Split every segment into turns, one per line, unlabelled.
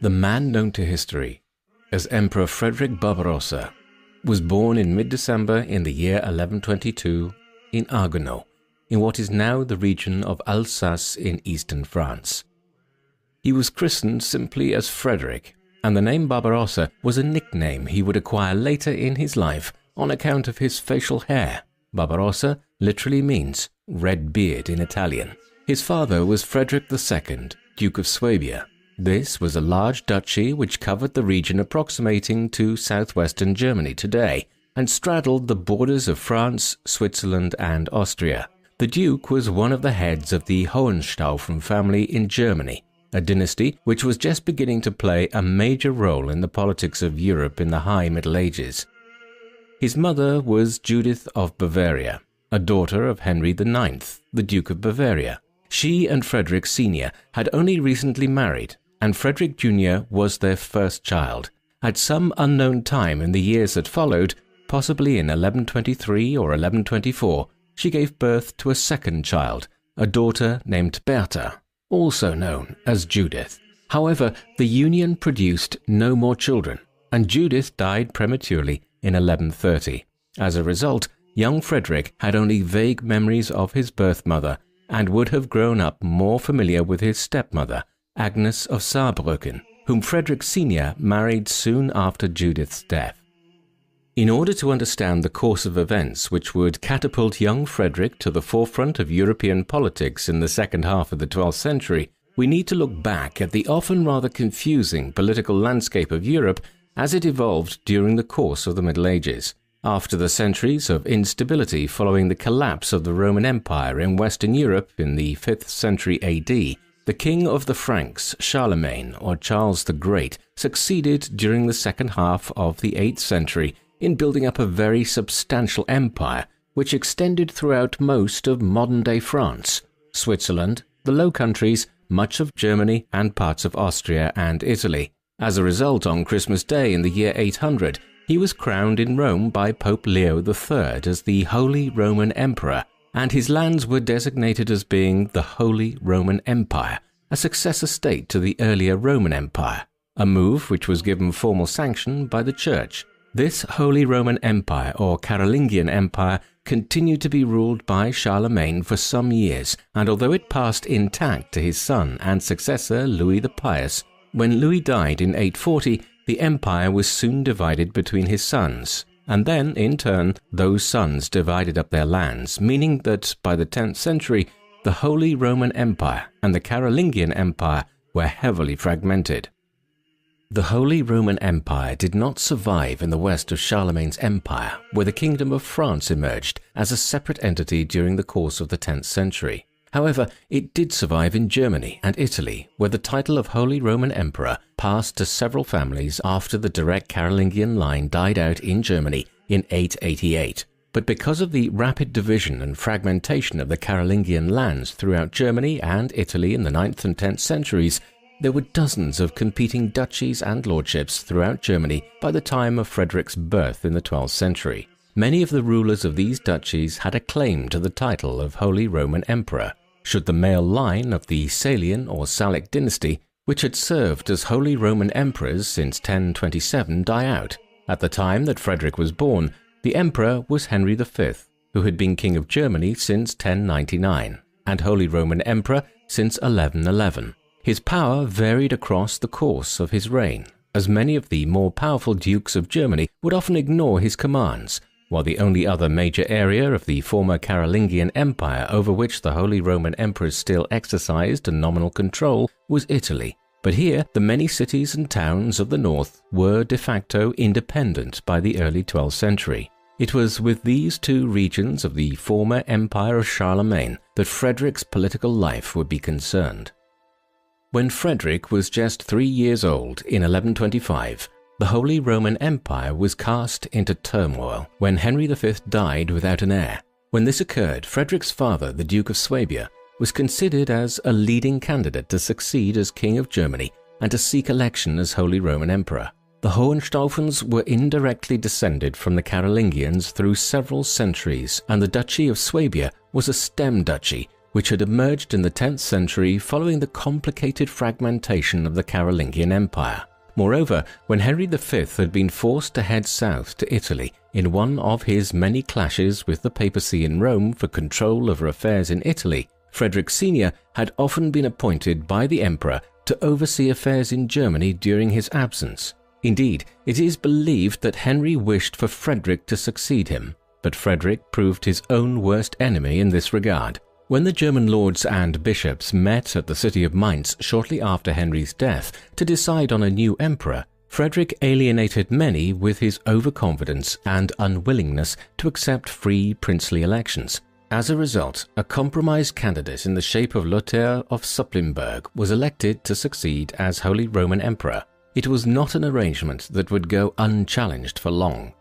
The man known to history as Emperor Frederick Barbarossa was born in mid-December in the year 1122 in Haguenau, in what is now the region of Alsace in eastern France. He was christened simply as Frederick, and the name Barbarossa was a nickname he would acquire later in his life on account of his facial hair. Barbarossa literally means red beard in Italian. His father was Frederick II, Duke of Swabia. This was a large duchy which covered the region approximating to southwestern Germany today and straddled the borders of France, Switzerland, and Austria. The Duke was one of the heads of the Hohenstaufen family in Germany, a dynasty which was just beginning to play a major role in the politics of Europe in the High Middle Ages. His mother was Judith of Bavaria, a daughter of Henry IX, the Duke of Bavaria. She and Frederick Sr. had only recently married, and Frederick Jr. was their first child. At some unknown time in the years that followed, possibly in 1123 or 1124, she gave birth to a second child, a daughter named Bertha, also known as Judith. However, the union produced no more children, and Judith died prematurely in 1130. As a result, young Frederick had only vague memories of his birth mother and would have grown up more familiar with his stepmother, Agnes of Saarbrücken, whom Frederick Sr. married soon after Judith's death. In order to understand the course of events which would catapult young Frederick to the forefront of European politics in the second half of the 12th century, we need to look back at the often rather confusing political landscape of Europe as it evolved during the course of the Middle Ages. After the centuries of instability following the collapse of the Roman Empire in Western Europe in the 5th century AD, the king of the Franks, Charlemagne or Charles the Great, succeeded during the second half of the 8th century in building up a very substantial empire which extended throughout most of modern-day France, Switzerland, the Low Countries, much of Germany and parts of Austria and Italy. As a result, on Christmas Day in the year 800, he was crowned in Rome by Pope Leo III as the Holy Roman Emperor, and his lands were designated as being the Holy Roman Empire, a successor state to the earlier Roman Empire, a move which was given formal sanction by the Church. This Holy Roman Empire, or Carolingian Empire, continued to be ruled by Charlemagne for some years, and although it passed intact to his son and successor Louis the Pious, when Louis died in 840, the empire was soon divided between his sons, and then, in turn, those sons divided up their lands, meaning that by the 10th century, the Holy Roman Empire and the Carolingian Empire were heavily fragmented. The Holy Roman Empire did not survive in the west of Charlemagne's empire, where the Kingdom of France emerged as a separate entity during the course of the 10th century. However, it did survive in Germany and Italy, where the title of Holy Roman Emperor passed to several families after the direct Carolingian line died out in Germany in 888. But because of the rapid division and fragmentation of the Carolingian lands throughout Germany and Italy in the 9th and 10th centuries, there were dozens of competing duchies and lordships throughout Germany by the time of Frederick's birth in the 12th century. Many of the rulers of these duchies had a claim to the title of Holy Roman Emperor. Should the male line of the Salian or Salic dynasty, which had served as Holy Roman Emperors since 1027, die out. At the time that Frederick was born, the emperor was Henry V, who had been King of Germany since 1099, and Holy Roman Emperor since 1111. His power varied across the course of his reign, as many of the more powerful dukes of Germany would often ignore his commands, while the only other major area of the former Carolingian Empire over which the Holy Roman Emperors still exercised a nominal control was Italy. But here, the many cities and towns of the north were de facto independent by the early 12th century. It was with these two regions of the former Empire of Charlemagne that Frederick's political life would be concerned. When Frederick was just 3 years old in 1125, the Holy Roman Empire was cast into turmoil when Henry V died without an heir. When this occurred, Frederick's father, the Duke of Swabia, was considered as a leading candidate to succeed as King of Germany and to seek election as Holy Roman Emperor. The Hohenstaufens were indirectly descended from the Carolingians through several centuries, and the Duchy of Swabia was a stem duchy which had emerged in the 10th century following the complicated fragmentation of the Carolingian Empire. Moreover, when Henry V had been forced to head south to Italy in one of his many clashes with the papacy in Rome for control over affairs in Italy, Frederick Sr. had often been appointed by the emperor to oversee affairs in Germany during his absence. Indeed, it is believed that Henry wished for Frederick to succeed him, but Frederick proved his own worst enemy in this regard. When the German lords and bishops met at the city of Mainz shortly after Henry's death to decide on a new emperor, Frederick alienated many with his overconfidence and unwillingness to accept free princely elections. As a result, a compromise candidate in the shape of Lothair of Supplinburg was elected to succeed as Holy Roman Emperor. It was not an arrangement that would go unchallenged for long.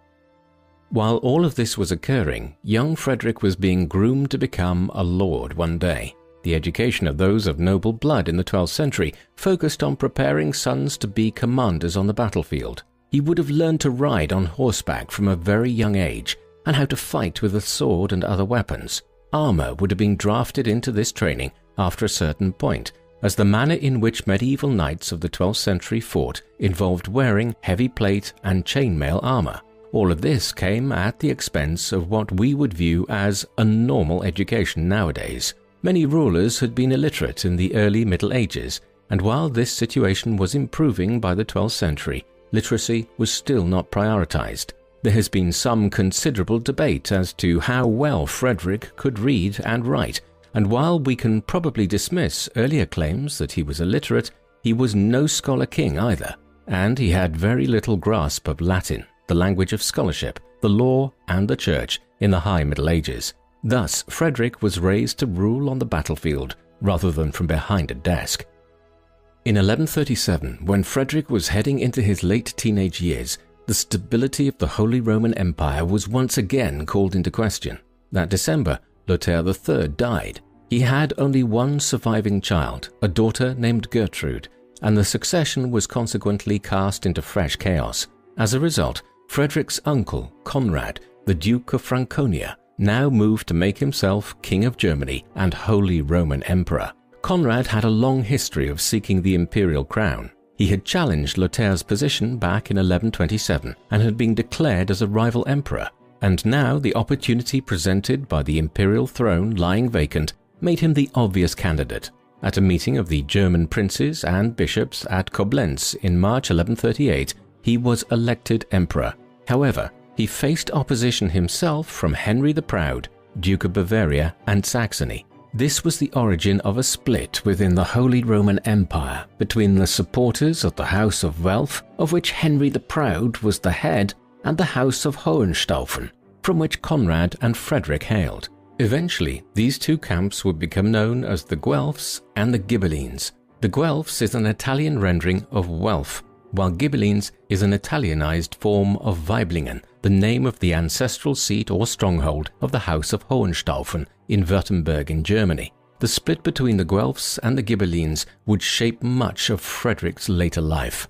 While all of this was occurring, young Frederick was being groomed to become a lord one day. The education of those of noble blood in the 12th century focused on preparing sons to be commanders on the battlefield. He would have learned to ride on horseback from a very young age and how to fight with a sword and other weapons. Armor would have been drafted into this training after a certain point, as the manner in which medieval knights of the 12th century fought involved wearing heavy plate and chainmail armor. All of this came at the expense of what we would view as a normal education nowadays. Many rulers had been illiterate in the early Middle Ages, and while this situation was improving by the 12th century, literacy was still not prioritized. There has been some considerable debate as to how well Frederick could read and write, and while we can probably dismiss earlier claims that he was illiterate, he was no scholar king either, and he had very little grasp of Latin, the language of scholarship, the law, and the church in the High Middle Ages. Thus, Frederick was raised to rule on the battlefield rather than from behind a desk. In 1137, when Frederick was heading into his late teenage years, the stability of the Holy Roman Empire was once again called into question. That December, Lothair III died. He had only one surviving child, a daughter named Gertrude, and the succession was consequently cast into fresh chaos. As a result, Frederick's uncle, Conrad, the Duke of Franconia, now moved to make himself King of Germany and Holy Roman Emperor. Conrad had a long history of seeking the imperial crown. He had challenged Lothair's position back in 1127 and had been declared as a rival emperor, and now the opportunity presented by the imperial throne lying vacant made him the obvious candidate. At a meeting of the German princes and bishops at Koblenz in March 1138, he was elected emperor. However, he faced opposition himself from Henry the Proud, Duke of Bavaria and Saxony. This was the origin of a split within the Holy Roman Empire between the supporters of the House of Welf, of which Henry the Proud was the head, and the House of Hohenstaufen, from which Conrad and Frederick hailed. Eventually, these two camps would become known as the Guelphs and the Ghibellines. The Guelphs is an Italian rendering of Welf, while Ghibellines is an Italianized form of Weiblingen, the name of the ancestral seat or stronghold of the House of Hohenstaufen in Württemberg in Germany. The split between the Guelphs and the Ghibellines would shape much of Frederick's later life.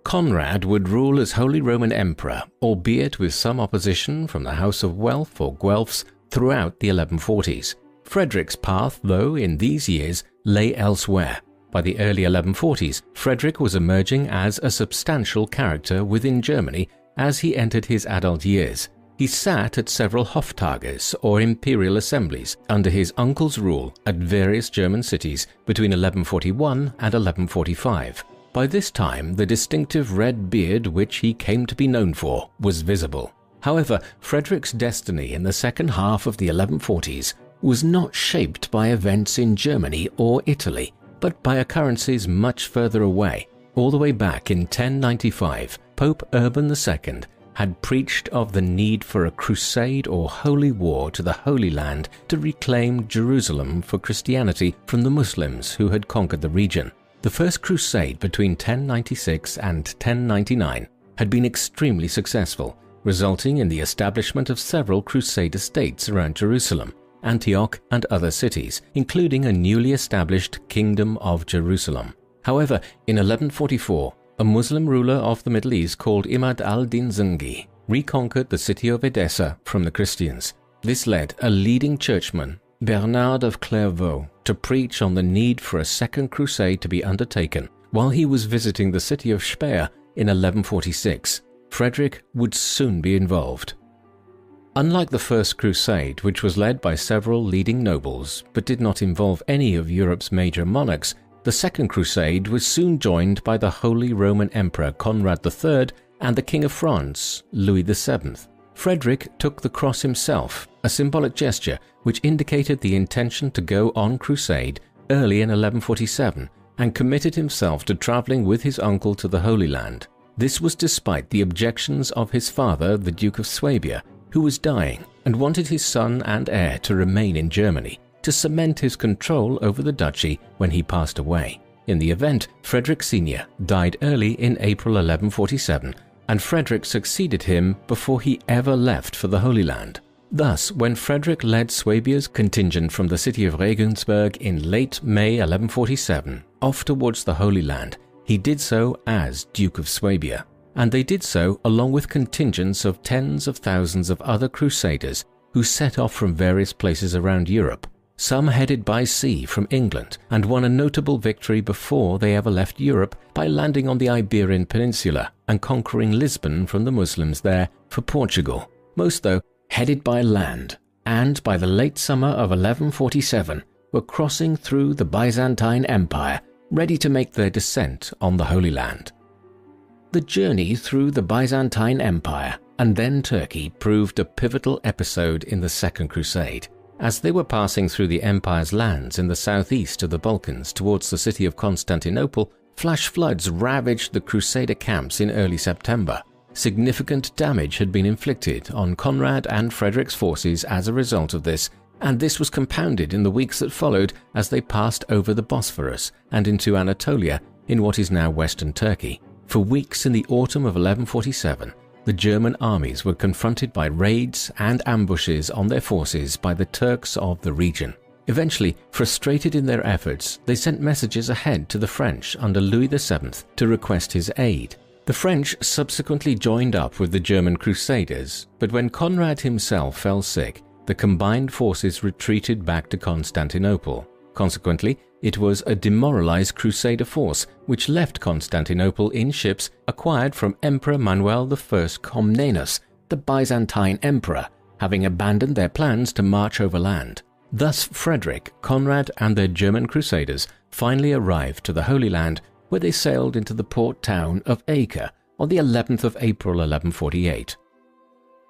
Conrad would rule as Holy Roman Emperor, albeit with some opposition from the House of Welf or Guelphs throughout the 1140s. Frederick's path, though, in these years lay elsewhere. By the early 1140s, Frederick was emerging as a substantial character within Germany as he entered his adult years. He sat at several Hoftages or imperial assemblies under his uncle's rule at various German cities between 1141 and 1145. By this time, the distinctive red beard which he came to be known for was visible. However, Frederick's destiny in the second half of the 1140s was not shaped by events in Germany or Italy, but by occurrences much further away. All the way back in 1095, Pope Urban II had preached of the need for a crusade or holy war to the Holy Land to reclaim Jerusalem for Christianity from the Muslims who had conquered the region. The first crusade between 1096 and 1099 had been extremely successful, resulting in the establishment of several Crusader states around Jerusalem, Antioch, and other cities, including a newly established Kingdom of Jerusalem. However, in 1144, a Muslim ruler of the Middle East called Imad al-Din Zengi reconquered the city of Edessa from the Christians. This led a leading churchman, Bernard of Clairvaux, to preach on the need for a second crusade to be undertaken. While he was visiting the city of Speyer in 1146, Frederick would soon be involved. Unlike the First Crusade, which was led by several leading nobles but did not involve any of Europe's major monarchs, the Second Crusade was soon joined by the Holy Roman Emperor Conrad III and the King of France, Louis VII. Frederick took the cross himself, a symbolic gesture which indicated the intention to go on crusade early in 1147, and committed himself to travelling with his uncle to the Holy Land. This was despite the objections of his father, the Duke of Swabia, who was dying and wanted his son and heir to remain in Germany to cement his control over the duchy when he passed away. In the event, Frederick Sr. died early in April 1147, and Frederick succeeded him before he ever left for the Holy Land. Thus, when Frederick led Swabia's contingent from the city of Regensburg in late May 1147 off towards the Holy Land, he did so as Duke of Swabia, and they did so along with contingents of tens of thousands of other crusaders who set off from various places around Europe. Some headed by sea from England and won a notable victory before they ever left Europe by landing on the Iberian Peninsula and conquering Lisbon from the Muslims there for Portugal. Most, though, headed by land, and by the late summer of 1147 were crossing through the Byzantine Empire, ready to make their descent on the Holy Land. The journey through the Byzantine Empire and then Turkey proved a pivotal episode in the Second Crusade. As they were passing through the empire's lands in the southeast of the Balkans towards the city of Constantinople, flash floods ravaged the Crusader camps in early September. Significant damage had been inflicted on Conrad and Frederick's forces as a result of this, and this was compounded in the weeks that followed as they passed over the Bosphorus and into Anatolia in what is now western Turkey. For weeks in the autumn of 1147, the German armies were confronted by raids and ambushes on their forces by the Turks of the region. Eventually, frustrated in their efforts, they sent messages ahead to the French under Louis VII to request his aid. The French subsequently joined up with the German Crusaders, but when Conrad himself fell sick, the combined forces retreated back to Constantinople. Consequently, it was a demoralized Crusader force which left Constantinople in ships acquired from Emperor Manuel I Comnenus, the Byzantine emperor, having abandoned their plans to march overland. Thus Frederick, Conrad and their German Crusaders finally arrived to the Holy Land, where they sailed into the port town of Acre on the 11th of April 1148.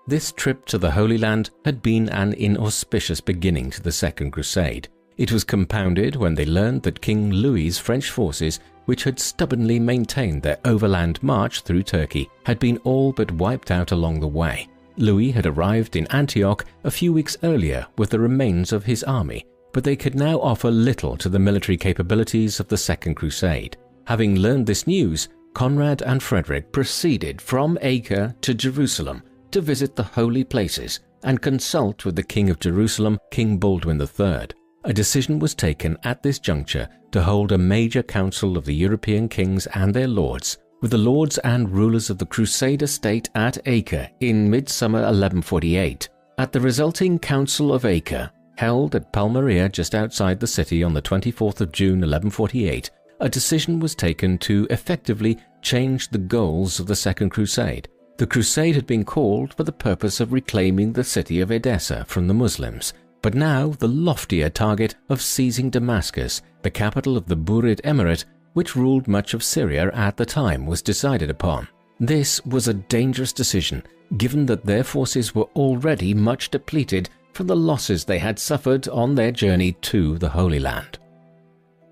This trip to the Holy Land had been an inauspicious beginning to the Second Crusade. It was compounded when they learned that King Louis's French forces, which had stubbornly maintained their overland march through Turkey, had been all but wiped out along the way. Louis had arrived in Antioch a few weeks earlier with the remains of his army, but they could now offer little to the military capabilities of the Second Crusade. Having learned this news, Conrad and Frederick proceeded from Acre to Jerusalem to visit the holy places and consult with the King of Jerusalem, King Baldwin III. A decision was taken at this juncture to hold a major council of the European kings and their lords, with the lords and rulers of the Crusader state at Acre in midsummer 1148. At the resulting Council of Acre, held at Palmyra just outside the city on the 24th of June 1148, a decision was taken to effectively change the goals of the Second Crusade. The crusade had been called for the purpose of reclaiming the city of Edessa from the Muslims, but now the loftier target of seizing Damascus, the capital of the Burid Emirate, which ruled much of Syria at the time, was decided upon. This was a dangerous decision, given that their forces were already much depleted from the losses they had suffered on their journey to the Holy Land.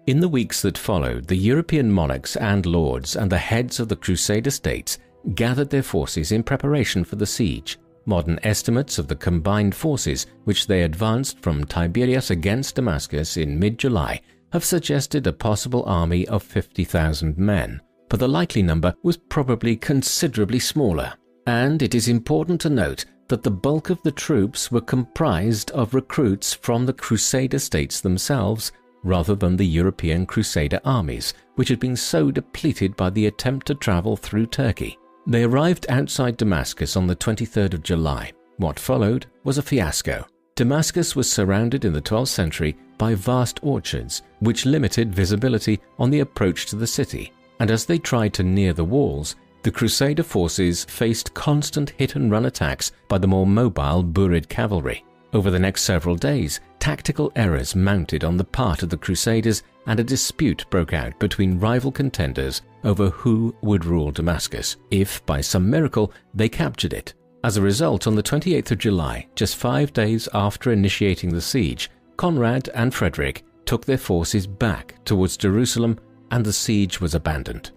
In the weeks that followed, the European monarchs and lords and the heads of the Crusader states gathered their forces in preparation for the siege. Modern estimates of the combined forces which they advanced from Tiberias against Damascus in mid-July have suggested a possible army of 50,000 men, but the likely number was probably considerably smaller. And it is important to note that the bulk of the troops were comprised of recruits from the Crusader states themselves, rather than the European Crusader armies, which had been so depleted by the attempt to travel through Turkey. They arrived outside Damascus on the 23rd of July. What followed was a fiasco. Damascus was surrounded in the 12th century by vast orchards, which limited visibility on the approach to the city, and as they tried to near the walls, the Crusader forces faced constant hit-and-run attacks by the more mobile Burid cavalry. Over the next several days, tactical errors mounted on the part of the Crusaders and a dispute broke out between rival contenders over who would rule Damascus, if by some miracle they captured it. As a result, on the 28th of July, just 5 days after initiating the siege, Conrad and Frederick took their forces back towards Jerusalem and the siege was abandoned.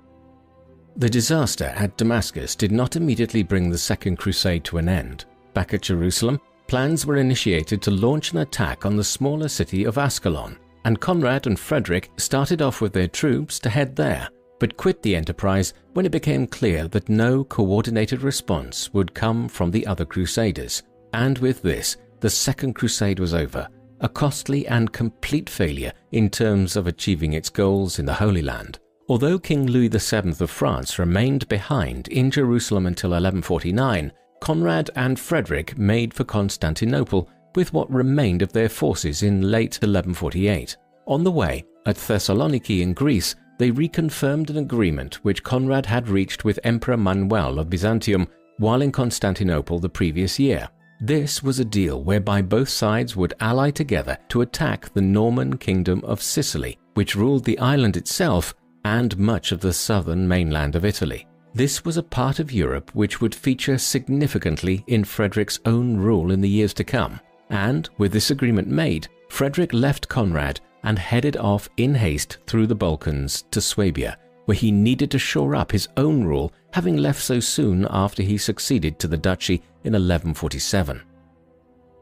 The disaster at Damascus did not immediately bring the Second Crusade to an end. Back at Jerusalem, plans were initiated to launch an attack on the smaller city of Ascalon, and Conrad and Frederick started off with their troops to head there, but quit the enterprise when it became clear that no coordinated response would come from the other Crusaders. And with this, the Second Crusade was over, a costly and complete failure in terms of achieving its goals in the Holy Land. Although King Louis VII of France remained behind in Jerusalem until 1149, Conrad and Frederick made for Constantinople with what remained of their forces in late 1148. On the way, at Thessaloniki in Greece, they reconfirmed an agreement which Conrad had reached with Emperor Manuel of Byzantium while in Constantinople the previous year. This was a deal whereby both sides would ally together to attack the Norman Kingdom of Sicily, which ruled the island itself and much of the southern mainland of Italy. This was a part of Europe which would feature significantly in Frederick's own rule in the years to come. And, with this agreement made, Frederick left Conrad and headed off in haste through the Balkans to Swabia, where he needed to shore up his own rule, having left so soon after he succeeded to the duchy in 1147.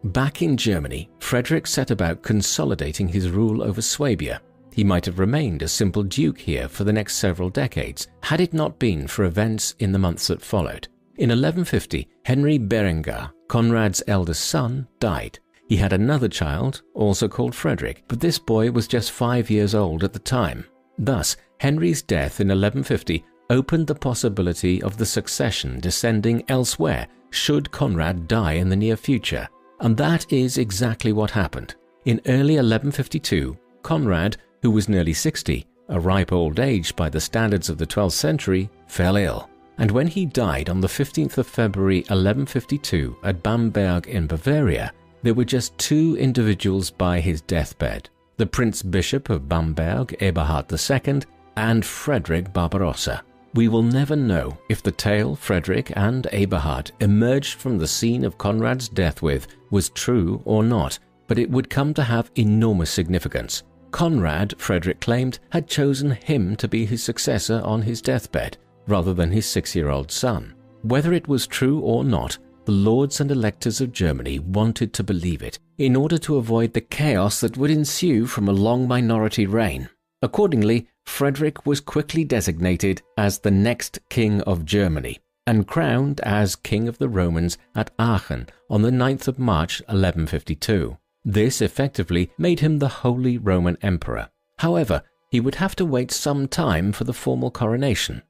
Back in Germany, Frederick set about consolidating his rule over Swabia. He might have remained a simple duke here for the next several decades, had it not been for events in the months that followed. In 1150, Henry Berengar, Conrad's eldest son, died. He had another child, also called Frederick, but this boy was just 5 years old at the time. Thus, Henry's death in 1150 opened the possibility of the succession descending elsewhere should Conrad die in the near future. And that is exactly what happened. In early 1152, Conrad, who was nearly 60, a ripe old age by the standards of the 12th century, fell ill. And when he died on the 15th of February 1152 at Bamberg in Bavaria, there were just 2 individuals by his deathbed, the Prince Bishop of Bamberg, Eberhard II, and Frederick Barbarossa. We will never know if the tale Frederick and Eberhard emerged from the scene of Conrad's death with was true or not, but it would come to have enormous significance. Conrad, Frederick claimed, had chosen him to be his successor on his deathbed, rather than his 6-year-old son. Whether it was true or not, the lords and electors of Germany wanted to believe it, in order to avoid the chaos that would ensue from a long minority reign. Accordingly, Frederick was quickly designated as the next King of Germany, and crowned as King of the Romans at Aachen on the 9th of March 1152. This effectively made him the Holy Roman Emperor. However, he would have to wait some time for the formal coronation.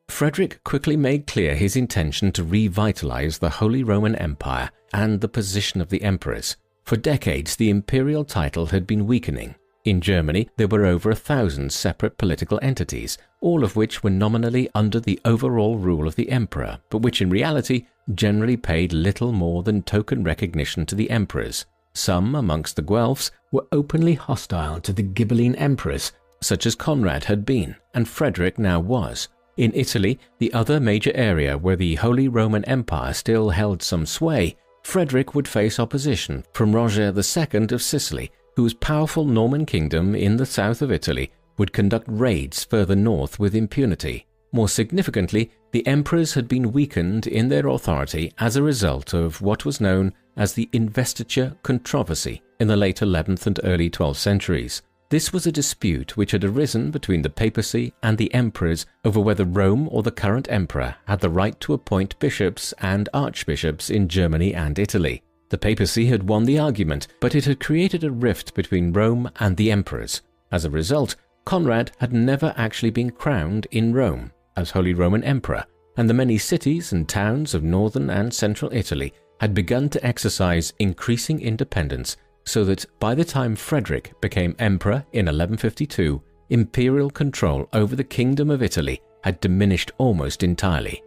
Frederick quickly made clear his intention to revitalize the Holy Roman Empire and the position of the emperors. For decades, the imperial title had been weakening. In Germany, there were over 1,000 separate political entities, all of which were nominally under the overall rule of the emperor, but which in reality generally paid little more than token recognition to the emperors. Some amongst the Guelphs were openly hostile to the Ghibelline emperors, such as Conrad had been, and Frederick now was. In Italy, the other major area where the Holy Roman Empire still held some sway, Frederick would face opposition from Roger II of Sicily, whose powerful Norman kingdom in the south of Italy would conduct raids further north with impunity. More significantly, the emperors had been weakened in their authority as a result of what was known as the investiture controversy in the late 11th and early 12th centuries. This was a dispute which had arisen between the papacy and the emperors over whether Rome or the current emperor had the right to appoint bishops and archbishops in Germany and Italy. The papacy had won the argument, but it had created a rift between Rome and the emperors. As a result, Conrad had never actually been crowned in Rome as Holy Roman Emperor, and the many cities and towns of northern and central Italy had begun to exercise increasing independence, so that by the time Frederick became emperor in 1152, imperial control over the Kingdom of Italy had diminished almost entirely.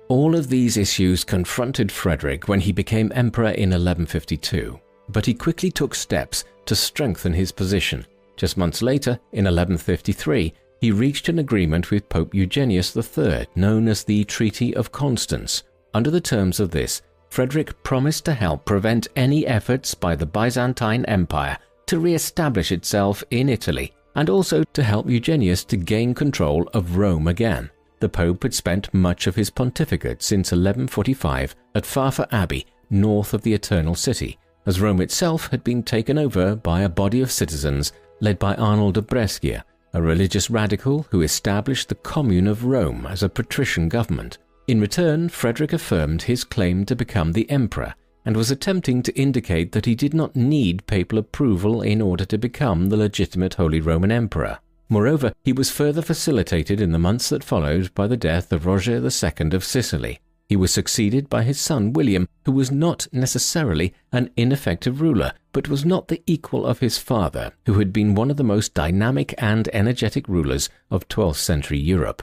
All of these issues confronted Frederick when he became emperor in 1152, but he quickly took steps to strengthen his position. Just months later, in 1153, he reached an agreement with Pope Eugenius III, known as the Treaty of Constance. Under the terms of this, Frederick promised to help prevent any efforts by the Byzantine Empire to re-establish itself in Italy, and also to help Eugenius to gain control of Rome again. The Pope had spent much of his pontificate since 1145 at Farfa Abbey, north of the Eternal City, as Rome itself had been taken over by a body of citizens led by Arnold of Brescia, a religious radical who established the Commune of Rome as a patrician government. In return, Frederick affirmed his claim to become the emperor and was attempting to indicate that he did not need papal approval in order to become the legitimate Holy Roman Emperor. Moreover, he was further facilitated in the months that followed by the death of Roger II of Sicily. He was succeeded by his son William, who was not necessarily an ineffective ruler, but was not the equal of his father, who had been one of the most dynamic and energetic rulers of 12th century Europe.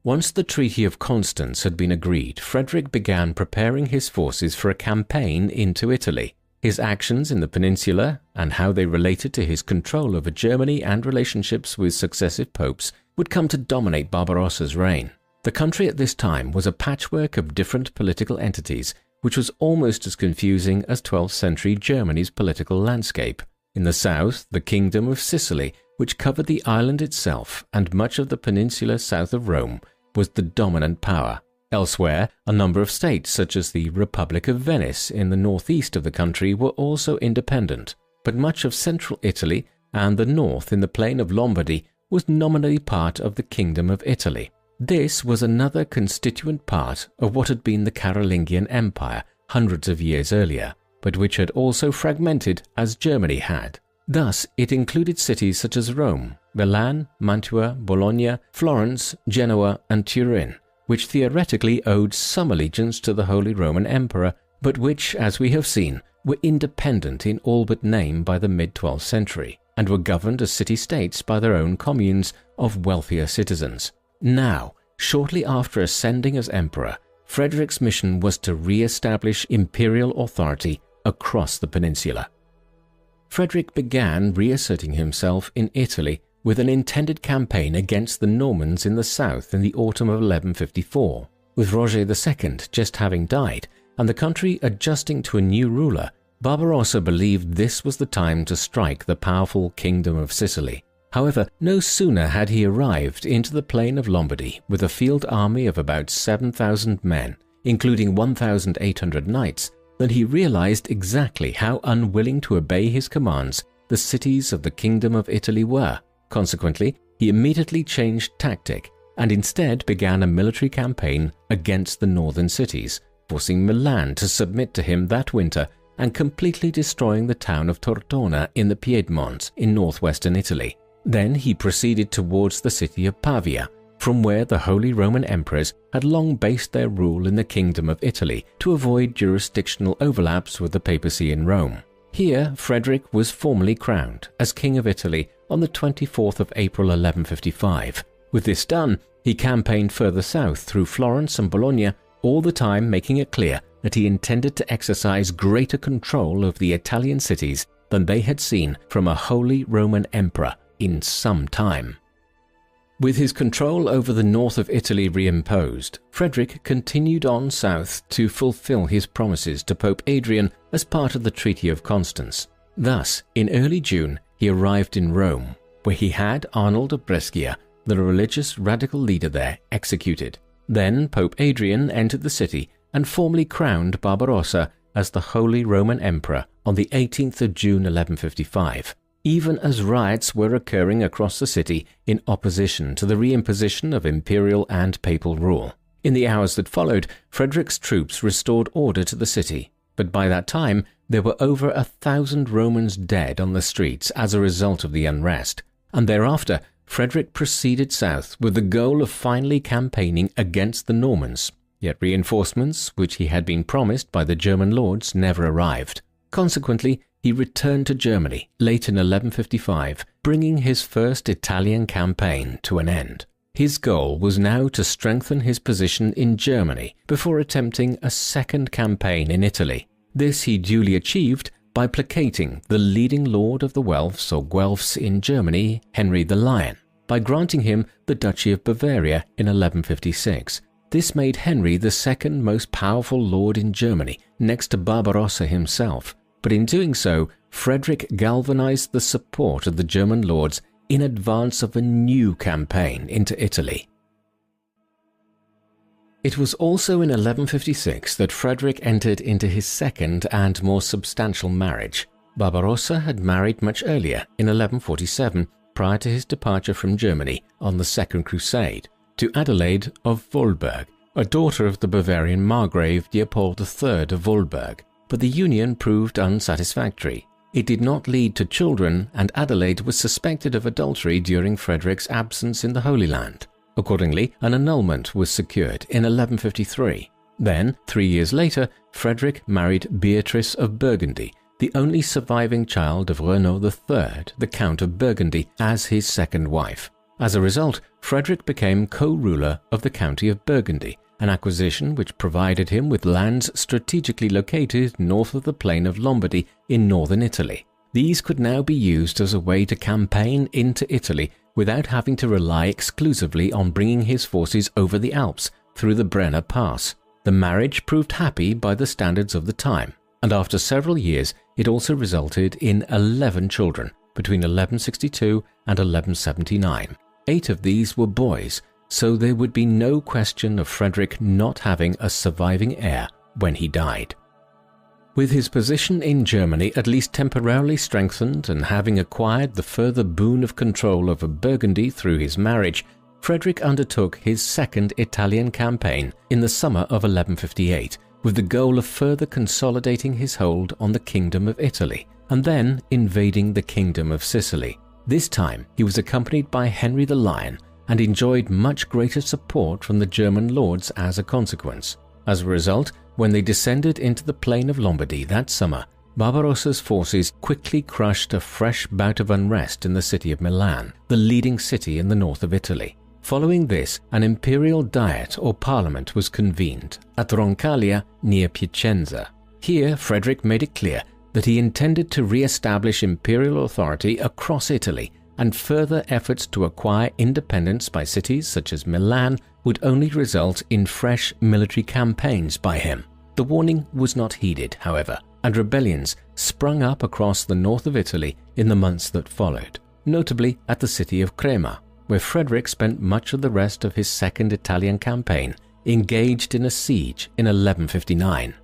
Once the Treaty of Constance had been agreed, Frederick began preparing his forces for a campaign into Italy. His actions in the peninsula and how they related to his control over Germany and relationships with successive popes would come to dominate Barbarossa's reign. The country at this time was a patchwork of different political entities, which was almost as confusing as 12th century Germany's political landscape. In the south, the Kingdom of Sicily, which covered the island itself and much of the peninsula south of Rome, was the dominant power. Elsewhere, a number of states, such as the Republic of Venice in the northeast of the country, were also independent, but much of central Italy and the north in the plain of Lombardy was nominally part of the Kingdom of Italy. This was another constituent part of what had been the Carolingian Empire hundreds of years earlier, but which had also fragmented as Germany had. Thus, it included cities such as Rome, Milan, Mantua, Bologna, Florence, Genoa, and Turin, which theoretically owed some allegiance to the Holy Roman Emperor, but which, as we have seen, were independent in all but name by the mid-12th century, and were governed as city-states by their own communes of wealthier citizens. Now, shortly after ascending as emperor, Frederick's mission was to re-establish imperial authority across the peninsula. Frederick began reasserting himself in Italy with an intended campaign against the Normans in the south in the autumn of 1154. With Roger II just having died and the country adjusting to a new ruler, Barbarossa believed this was the time to strike the powerful Kingdom of Sicily. However, no sooner had he arrived into the plain of Lombardy with a field army of about 7,000 men, including 1,800 knights, than he realized exactly how unwilling to obey his commands the cities of the Kingdom of Italy were. Consequently, he immediately changed tactic and instead began a military campaign against the northern cities, forcing Milan to submit to him that winter and completely destroying the town of Tortona in the Piedmont in northwestern Italy. Then he proceeded towards the city of Pavia, from where the Holy Roman Emperors had long based their rule in the Kingdom of Italy to avoid jurisdictional overlaps with the papacy in Rome. Here, Frederick was formally crowned as King of Italy on the 24th of April 1155. With this done, he campaigned further south through Florence and Bologna, all the time making it clear that he intended to exercise greater control of the Italian cities than they had seen from a Holy Roman Emperor in some time. With his control over the north of Italy reimposed, Frederick continued on south to fulfill his promises to Pope Adrian as part of the Treaty of Constance. Thus, in early June, he arrived in Rome, where he had Arnold of Brescia, the religious radical leader there, executed. Then Pope Adrian entered the city and formally crowned Barbarossa as the Holy Roman Emperor on the 18th of June 1155. Even as riots were occurring across the city in opposition to the reimposition of imperial and papal rule. In the hours that followed, Frederick's troops restored order to the city, but by that time there were over 1,000 Romans dead on the streets as a result of the unrest, and thereafter Frederick proceeded south with the goal of finally campaigning against the Normans. yet reinforcements which he had been promised by the German lords never arrived. Consequently, he returned to Germany late in 1155, bringing his first Italian campaign to an end. His goal was now to strengthen his position in Germany before attempting a second campaign in Italy. This he duly achieved by placating the leading lord of the Welfs or Guelphs in Germany, Henry the Lion, by granting him the Duchy of Bavaria in 1156. This made Henry the second most powerful lord in Germany, next to Barbarossa himself. But in doing so, Frederick galvanized the support of the German lords in advance of a new campaign into Italy. It was also in 1156 that Frederick entered into his second and more substantial marriage. Barbarossa had married much earlier, in 1147, prior to his departure from Germany on the Second Crusade, to Adelaide of Wolberg, a daughter of the Bavarian Margrave Leopold III of Wolberg. But the union proved unsatisfactory. It did not lead to children, and Adelaide was suspected of adultery during Frederick's absence in the Holy Land. Accordingly, an annulment was secured in 1153. Then, 3 years later, Frederick married Beatrice of Burgundy, the only surviving child of Renaud III, the Count of Burgundy, as his second wife. As a result, Frederick became co-ruler of the County of Burgundy, an acquisition which provided him with lands strategically located north of the plain of Lombardy in northern Italy. These could now be used as a way to campaign into Italy without having to rely exclusively on bringing his forces over the Alps through the Brenner Pass. The marriage proved happy by the standards of the time, and after several years it also resulted in 11 children between 1162 and 1179. 8 of these were boys, so there would be no question of Frederick not having a surviving heir when he died. With his position in Germany at least temporarily strengthened and having acquired the further boon of control over Burgundy through his marriage, Frederick undertook his second Italian campaign in the summer of 1158, with the goal of further consolidating his hold on the Kingdom of Italy, and then invading the Kingdom of Sicily. This time he was accompanied by Henry the Lion, and enjoyed much greater support from the German lords as a consequence. As a result, when they descended into the plain of Lombardy that summer, Barbarossa's forces quickly crushed a fresh bout of unrest in the city of Milan, the leading city in the north of Italy. Following this, an imperial diet or parliament was convened at Roncaglia near Piacenza. Here, Frederick made it clear that he intended to re-establish imperial authority across Italy, and further efforts to acquire independence by cities such as Milan would only result in fresh military campaigns by him. The warning was not heeded, however, and rebellions sprung up across the north of Italy in the months that followed, notably at the city of Crema, where Frederick spent much of the rest of his second Italian campaign engaged in a siege in 1159.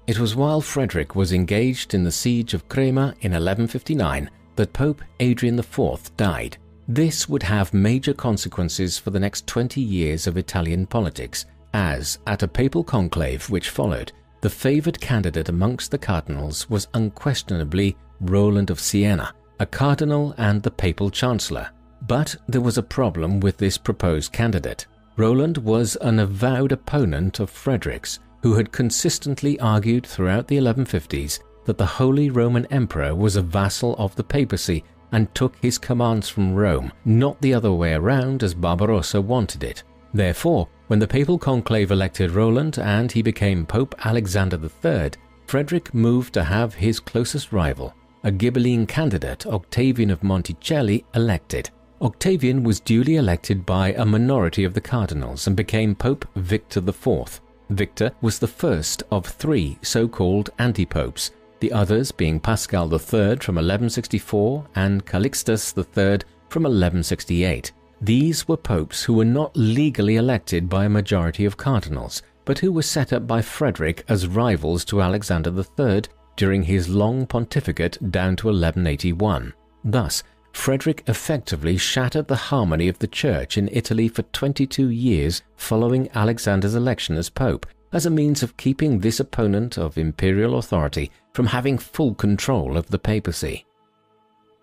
It was while Frederick was engaged in the siege of Crema in 1159 that Pope Adrian IV died. This would have major consequences for the next 20 years of Italian politics, as, at a papal conclave which followed, the favoured candidate amongst the cardinals was unquestionably Roland of Siena, a cardinal and the papal chancellor. But there was a problem with this proposed candidate. Roland was an avowed opponent of Frederick's, who had consistently argued throughout the 1150s that the Holy Roman Emperor was a vassal of the papacy and took his commands from Rome, not the other way around as Barbarossa wanted it. Therefore, when the papal conclave elected Roland and he became Pope Alexander III, Frederick moved to have his closest rival, a Ghibelline candidate, Octavian of Monticelli, elected. Octavian was duly elected by a minority of the cardinals and became Pope Victor IV. Victor was the first of 3 so-called anti-popes, the others being Pascal III from 1164 and Calixtus III from 1168. These were popes who were not legally elected by a majority of cardinals, but who were set up by Frederick as rivals to Alexander III during his long pontificate down to 1181. Thus, Frederick effectively shattered the harmony of the Church in Italy for 22 years following Alexander's election as Pope, as a means of keeping this opponent of imperial authority from having full control of the papacy.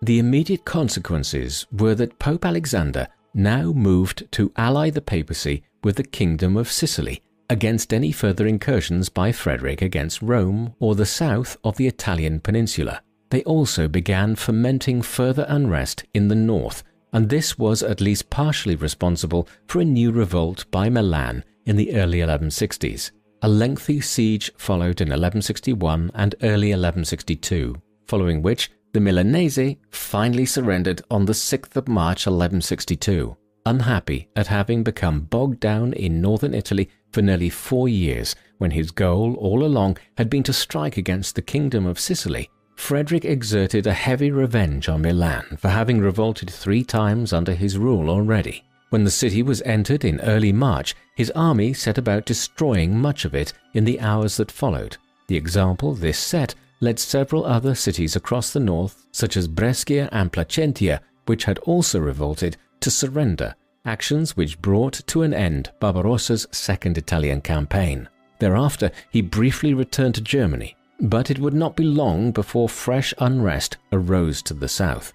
The immediate consequences were that Pope Alexander now moved to ally the papacy with the Kingdom of Sicily, against any further incursions by Frederick against Rome or the south of the Italian peninsula. They also began fomenting further unrest in the north, and this was at least partially responsible for a new revolt by Milan in the early 1160s. A lengthy siege followed in 1161 and early 1162, following which the Milanese finally surrendered on the 6th of March 1162, unhappy at having become bogged down in northern Italy for nearly 4 years when his goal all along had been to strike against the Kingdom of Sicily. Frederick exerted a heavy revenge on Milan for having revolted 3 times under his rule already. When the city was entered in early March, his army set about destroying much of it in the hours that followed. The example this set led several other cities across the north, such as Brescia and Placentia, which had also revolted, to surrender, actions which brought to an end Barbarossa's second Italian campaign. Thereafter, he briefly returned to Germany, but it would not be long before fresh unrest arose to the south.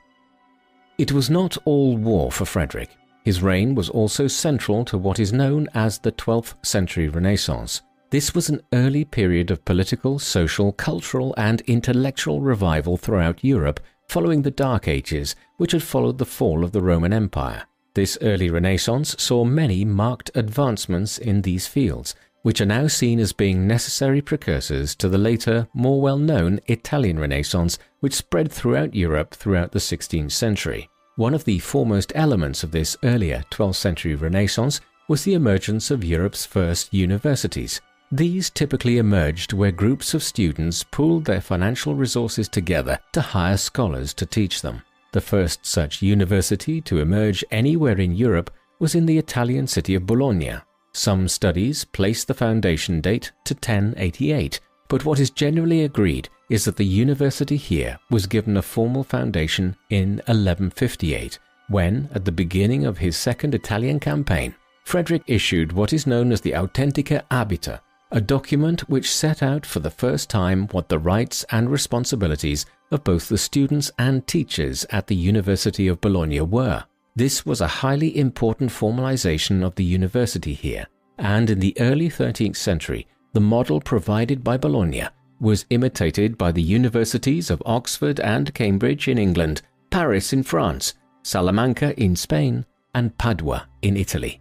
It was not all war for Frederick. His reign was also central to what is known as the 12th century Renaissance. This was an early period of political, social, cultural, and intellectual revival throughout Europe following the Dark Ages, which had followed the fall of the Roman Empire. This early Renaissance saw many marked advancements in these fields, which are now seen as being necessary precursors to the later, more well-known Italian Renaissance, which spread throughout Europe throughout the 16th century. One of the foremost elements of this earlier 12th century Renaissance was the emergence of Europe's first universities. These typically emerged where groups of students pooled their financial resources together to hire scholars to teach them. The first such university to emerge anywhere in Europe was in the Italian city of Bologna. Some studies place the foundation date to 1088, but what is generally agreed is that the university here was given a formal foundation in 1158, when, at the beginning of his second Italian campaign, Frederick issued what is known as the Authentica Abita, a document which set out for the first time what the rights and responsibilities of both the students and teachers at the University of Bologna were. This was a highly important formalization of the university here, and in the early 13th century, the model provided by Bologna was imitated by the universities of Oxford and Cambridge in England, Paris in France, Salamanca in Spain, and Padua in Italy.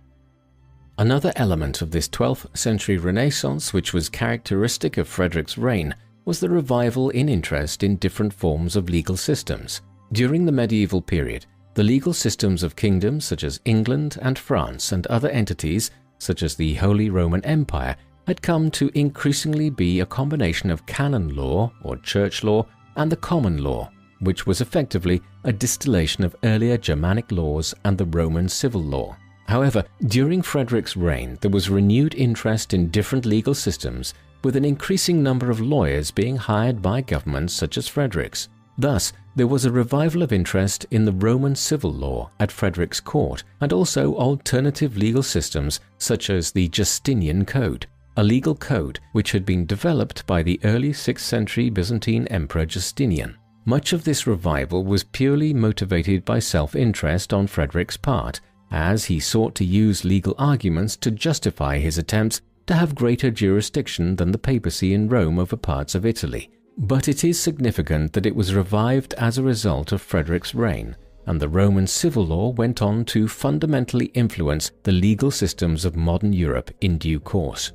Another element of this 12th century Renaissance which was characteristic of Frederick's reign was the revival in interest in different forms of legal systems. During the medieval period, the legal systems of kingdoms such as England and France and other entities such as the Holy Roman Empire had come to increasingly be a combination of canon law or church law and the common law, which was effectively a distillation of earlier Germanic laws and the Roman civil law. However, during Frederick's reign, there was renewed interest in different legal systems, with an increasing number of lawyers being hired by governments such as Frederick's. Thus, there was a revival of interest in the Roman civil law at Frederick's court, and also alternative legal systems such as the Justinian Code, a legal code which had been developed by the early 6th century Byzantine Emperor Justinian. Much of this revival was purely motivated by self-interest on Frederick's part, as he sought to use legal arguments to justify his attempts to have greater jurisdiction than the papacy in Rome over parts of Italy. But it is significant that it was revived as a result of Frederick's reign, and the Roman civil law went on to fundamentally influence the legal systems of modern Europe in due course.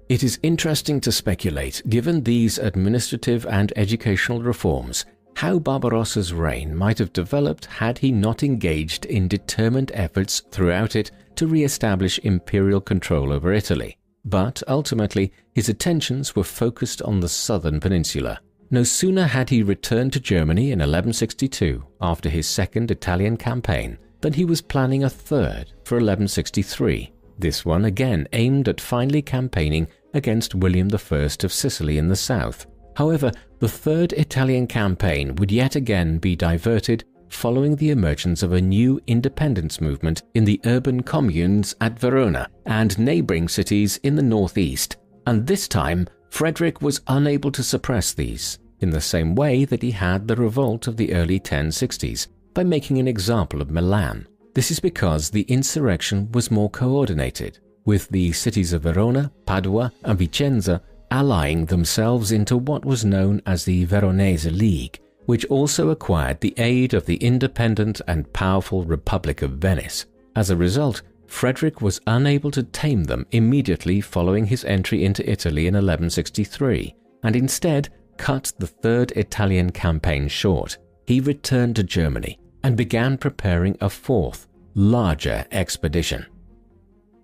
It is interesting to speculate, given these administrative and educational reforms, how Barbarossa's reign might have developed had he not engaged in determined efforts throughout it to re-establish imperial control over Italy. But ultimately, his attentions were focused on the southern peninsula. No sooner had he returned to Germany in 1162, after his second Italian campaign, than he was planning a third for 1163. This one again aimed at finally campaigning against William I of Sicily in the south. However, the third Italian campaign would yet again be diverted following the emergence of a new independence movement in the urban communes at Verona and neighboring cities in the northeast, and this time Frederick was unable to suppress these, in the same way that he had the revolt of the early 1060s, by making an example of Milan. This is because the insurrection was more coordinated. with the cities of Verona, Padua, and Vicenza allying themselves into what was known as the Veronese League, which also acquired the aid of the independent and powerful Republic of Venice. As a result, Frederick was unable to tame them immediately following his entry into Italy in 1163, and instead cut the Third Italian campaign short. He returned to Germany and began preparing a fourth, larger expedition.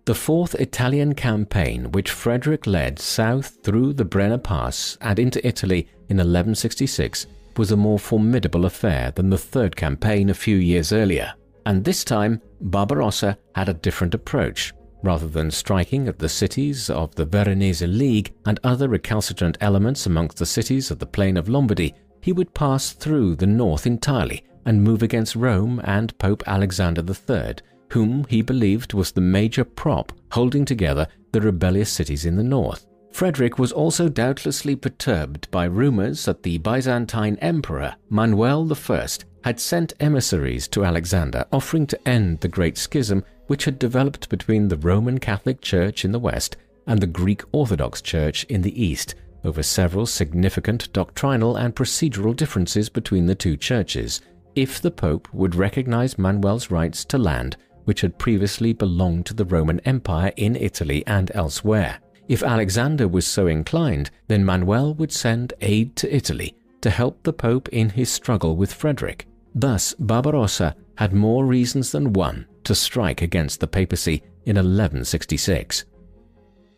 The Fourth Italian Campaign, which Frederick led south through the Brenner Pass and into Italy in 1166, was a more formidable affair than the Third Campaign a few years earlier, and this time Barbarossa had a different approach. Rather than striking at the cities of the Veronese League and other recalcitrant elements amongst the cities of the plain of Lombardy, he would pass through the north entirely and move against Rome and Pope Alexander III, whom he believed was the major prop holding together the rebellious cities in the north. Frederick was also doubtlessly perturbed by rumors that the Byzantine Emperor Manuel I had sent emissaries to Alexander offering to end the Great Schism which had developed between the Roman Catholic Church in the west and the Greek Orthodox Church in the east, over several significant doctrinal and procedural differences between the two churches, if the Pope would recognize Manuel's rights to land which had previously belonged to the Roman Empire in Italy and elsewhere. If Alexander was so inclined, then Manuel would send aid to Italy to help the Pope in his struggle with Frederick. Thus, Barbarossa had more reasons than one to strike against the papacy in 1166.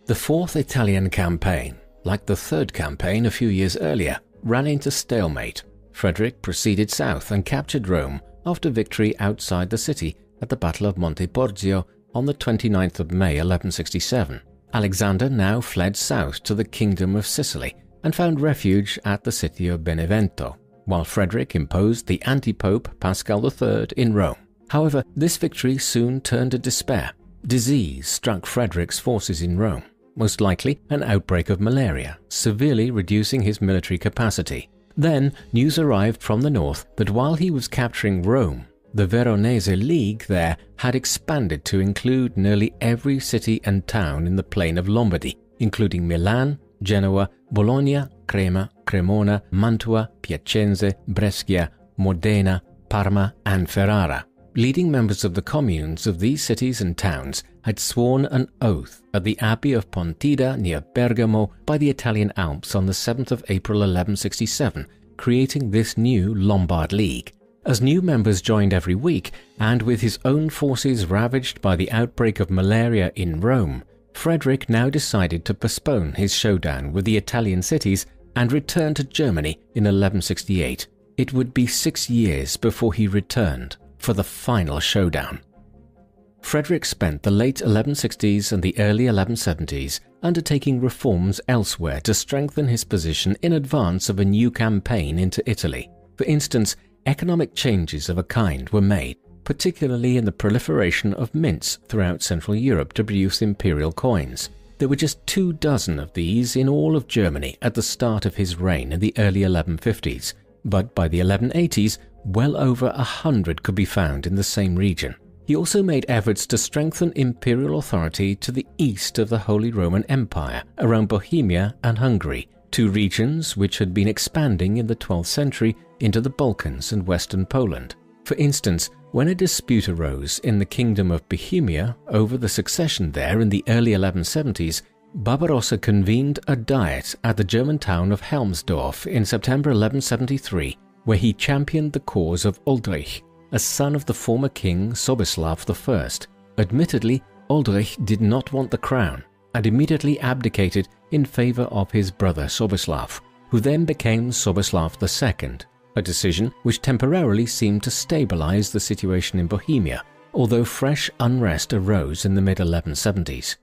The Fourth Italian Campaign, like the Third Campaign a few years earlier, ran into stalemate. Frederick proceeded south and captured Rome after victory outside the city at the Battle of Monte Porzio on the 29th of May 1167. Alexander now fled south to the Kingdom of Sicily and found refuge at the city of Benevento, while Frederick imposed the anti-pope Paschal III in Rome. However, this victory soon turned to despair. Disease struck Frederick's forces in Rome, most likely an outbreak of malaria, severely reducing his military capacity. Then news arrived from the north that while he was capturing Rome, the Veronese League there had expanded to include nearly every city and town in the plain of Lombardy, including Milan, Genoa, Bologna, Crema, Cremona, Mantua, Piacenza, Brescia, Modena, Parma, and Ferrara. Leading members of the communes of these cities and towns had sworn an oath at the Abbey of Pontida near Bergamo by the Italian Alps on the 7th of April 1167, creating this new Lombard League. As new members joined every week, and with his own forces ravaged by the outbreak of malaria in Rome, Frederick now decided to postpone his showdown with the Italian cities and return to Germany in 1168. It would be 6 years before he returned for the final showdown. Frederick spent the late 1160s and the early 1170s undertaking reforms elsewhere to strengthen his position in advance of a new campaign into Italy. For instance, economic changes of a kind were made, particularly in the proliferation of mints throughout Central Europe to produce imperial coins. There were just 24 of these in all of Germany at the start of his reign in the early 1150s, but by the 1180s, well over 100 could be found in the same region. He also made efforts to strengthen imperial authority to the east of the Holy Roman Empire, around Bohemia and Hungary, two regions which had been expanding in the 12th century into the Balkans and western Poland. For instance, when a dispute arose in the Kingdom of Bohemia over the succession there in the early 1170s, Barbarossa convened a diet at the German town of Helmsdorf in September 1173, where he championed the cause of Uldrich, a son of the former king Sobislav I. Admittedly, Uldrich did not want the crown and immediately abdicated in favor of his brother Sobislav, who then became Sobislav II, a decision which temporarily seemed to stabilize the situation in Bohemia, although fresh unrest arose in the mid-1170s.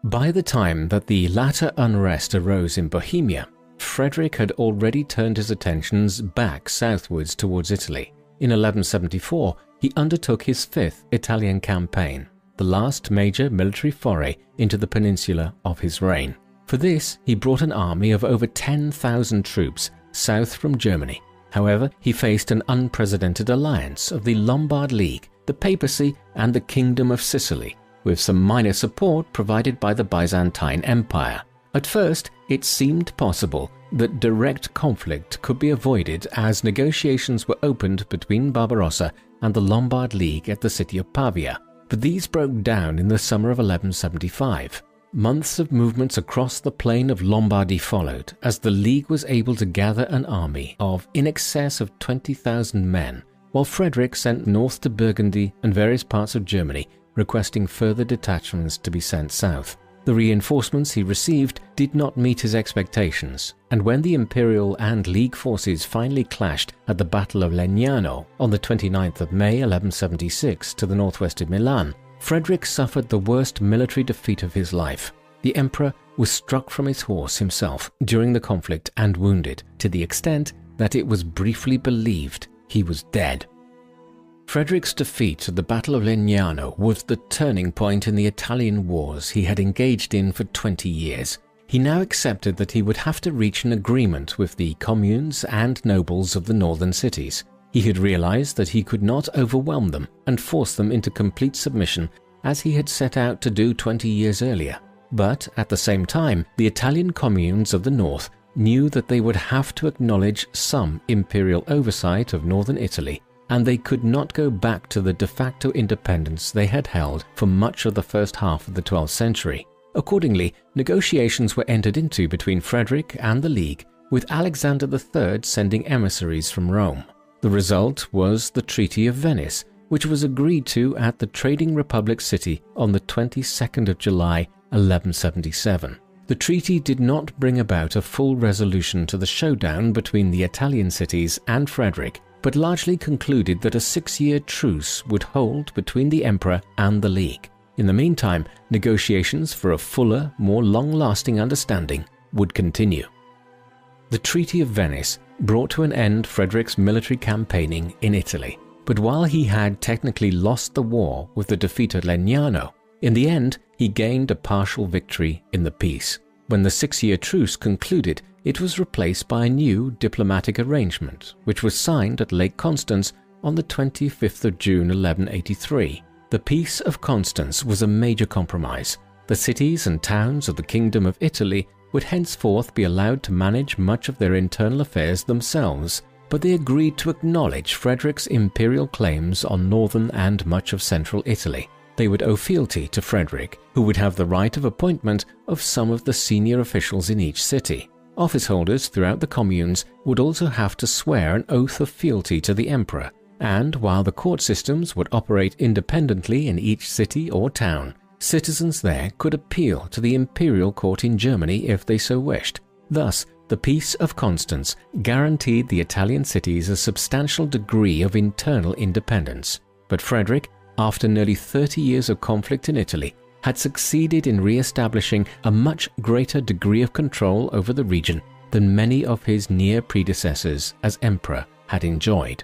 By the time that the latter unrest arose in Bohemia, Frederick had already turned his attentions back southwards towards Italy. In 1174, he undertook his fifth Italian campaign, the last major military foray into the peninsula of his reign. For this, he brought an army of over 10,000 troops south from Germany. However, he faced an unprecedented alliance of the Lombard League, the papacy, and the Kingdom of Sicily. with some minor support provided by the Byzantine Empire. At first, it seemed possible that direct conflict could be avoided as negotiations were opened between Barbarossa and the Lombard League at the city of Pavia, but these broke down in the summer of 1175. Months of movements across the plain of Lombardy followed as the League was able to gather an army of in excess of 20,000 men, while Frederick sent north to Burgundy and various parts of Germany, requesting further detachments to be sent south. The reinforcements he received did not meet his expectations, and when the Imperial and League forces finally clashed at the Battle of Legnano on the 29th of May 1176 to the northwest of Milan, Frederick suffered the worst military defeat of his life. The emperor was struck from his horse himself during the conflict and wounded, to the extent that it was briefly believed he was dead. Frederick's defeat at the Battle of Legnano was the turning point in the Italian wars he had engaged in for 20 years. He now accepted that he would have to reach an agreement with the communes and nobles of the northern cities. He had realized that he could not overwhelm them and force them into complete submission as he had set out to do 20 years earlier. But at the same time, the Italian communes of the north knew that they would have to acknowledge some imperial oversight of northern Italy, and they could not go back to the de facto independence they had held for much of the first half of the 12th century. Accordingly, negotiations were entered into between Frederick and the League, with Alexander III sending emissaries from Rome. The result was the Treaty of Venice, which was agreed to at the Trading Republic City on the 22nd of July, 1177. The treaty did not bring about a full resolution to the showdown between the Italian cities and Frederick, but largely concluded that a 6-year truce would hold between the emperor and the League. In the meantime, negotiations for a fuller, more long-lasting understanding would continue. The Treaty of Venice brought to an end Frederick's military campaigning in Italy, but while he had technically lost the war with the defeat at Legnano, in the end he gained a partial victory in the peace. When the 6-year truce concluded, it was replaced by a new diplomatic arrangement, which was signed at Lake Constance on the 25th of June 1183. The Peace of Constance was a major compromise. The cities and towns of the Kingdom of Italy would henceforth be allowed to manage much of their internal affairs themselves, but they agreed to acknowledge Frederick's imperial claims on northern and much of central Italy. They would owe fealty to Frederick, who would have the right of appointment of some of the senior officials in each city. Office holders throughout the communes would also have to swear an oath of fealty to the emperor, and while the court systems would operate independently in each city or town, citizens there could appeal to the imperial court in Germany if they so wished. Thus, the Peace of Constance guaranteed the Italian cities a substantial degree of internal independence. But Frederick, after nearly 30 years of conflict in Italy, had succeeded in re-establishing a much greater degree of control over the region than many of his near predecessors as emperor had enjoyed.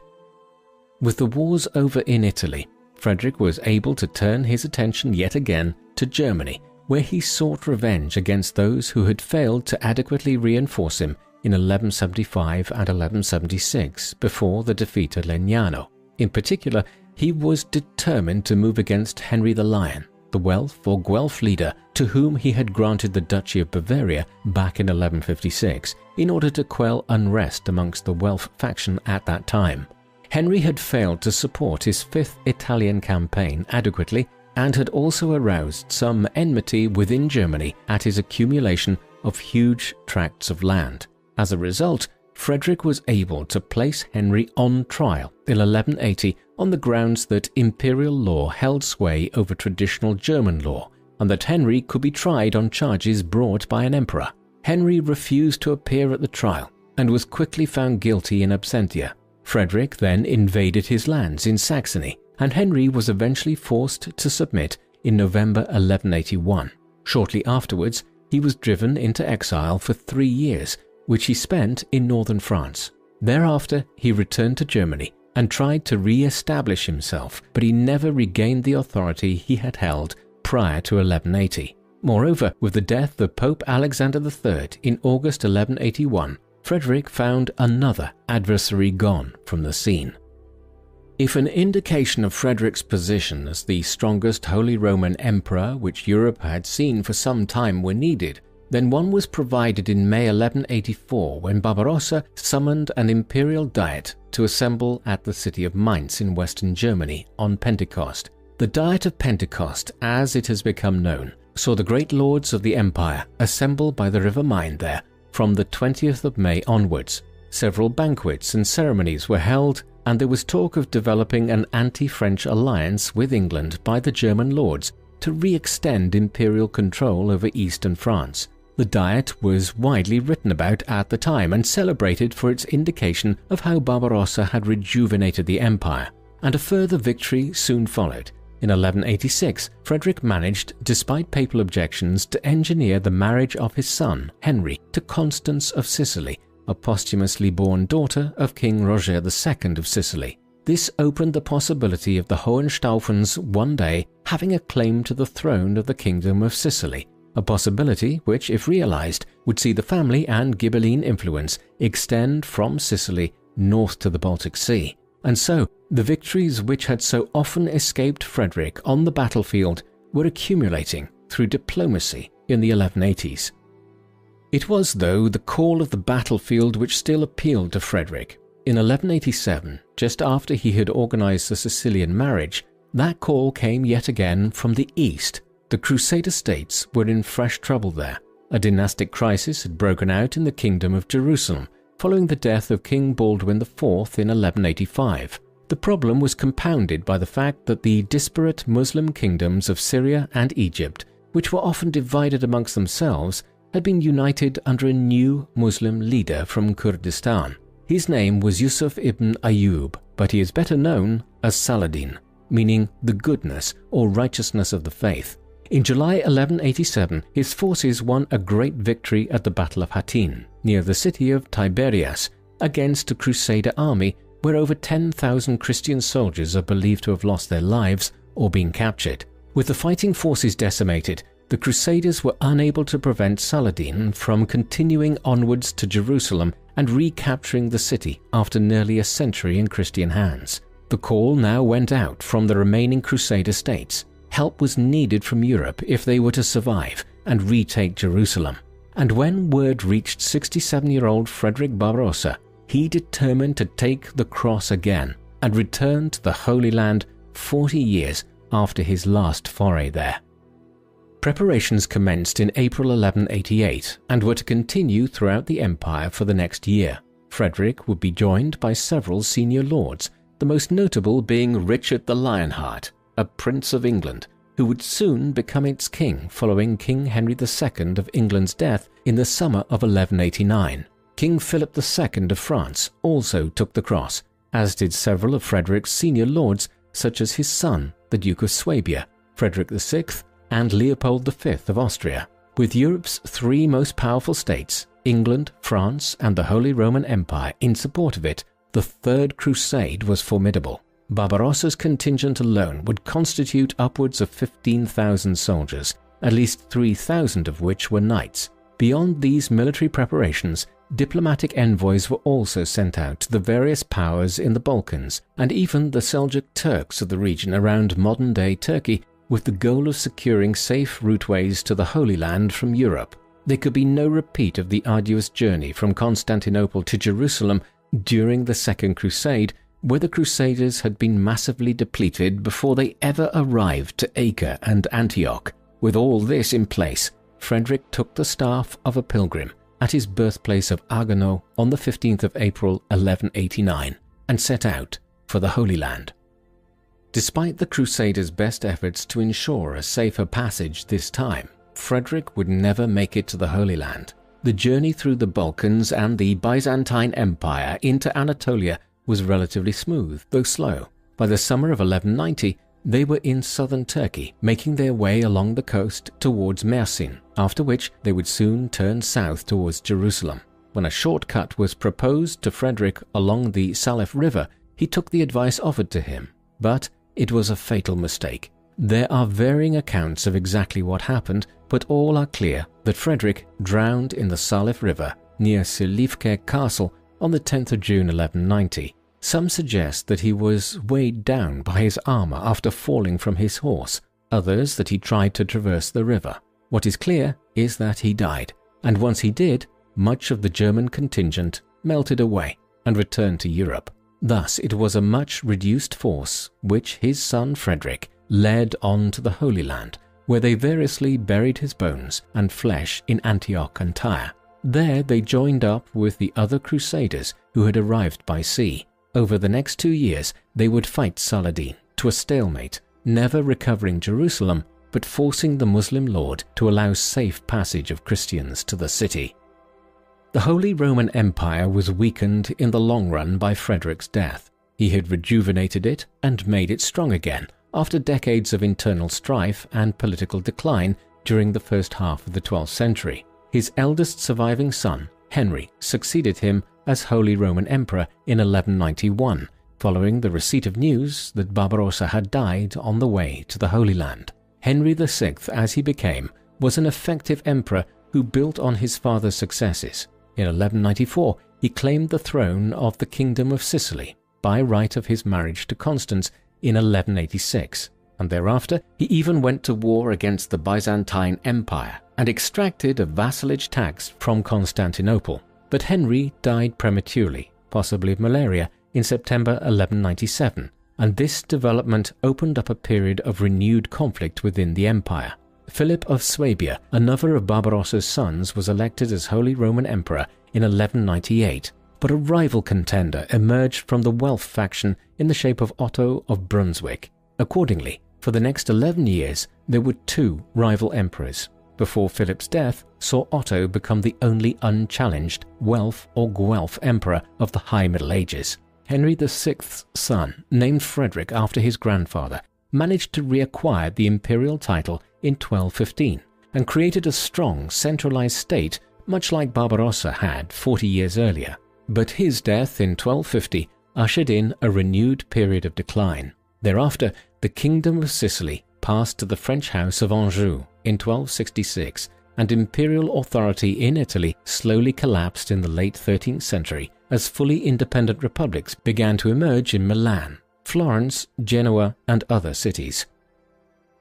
With the wars over in Italy, Frederick was able to turn his attention yet again to Germany, where he sought revenge against those who had failed to adequately reinforce him in 1175 and 1176 before the defeat at Legnano. In particular, he was determined to move against Henry the Lion, the Welf or Guelph leader to whom he had granted the Duchy of Bavaria back in 1156 in order to quell unrest amongst the Welf faction at that time. Henry had failed to support his 5th Italian campaign adequately and had also aroused some enmity within Germany at his accumulation of huge tracts of land. As a result, Frederick was able to place Henry on trial in 1180 on the grounds that imperial law held sway over traditional German law and that Henry could be tried on charges brought by an emperor. Henry refused to appear at the trial and was quickly found guilty in absentia. Frederick then invaded his lands in Saxony, and Henry was eventually forced to submit in November 1181. Shortly afterwards, he was driven into exile for 3 years, which he spent in northern France. Thereafter, he returned to Germany and tried to re-establish himself, but he never regained the authority he had held prior to 1180. Moreover, with the death of Pope Alexander III in August 1181, Frederick found another adversary gone from the scene. If an indication of Frederick's position as the strongest Holy Roman Emperor which Europe had seen for some time were needed, then one was provided in May 1184 when Barbarossa summoned an imperial diet to assemble at the city of Mainz in western Germany on Pentecost. The Diet of Pentecost, as it has become known, saw the great lords of the empire assemble by the river Main there from the 20th of May onwards. Several banquets and ceremonies were held, and there was talk of developing an anti-French alliance with England by the German lords to re-extend imperial control over eastern France. The Diet was widely written about at the time and celebrated for its indication of how Barbarossa had rejuvenated the empire, and a further victory soon followed. In 1186, Frederick managed, despite papal objections, to engineer the marriage of his son, Henry, to Constance of Sicily, a posthumously born daughter of King Roger II of Sicily. This opened the possibility of the Hohenstaufens one day having a claim to the throne of the Kingdom of Sicily, a possibility which, if realized, would see the family and Ghibelline influence extend from Sicily north to the Baltic Sea. And so, the victories which had so often escaped Frederick on the battlefield were accumulating through diplomacy in the 1180s. It was, though, the call of the battlefield which still appealed to Frederick. In 1187, just after he had organized the Sicilian marriage, that call came yet again from the east. The Crusader states were in fresh trouble there. A dynastic crisis had broken out in the Kingdom of Jerusalem, following the death of King Baldwin IV in 1185. The problem was compounded by the fact that the disparate Muslim kingdoms of Syria and Egypt, which were often divided amongst themselves, had been united under a new Muslim leader from Kurdistan. His name was Yusuf ibn Ayyub, but he is better known as Saladin, meaning the goodness or righteousness of the faith. In July 1187, his forces won a great victory at the Battle of Hattin, near the city of Tiberias, against a Crusader army where over 10,000 Christian soldiers are believed to have lost their lives or been captured. With the fighting forces decimated, the Crusaders were unable to prevent Saladin from continuing onwards to Jerusalem and recapturing the city after nearly a century in Christian hands. The call now went out from the remaining Crusader states. Help was needed from Europe if they were to survive and retake Jerusalem. And when word reached 67-year-old Frederick Barbarossa, he determined to take the cross again and return to the Holy Land 40 years after his last foray there. Preparations commenced in April 1188 and were to continue throughout the empire for the next year. Frederick would be joined by several senior lords, the most notable being Richard the Lionheart, a prince of England, who would soon become its king following King Henry II of England's death in the summer of 1189. King Philip II of France also took the cross, as did several of Frederick's senior lords such as his son, the Duke of Swabia, Frederick VI, and Leopold V of Austria. With Europe's three most powerful states, England, France, and the Holy Roman Empire in support of it, the Third Crusade was formidable. Barbarossa's contingent alone would constitute upwards of 15,000 soldiers, at least 3,000 of which were knights. Beyond these military preparations, diplomatic envoys were also sent out to the various powers in the Balkans and even the Seljuk Turks of the region around modern-day Turkey, with the goal of securing safe routeways to the Holy Land from Europe. There could be no repeat of the arduous journey from Constantinople to Jerusalem during the Second Crusade, where the Crusaders had been massively depleted before they ever arrived to Acre and Antioch. With all this in place, Frederick took the staff of a pilgrim at his birthplace of Haguenau on the 15th of April 1189 and set out for the Holy Land. Despite the Crusaders' best efforts to ensure a safer passage this time, Frederick would never make it to the Holy Land. The journey through the Balkans and the Byzantine Empire into Anatolia was relatively smooth, though slow. By the summer of 1190, they were in southern Turkey, making their way along the coast towards Mersin, after which they would soon turn south towards Jerusalem. When a shortcut was proposed to Frederick along the Salef River, he took the advice offered to him, but it was a fatal mistake. There are varying accounts of exactly what happened, but all are clear that Frederick drowned in the Salef River near Silifke Castle on the 10th of June 1190. Some suggest that he was weighed down by his armor after falling from his horse, others that he tried to traverse the river. What is clear is that he died, and once he did, much of the German contingent melted away and returned to Europe. Thus it was a much reduced force which his son Frederick led on to the Holy Land, where they variously buried his bones and flesh in Antioch and Tyre. There they joined up with the other Crusaders who had arrived by sea. Over the next 2 years they would fight Saladin to a stalemate, never recovering Jerusalem but forcing the Muslim lord to allow safe passage of Christians to the city. The Holy Roman Empire was weakened in the long run by Frederick's death. He had rejuvenated it and made it strong again after decades of internal strife and political decline during the first half of the 12th century. His eldest surviving son, Henry, succeeded him as Holy Roman Emperor in 1191, following the receipt of news that Barbarossa had died on the way to the Holy Land. Henry VI, as he became, was an effective emperor who built on his father's successes. In 1194, he claimed the throne of the Kingdom of Sicily by right of his marriage to Constance in 1186, and thereafter he even went to war against the Byzantine Empire and extracted a vassalage tax from Constantinople. But Henry died prematurely, possibly of malaria, in September 1197, and this development opened up a period of renewed conflict within the empire. Philip of Swabia, another of Barbarossa's sons, was elected as Holy Roman Emperor in 1198, but a rival contender emerged from the Welf faction in the shape of Otto of Brunswick. Accordingly, for the next 11 years, there were 2 rival emperors, before Philip's death saw Otto become the only unchallenged Welf or Guelph emperor of the High Middle Ages. Henry VI's son, named Frederick after his grandfather, managed to reacquire the imperial title in 1215 and created a strong centralized state much like Barbarossa had 40 years earlier. But his death in 1250 ushered in a renewed period of decline. Thereafter, the Kingdom of Sicily passed to the French House of Anjou in 1266, and imperial authority in Italy slowly collapsed in the late 13th century as fully independent republics began to emerge in Milan, Florence, Genoa, and other cities.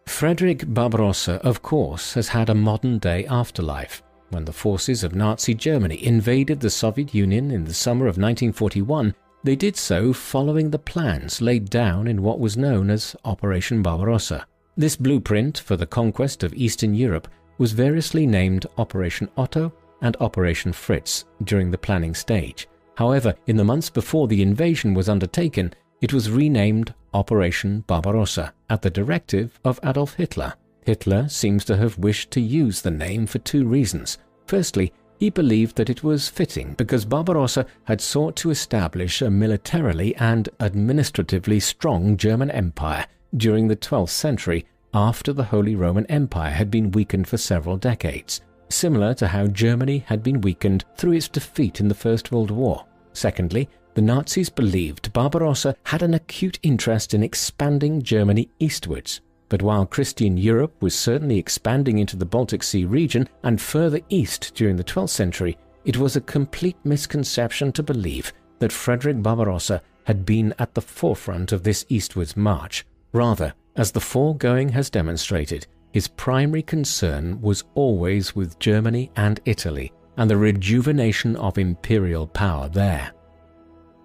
Frederick Barbarossa, of course, has had a modern-day afterlife. When the forces of Nazi Germany invaded the Soviet Union in the summer of 1941, they did so following the plans laid down in what was known as Operation Barbarossa. This blueprint for the conquest of Eastern Europe was variously named Operation Otto and Operation Fritz during the planning stage. However, in the months before the invasion was undertaken, it was renamed Operation Barbarossa at the directive of Adolf Hitler. Hitler seems to have wished to use the name for 2 reasons. Firstly, he believed that it was fitting because Barbarossa had sought to establish a militarily and administratively strong German empire during the 12th century after the Holy Roman Empire had been weakened for several decades, similar to how Germany had been weakened through its defeat in the First World War. Secondly, the Nazis believed Barbarossa had an acute interest in expanding Germany eastwards. But while Christian Europe was certainly expanding into the Baltic Sea region and further east during the 12th century, it was a complete misconception to believe that Frederick Barbarossa had been at the forefront of this eastwards march. Rather, as the foregoing has demonstrated, his primary concern was always with Germany and Italy and the rejuvenation of imperial power there.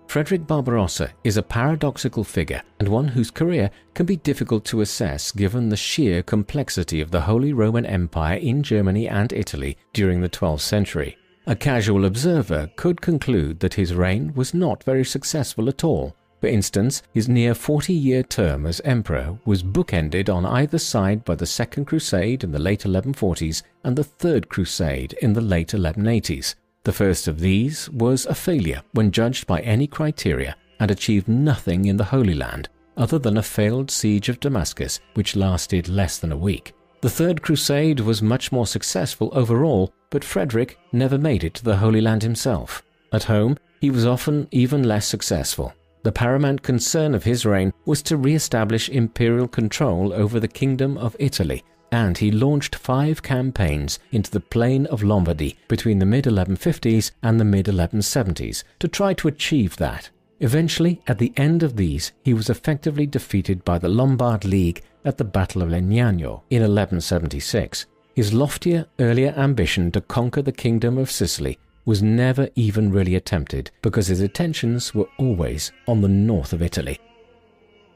Frederick Barbarossa is a paradoxical figure and one whose career can be difficult to assess given the sheer complexity of the Holy Roman Empire in Germany and Italy during the 12th century. A casual observer could conclude that his reign was not very successful at all. For instance, his near 40-year term as emperor was bookended on either side by the Second Crusade in the late 1140s and the Third Crusade in the late 1180s. The first of these was a failure when judged by any criteria and achieved nothing in the Holy Land other than a failed siege of Damascus, which lasted less than a week. The Third Crusade was much more successful overall, but Frederick never made it to the Holy Land himself. At home, he was often even less successful. The paramount concern of his reign was to re-establish imperial control over the Kingdom of Italy, and he launched 5 campaigns into the plain of Lombardy between the mid-1150s and the mid-1170s to try to achieve that. Eventually, at the end of these, he was effectively defeated by the Lombard League at the Battle of Legnano in 1176. His loftier, earlier ambition to conquer the Kingdom of Sicily was never even really attempted because his attentions were always on the north of Italy.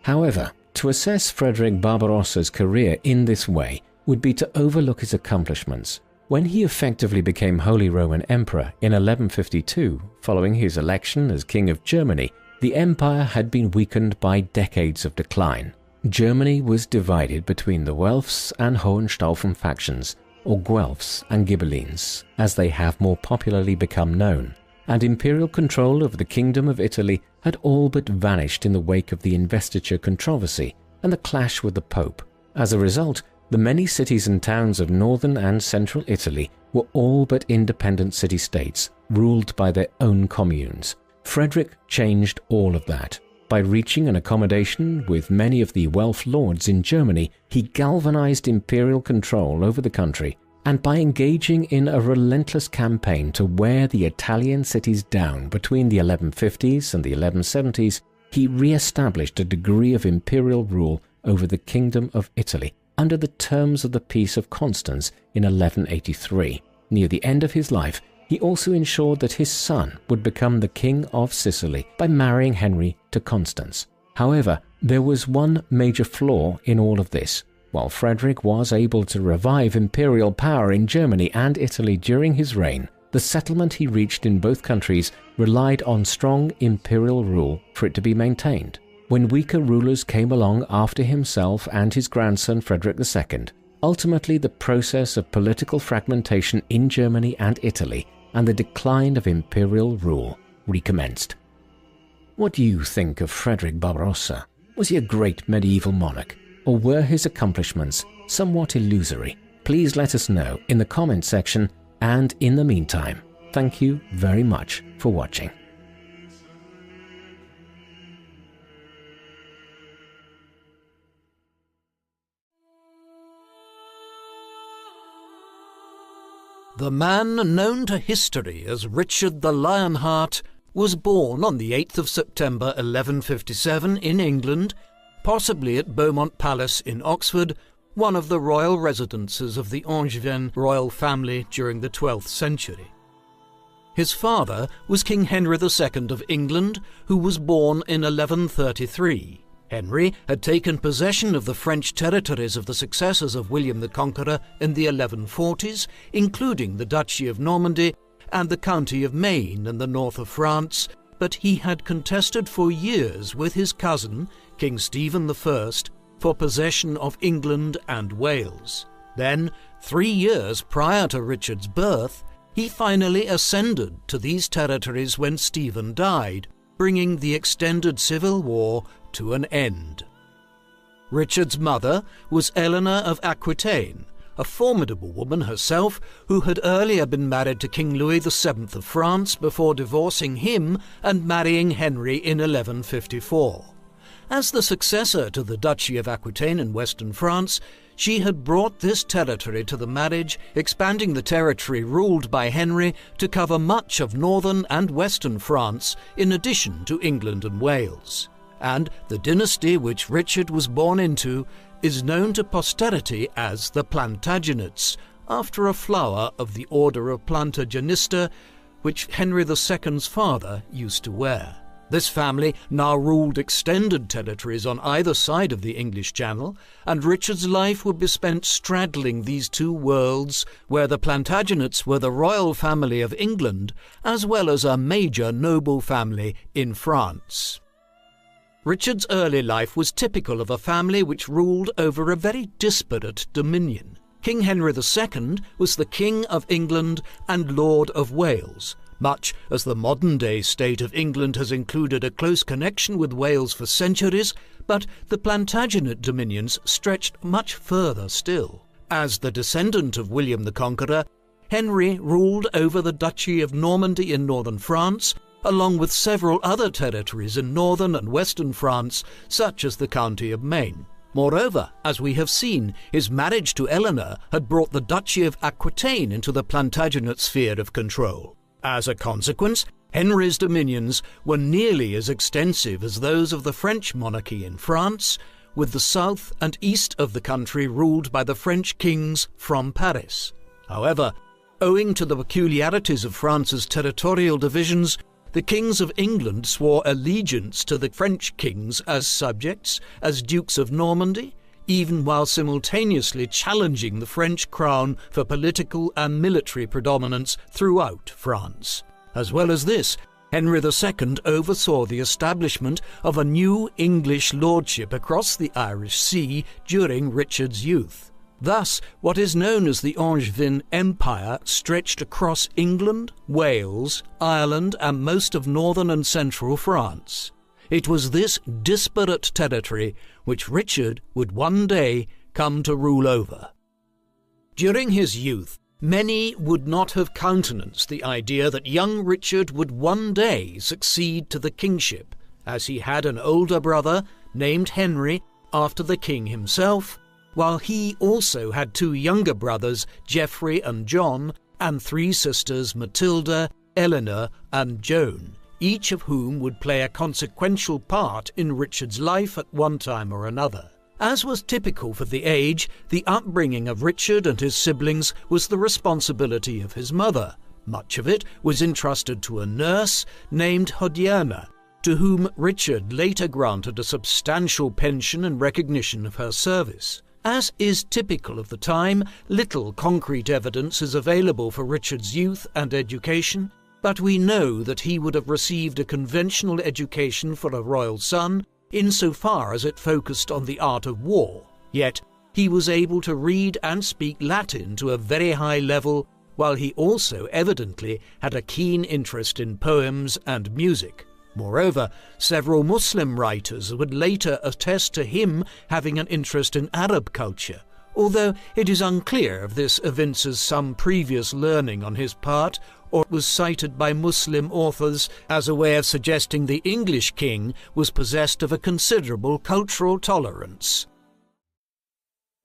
However, to assess Frederick Barbarossa's career in this way would be to overlook his accomplishments. When he effectively became Holy Roman Emperor in 1152, following his election as King of Germany, the empire had been weakened by decades of decline. Germany was divided between the Welfs and Hohenstaufen factions, or Guelphs and Ghibellines, as they have more popularly become known, and imperial control of the Kingdom of Italy had all but vanished in the wake of the investiture controversy and the clash with the Pope. As a result, the many cities and towns of northern and central Italy were all but independent city-states, ruled by their own communes. Frederick changed all of that. By reaching an accommodation with many of the Welf lords in Germany, he galvanized imperial control over the country, and by engaging in a relentless campaign to wear the Italian cities down between the 1150s and the 1170s, he re-established a degree of imperial rule over the Kingdom of Italy under the terms of the Peace of Constance in 1183. Near the end of his life, he also ensured that his son would become the King of Sicily by marrying Henry to Constance. However, there was one major flaw in all of this. While Frederick was able to revive imperial power in Germany and Italy during his reign, the settlement he reached in both countries relied on strong imperial rule for it to be maintained. When weaker rulers came along after himself and his grandson Frederick II, ultimately the process of political fragmentation in Germany and Italy and the decline of imperial rule recommenced. What do you think of Frederick Barbarossa? Was he a great medieval monarch, or were his accomplishments somewhat illusory? Please let us know in the comment section, and in the meantime, thank you very much for watching.
The man known to history as Richard the Lionheart was born on the 8th of September 1157 in England, possibly at Beaumont Palace in Oxford, one of the royal residences of the Angevin royal family during the 12th century. His father was King Henry II of England, who was born in 1133. Henry had taken possession of the French territories of the successors of William the Conqueror in the 1140s, including the Duchy of Normandy and the County of Maine in the north of France, but he had contested for years with his cousin, King Stephen I, for possession of England and Wales. Then, 3 years prior to Richard's birth, he finally ascended to these territories when Stephen died, bringing the extended civil war to an end. Richard's mother was Eleanor of Aquitaine, a formidable woman herself who had earlier been married to King Louis VII of France before divorcing him and marrying Henry in 1154. As the successor to the Duchy of Aquitaine in western France, she had brought this territory to the marriage, expanding the territory ruled by Henry to cover much of northern and western France, in addition to England and Wales. And the dynasty which Richard was born into is known to posterity as the Plantagenets, after a flower of the order of Plantagenista, which Henry II's father used to wear. This family now ruled extended territories on either side of the English Channel, and Richard's life would be spent straddling these two worlds, where the Plantagenets were the royal family of England, as well as a major noble family in France. Richard's early life was typical of a family which ruled over a very disparate dominion. King Henry II was the King of England and Lord of Wales, much as the modern-day state of England has included a close connection with Wales for centuries, but the Plantagenet dominions stretched much further still. As the descendant of William the Conqueror, Henry ruled over the Duchy of Normandy in northern France, along with several other territories in northern and western France, such as the County of Maine. Moreover, as we have seen, his marriage to Eleanor had brought the Duchy of Aquitaine into the Plantagenet sphere of control. As a consequence, Henry's dominions were nearly as extensive as those of the French monarchy in France, with the south and east of the country ruled by the French kings from Paris. However, owing to the peculiarities of France's territorial divisions, the kings of England swore allegiance to the French kings as subjects, as dukes of Normandy, even while simultaneously challenging the French crown for political and military predominance throughout France. As well as this, Henry II oversaw the establishment of a new English lordship across the Irish Sea during Richard's youth. Thus, what is known as the Angevin Empire stretched across England, Wales, Ireland, and most of northern and central France. It was this disparate territory which Richard would one day come to rule over. During his youth, many would not have countenanced the idea that young Richard would one day succeed to the kingship, as he had an older brother named Henry after the king himself, while he also had two younger brothers, Geoffrey and John, and three sisters, Matilda, Eleanor, and Joan, each of whom would play a consequential part in Richard's life at one time or another. As was typical for the age, the upbringing of Richard and his siblings was the responsibility of his mother. Much of it was entrusted to a nurse named Hodierna, to whom Richard later granted a substantial pension in recognition of her service. As is typical of the time, little concrete evidence is available for Richard's youth and education, but we know that he would have received a conventional education for a royal son, insofar as it focused on the art of war. Yet he was able to read and speak Latin to a very high level, while he also evidently had a keen interest in poems and music. Moreover, several Muslim writers would later attest to him having an interest in Arab culture, although it is unclear if this evinces some previous learning on his part or was cited by Muslim authors as a way of suggesting the English king was possessed of a considerable cultural tolerance.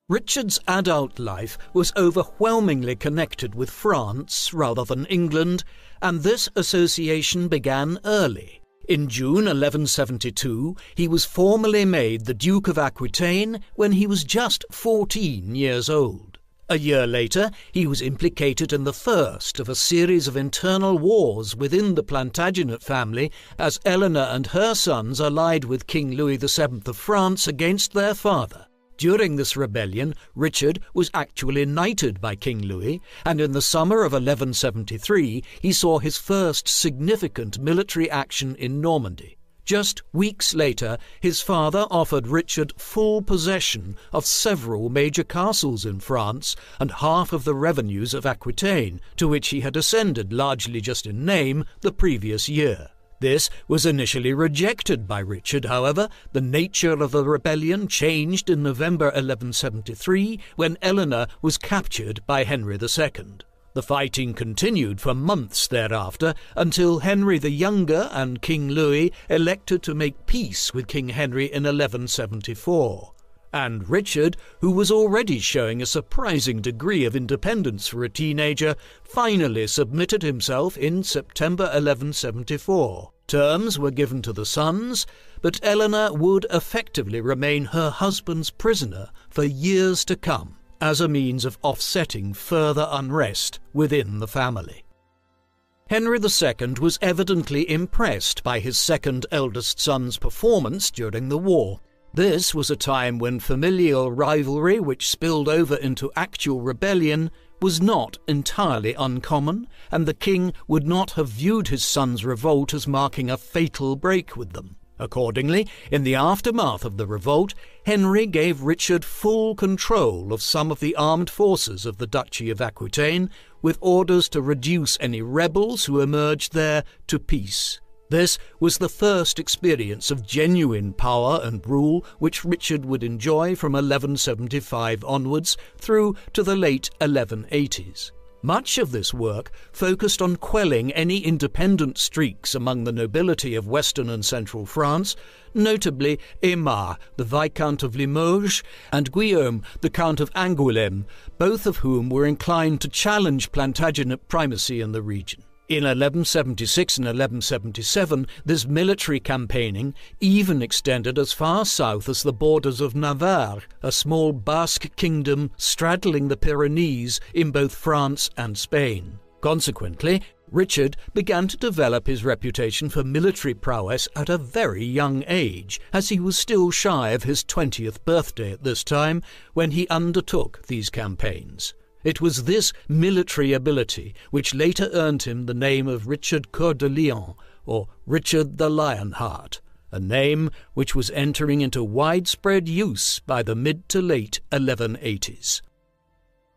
Richard's adult life was overwhelmingly connected with France rather than England, and this association began early. In June 1172, he was formally made the Duke of Aquitaine when he was just 14 years old. A year later, he was implicated in the first of a series of internal wars within the Plantagenet family, as Eleanor and her sons allied with King Louis VII of France against their father. During this rebellion, Richard was actually knighted by King Louis, and in the summer of 1173 he saw his first significant military action in Normandy. Just weeks later, his father offered Richard full possession of several major castles in France and half of the revenues of Aquitaine, to which he had ascended largely just in name the previous year. This was initially rejected by Richard, however. The nature of the rebellion changed in November 1173 when Eleanor was captured by Henry II. The fighting continued for months thereafter until Henry the Younger and King Louis elected to make peace with King Henry in 1174. And Richard, who was already showing a surprising degree of independence for a teenager, finally submitted himself in September 1174. Terms were given to the sons, but Eleanor would effectively remain her husband's prisoner for years to come, as a means of offsetting further unrest within the family. Henry II was evidently impressed by his second eldest son's performance during the war. This was a time when familial rivalry, which spilled over into actual rebellion, was not entirely uncommon, and the king would not have viewed his son's revolt as marking a fatal break with them. Accordingly, in the aftermath of the revolt, Henry gave Richard full control of some of the armed forces of the Duchy of Aquitaine, with orders to reduce any rebels who emerged there to peace. This was the first experience of genuine power and rule which Richard would enjoy from 1175 onwards through to the late 1180s. Much of this work focused on quelling any independent streaks among the nobility of western and central France, notably Aymar, the Viscount of Limoges, and Guillaume, the Count of Angoulême, both of whom were inclined to challenge Plantagenet primacy in the region. In 1176 and 1177, this military campaigning even extended as far south as the borders of Navarre, a small Basque kingdom straddling the Pyrenees in both France and Spain. Consequently, Richard began to develop his reputation for military prowess at a very young age, as he was still shy of his 20th birthday at this time when he undertook these campaigns. It was this military ability which later earned him the name of Richard Coeur de Lion, or Richard the Lionheart, a name which was entering into widespread use by the mid to late 1180s.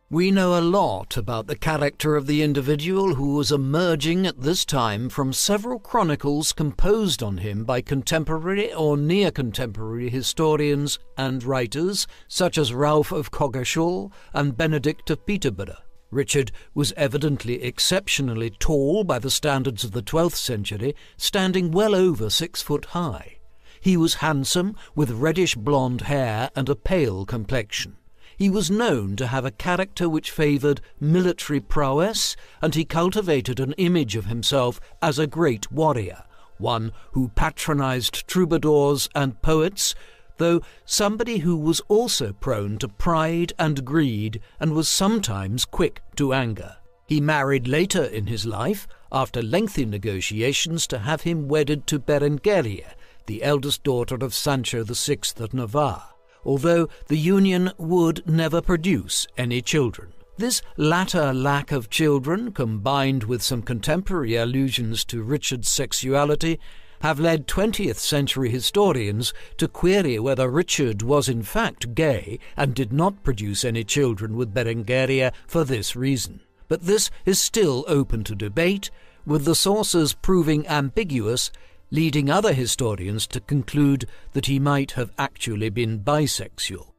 We know a lot about the character of the individual who was emerging at this time from several chronicles composed on him by contemporary or near-contemporary historians and writers such as Ralph of Coggeshall and Benedict of Peterborough. Richard was evidently exceptionally tall by the standards of the 12th century, standing well over 6 foot high. He was handsome, with reddish-blonde hair and a pale complexion. He was known to have a character which favoured military prowess, and he cultivated an image of himself as a great warrior, one who patronised troubadours and poets, though somebody who was also prone to pride and greed and was sometimes quick to anger. He married later in his life, after lengthy negotiations, to have him wedded to Berengaria, the eldest daughter of Sancho VI of Navarre, although the union would never produce any children. This latter lack of children, combined with some contemporary allusions to Richard's sexuality, have led 20th century historians to query whether Richard was in fact gay and did not produce any children with Berengaria for this reason. But this is still open to debate, with the sources proving ambiguous, leading other historians to conclude that he might have actually been bisexual.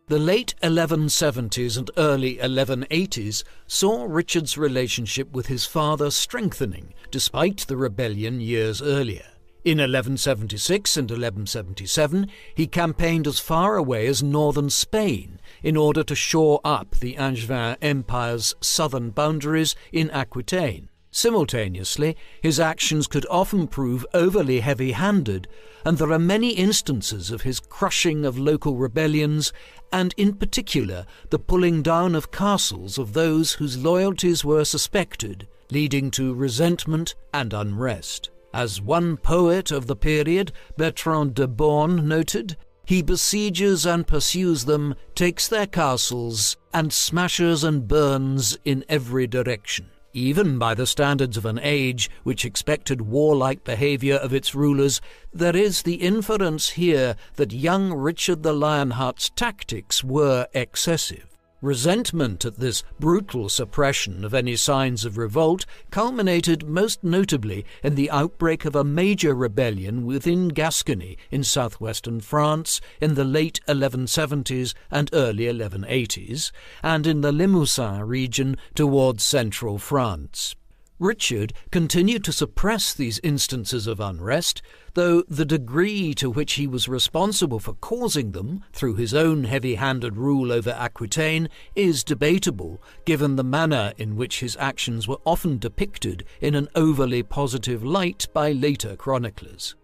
The late 1170s and early 1180s saw Richard's relationship with his father strengthening, despite the rebellion years earlier. In 1176 and 1177, he campaigned as far away as northern Spain in order to shore up the Angevin Empire's southern boundaries in Aquitaine. Simultaneously, his actions could often prove overly heavy-handed, and there are many instances of his crushing of local rebellions, and in particular the pulling down of castles of those whose loyalties were suspected, leading to resentment and unrest. As one poet of the period, Bertrand de Born, noted, "He besieges and pursues them, takes their castles, and smashes and burns in every direction." Even by the standards of an age which expected warlike behaviour of its rulers, there is the inference here that young Richard the Lionheart's tactics were excessive. Resentment at this brutal suppression of any signs of revolt culminated most notably in the outbreak of a major rebellion within Gascony in southwestern France in the late 1170s and early 1180s, and in the Limousin region towards central France. Richard continued to suppress these instances of unrest, though the degree to which he was responsible for causing them through his own heavy-handed rule over Aquitaine is debatable, given the manner in which his actions were often depicted in an overly positive light by later chroniclers.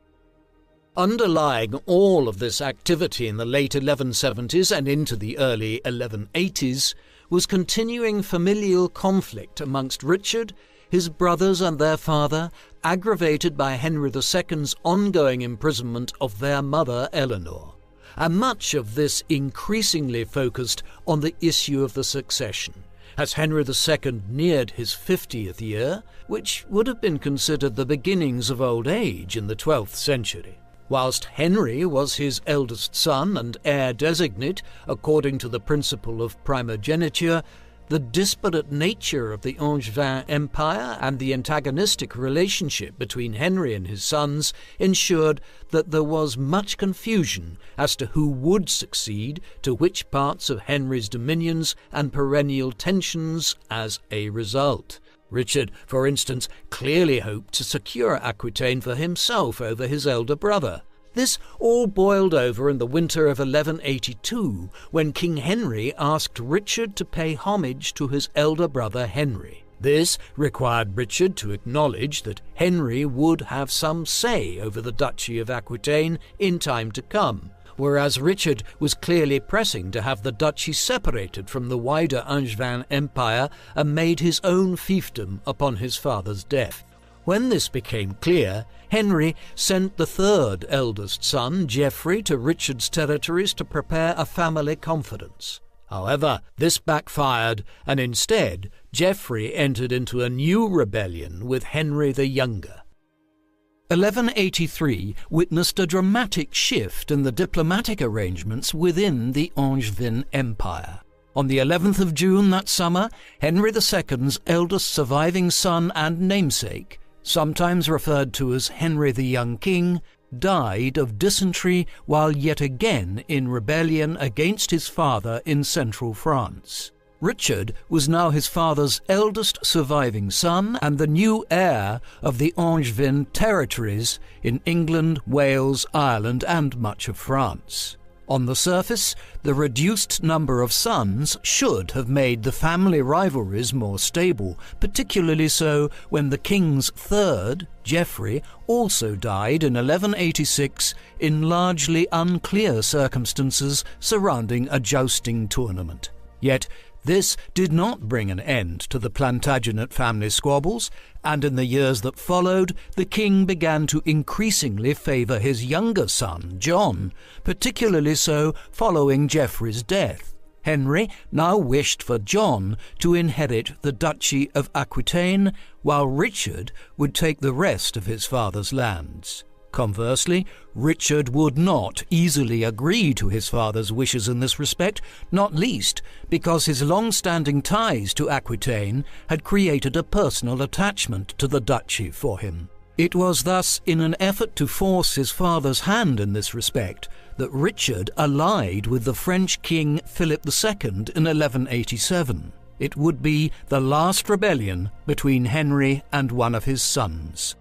Underlying all of this activity in the late 1170s and into the early 1180s was continuing familial conflict amongst Richard, his brothers and their father, aggravated by Henry II's ongoing imprisonment of their mother Eleanor, and much of this increasingly focused on the issue of the succession, as Henry II neared his 50th year, which would have been considered the beginnings of old age in the 12th century. Whilst Henry was his eldest son and heir designate, according to the principle of primogeniture, the disparate nature of the Angevin Empire and the antagonistic relationship between Henry and his sons ensured that there was much confusion as to who would succeed to which parts of Henry's dominions, and perennial tensions as a result. Richard, for instance, clearly hoped to secure Aquitaine for himself over his elder brother. This all boiled over in the winter of 1182, when King Henry asked Richard to pay homage to his elder brother Henry. This required Richard to acknowledge that Henry would have some say over the Duchy of Aquitaine in time to come, whereas Richard was clearly pressing to have the duchy separated from the wider Angevin Empire and made his own fiefdom upon his father's death. When this became clear, Henry sent the third eldest son, Geoffrey, to Richard's territories to prepare a family confidence. However, this backfired, and instead Geoffrey entered into a new rebellion with Henry the Younger. 1183 witnessed a dramatic shift in the diplomatic arrangements within the Angevin Empire. On the 11th of June that summer, Henry II's eldest surviving son and namesake, sometimes referred to as Henry the Young King, died of dysentery while yet again in rebellion against his father in central France. Richard was now his father's eldest surviving son and the new heir of the Angevin territories in England, Wales, Ireland, and much of France. On the surface, the reduced number of sons should have made the family rivalries more stable, particularly so when the king's third, Geoffrey, also died in 1186 in largely unclear circumstances surrounding a jousting tournament. Yet, this did not bring an end to the Plantagenet family squabbles, and in the years that followed, the king began to increasingly favour his younger son, John, particularly so following Geoffrey's death. Henry now wished for John to inherit the Duchy of Aquitaine, while Richard would take the rest of his father's lands. Conversely, Richard would not easily agree to his father's wishes in this respect, not least because his long-standing ties to Aquitaine had created a personal attachment to the duchy for him. It was thus in an effort to force his father's hand in this respect that Richard allied with the French king Philip II in 1187. It would be the last rebellion between Henry and one of his sons.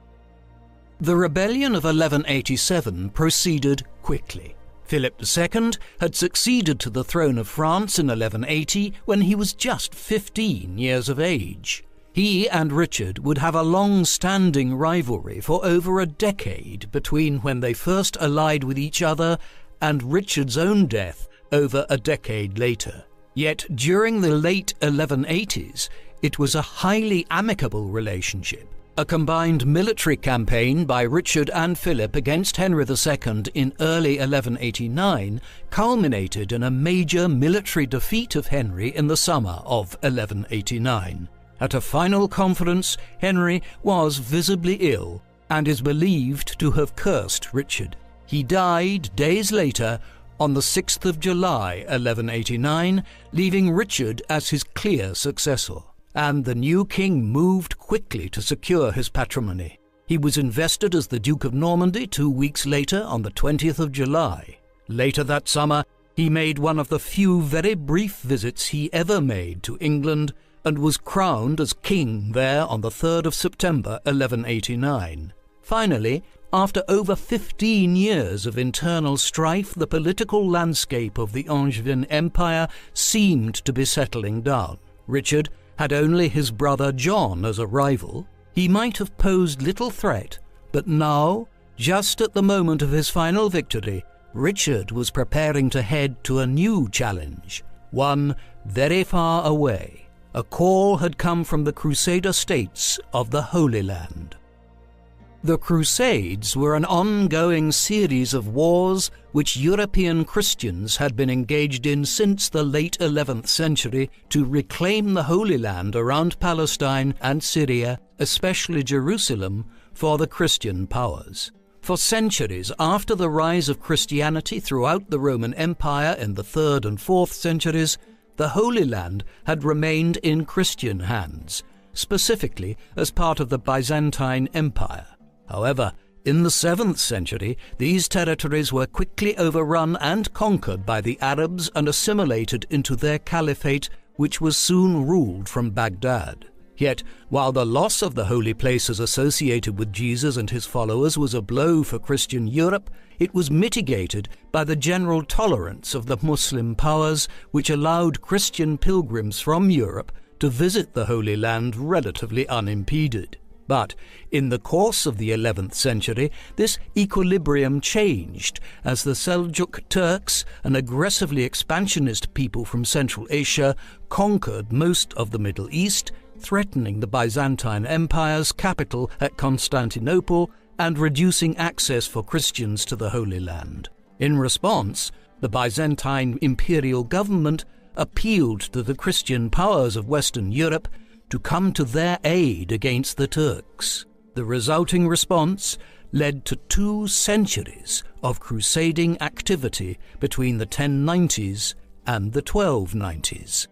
The rebellion of 1187 proceeded quickly. Philip II had succeeded to the throne of France in 1180 when he was just 15 years of age. He and Richard would have a long-standing rivalry for over a decade between when they first allied with each other and Richard's own death over a decade later. Yet during the late 1180s, it was a highly amicable relationship. A combined military campaign by Richard and Philip against Henry II in early 1189 culminated in a major military defeat of Henry in the summer of 1189. At a final conference, Henry was visibly ill and is believed to have cursed Richard. He died days later on the 6th of July 1189, leaving Richard as his clear successor. And the new king moved quickly to secure his patrimony. He was invested as the Duke of Normandy 2 weeks later on the 20th of July. Later that summer, he made one of the few very brief visits he ever made to England and was crowned as king there on the 3rd of September 1189. Finally, after over 15 years of internal strife, the political landscape of the Angevin Empire seemed to be settling down. Richard had only his brother John as a rival. He might have posed little threat, but now, just at the moment of his final victory, Richard was preparing to head to a new challenge, one very far away. A call had come from the Crusader states of the Holy Land. The Crusades were an ongoing series of wars which European Christians had been engaged in since the late 11th century to reclaim the Holy Land around Palestine and Syria, especially Jerusalem, for the Christian powers. For centuries after the rise of Christianity throughout the Roman Empire in the 3rd and 4th centuries, the Holy Land had remained in Christian hands, specifically as part of the Byzantine Empire. However, in the 7th century, these territories were quickly overrun and conquered by the Arabs and assimilated into their caliphate, which was soon ruled from Baghdad. Yet, while the loss of the holy places associated with Jesus and his followers was a blow for Christian Europe, it was mitigated by the general tolerance of the Muslim powers, which allowed Christian pilgrims from Europe to visit the Holy Land relatively unimpeded. But in the course of the 11th century, this equilibrium changed as the Seljuk Turks, an aggressively expansionist people from Central Asia, conquered most of the Middle East, threatening the Byzantine Empire's capital at Constantinople and reducing access for Christians to the Holy Land. In response, the Byzantine imperial government appealed to the Christian powers of Western Europe to come to their aid against the Turks. The resulting response led to 2 centuries of crusading activity between the 1090s and the 1290s.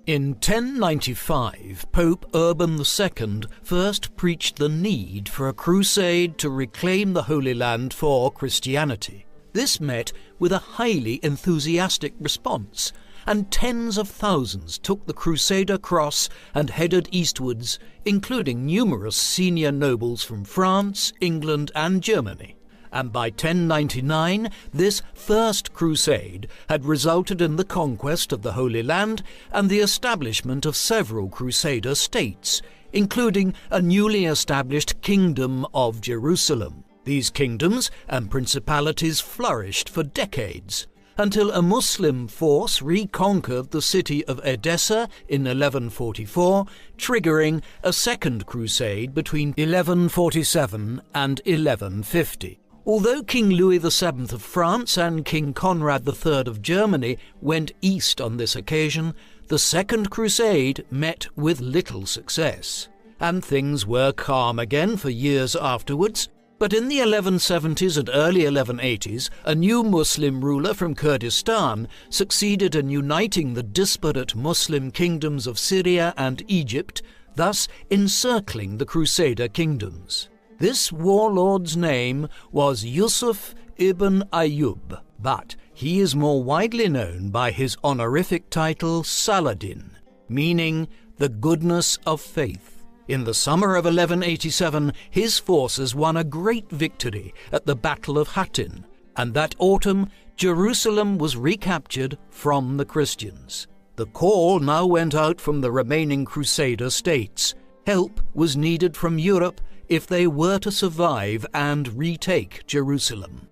In 1095, Pope Urban II first preached the need for a crusade to reclaim the Holy Land for Christianity. This met with a highly enthusiastic response, and tens of thousands took the Crusader cross and headed eastwards, including numerous senior nobles from France, England and Germany. And by 1099, this first crusade had resulted in the conquest of the Holy Land and the establishment of several Crusader states, including a newly established Kingdom of Jerusalem. These kingdoms and principalities flourished for decades, until a Muslim force reconquered the city of Edessa in 1144, triggering a second crusade between 1147 and 1150. Although King Louis VII of France and King Conrad III of Germany went east on this occasion, the Second Crusade met with little success, and things were calm again for years afterwards. But in the 1170s and early 1180s, a new Muslim ruler from Kurdistan succeeded in uniting the disparate Muslim kingdoms of Syria and Egypt, thus encircling the Crusader kingdoms. This warlord's name was Yusuf ibn Ayyub, but he is more widely known by his honorific title Saladin, meaning the goodness of faith. In the summer of 1187, his forces won a great victory at the Battle of Hattin, and that autumn, Jerusalem was recaptured from the Christians. The call now went out from the remaining Crusader states. Help was needed from Europe if they were to survive and retake Jerusalem.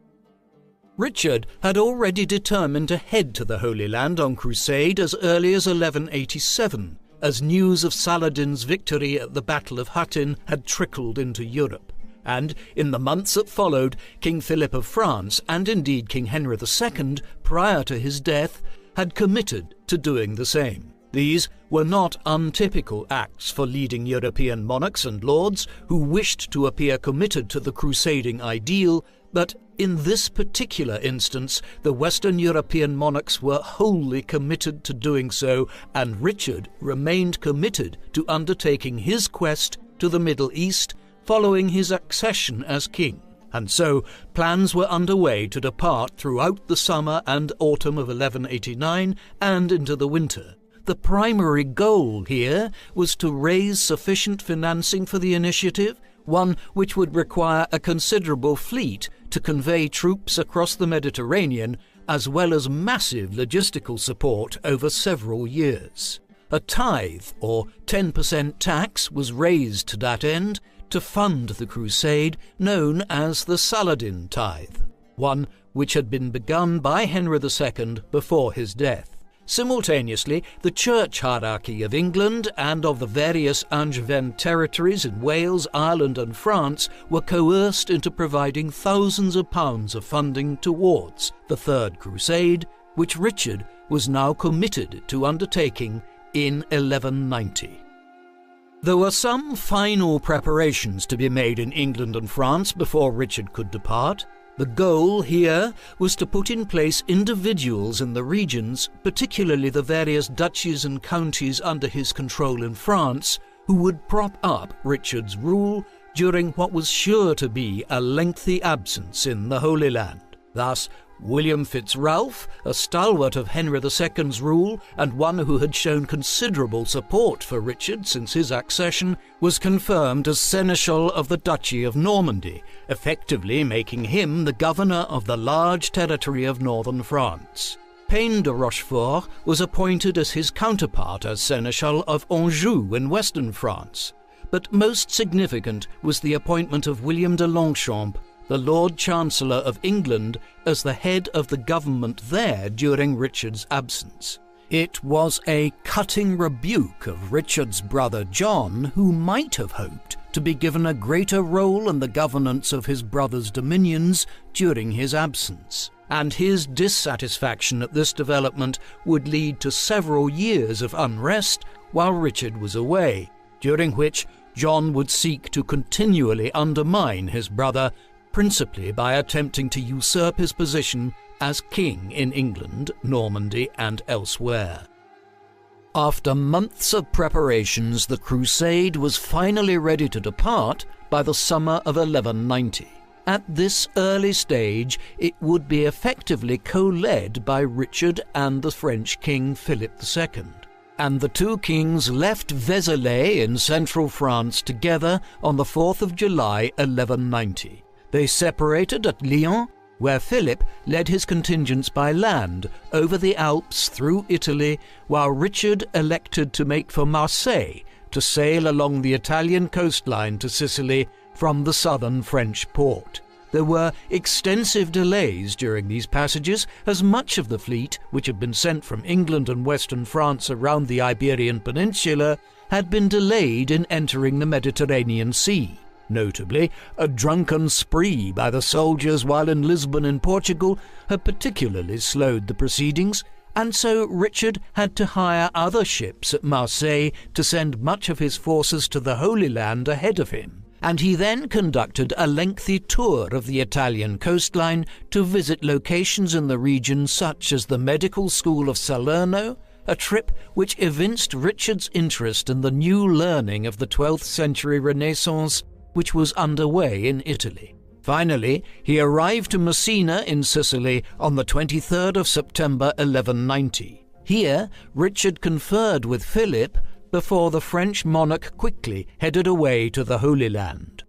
Richard had already determined to head to the Holy Land on crusade as early as 1187, as news of Saladin's victory at the Battle of Hattin had trickled into Europe. And in the months that followed, King Philip of France, and indeed King Henry II, prior to his death, had committed to doing the same. These were not untypical acts for leading European monarchs and lords who wished to appear committed to the crusading ideal, but in this particular instance, the Western European monarchs were wholly committed to doing so, and Richard remained committed to undertaking his quest to the Middle East following his accession as king. And so plans were underway to depart throughout the summer and autumn of 1189 and into the winter. The primary goal here was to raise sufficient financing for the initiative, one which would require a considerable fleet to convey troops across the Mediterranean, as well as massive logistical support over several years. A tithe, or 10% tax, was raised to that end to fund the crusade, known as the Saladin tithe, one which had been begun by Henry II before his death. Simultaneously, the church hierarchy of England and of the various Angevin territories in Wales, Ireland and France were coerced into providing thousands of pounds of funding towards the Third Crusade, which Richard was now committed to undertaking in 1190. There were some final preparations to be made in England and France before Richard could depart. The goal here was to put in place individuals in the regions, particularly the various duchies and counties under his control in France, who would prop up Richard's rule during what was sure to be a lengthy absence in the Holy Land. Thus, William Fitzralph, a stalwart of Henry II's rule and one who had shown considerable support for Richard since his accession, was confirmed as Seneschal of the Duchy of Normandy, effectively making him the governor of the large territory of northern France. Champagne de Rochefort was appointed as his counterpart as Seneschal of Anjou in western France, but most significant was the appointment of William de Longchamp, the Lord Chancellor of England, as the head of the government there during Richard's absence. It was a cutting rebuke of Richard's brother John, who might have hoped to be given a greater role in the governance of his brother's dominions during his absence, and his dissatisfaction at this development would lead to several years of unrest while Richard was away, during which John would seek to continually undermine his brother, principally by attempting to usurp his position as king in England, Normandy, and elsewhere. After months of preparations, the crusade was finally ready to depart by the summer of 1190. At this early stage, it would be effectively co-led by Richard and the French king Philip II, and the two kings left Vézelay in central France together on the 4th of July 1190. They separated at Lyon, where Philip led his contingents by land over the Alps through Italy, while Richard elected to make for Marseille to sail along the Italian coastline to Sicily from the southern French port. There were extensive delays during these passages, as much of the fleet, which had been sent from England and western France around the Iberian Peninsula, had been delayed in entering the Mediterranean Sea. Notably, a drunken spree by the soldiers while in Lisbon in Portugal had particularly slowed the proceedings, and so Richard had to hire other ships at Marseille to send much of his forces to the Holy Land ahead of him, and he then conducted a lengthy tour of the Italian coastline to visit locations in the region such as the Medical School of Salerno, a trip which evinced Richard's interest in the new learning of the 12th century Renaissance which was underway in Italy. Finally, he arrived to Messina in Sicily on the 23rd of September 1190. Here, Richard conferred with Philip before the French monarch quickly headed away to the Holy Land.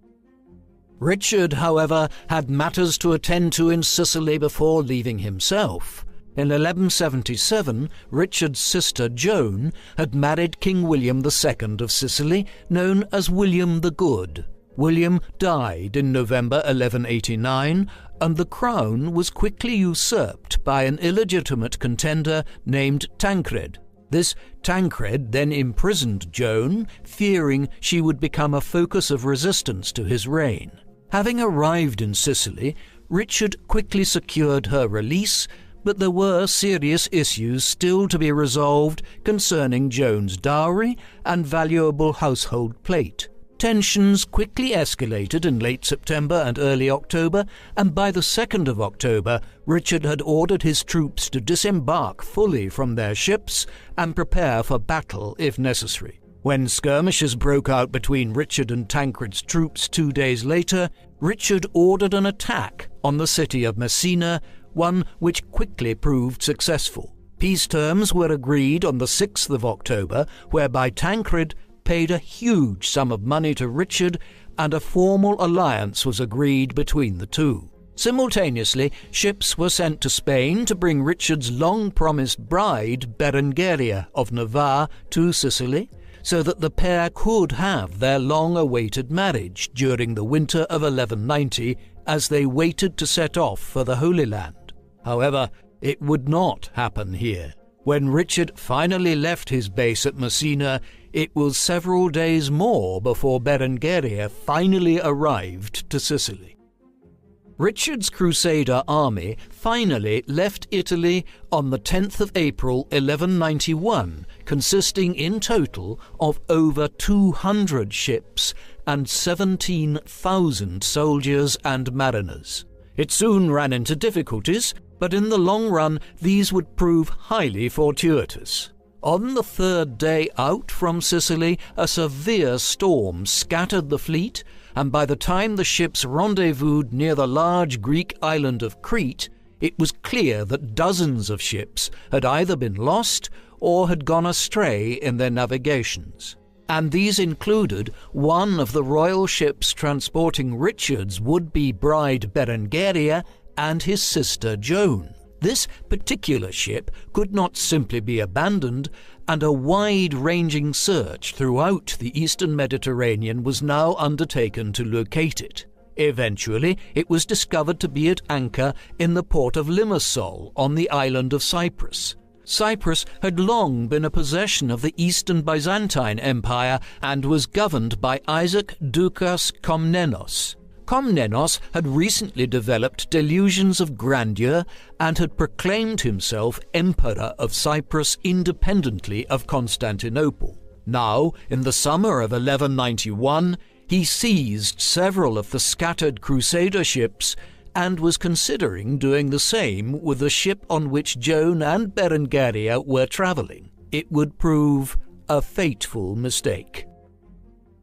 Richard, however, had matters to attend to in Sicily before leaving himself. In 1177, Richard's sister Joan had married King William II of Sicily, known as William the Good. William died in November 1189, and the crown was quickly usurped by an illegitimate contender named Tancred. This Tancred then imprisoned Joan, fearing she would become a focus of resistance to his reign. Having arrived in Sicily, Richard quickly secured her release, but there were serious issues still to be resolved concerning Joan's dowry and valuable household plate. Tensions quickly escalated in late September and early October, and by the 2nd of October, Richard had ordered his troops to disembark fully from their ships and prepare for battle if necessary. When skirmishes broke out between Richard and Tancred's troops 2 days later, Richard ordered an attack on the city of Messina, one which quickly proved successful. Peace terms were agreed on the 6th of October, whereby Tancred paid a huge sum of money to Richard, and a formal alliance was agreed between the two. Simultaneously, ships were sent to Spain to bring Richard's long-promised bride, Berengaria of Navarre, to Sicily, so that the pair could have their long-awaited marriage during the winter of 1190 as they waited to set off for the Holy Land. However, it would not happen here. When Richard finally left his base at Messina, it was several days more before Berengaria finally arrived to Sicily. Richard's Crusader army finally left Italy on the 10th of April 1191, consisting in total of over 200 ships and 17,000 soldiers and mariners. It soon ran into difficulties, but in the long run these would prove highly fortuitous. On the third day out from Sicily, a severe storm scattered the fleet, and by the time the ships rendezvoused near the large Greek island of Crete, it was clear that dozens of ships had either been lost or had gone astray in their navigations. And these included one of the royal ships transporting Richard's would-be bride Berengaria and his sister Joan. This particular ship could not simply be abandoned, and a wide-ranging search throughout the eastern Mediterranean was now undertaken to locate it. Eventually, it was discovered to be at anchor in the port of Limassol on the island of Cyprus. Cyprus had long been a possession of the Eastern Byzantine Empire and was governed by Isaac Doukas Komnenos. Komnenos had recently developed delusions of grandeur and had proclaimed himself Emperor of Cyprus independently of Constantinople. Now, in the summer of 1191, he seized several of the scattered Crusader ships and was considering doing the same with the ship on which Joan and Berengaria were travelling. It would prove a fateful mistake.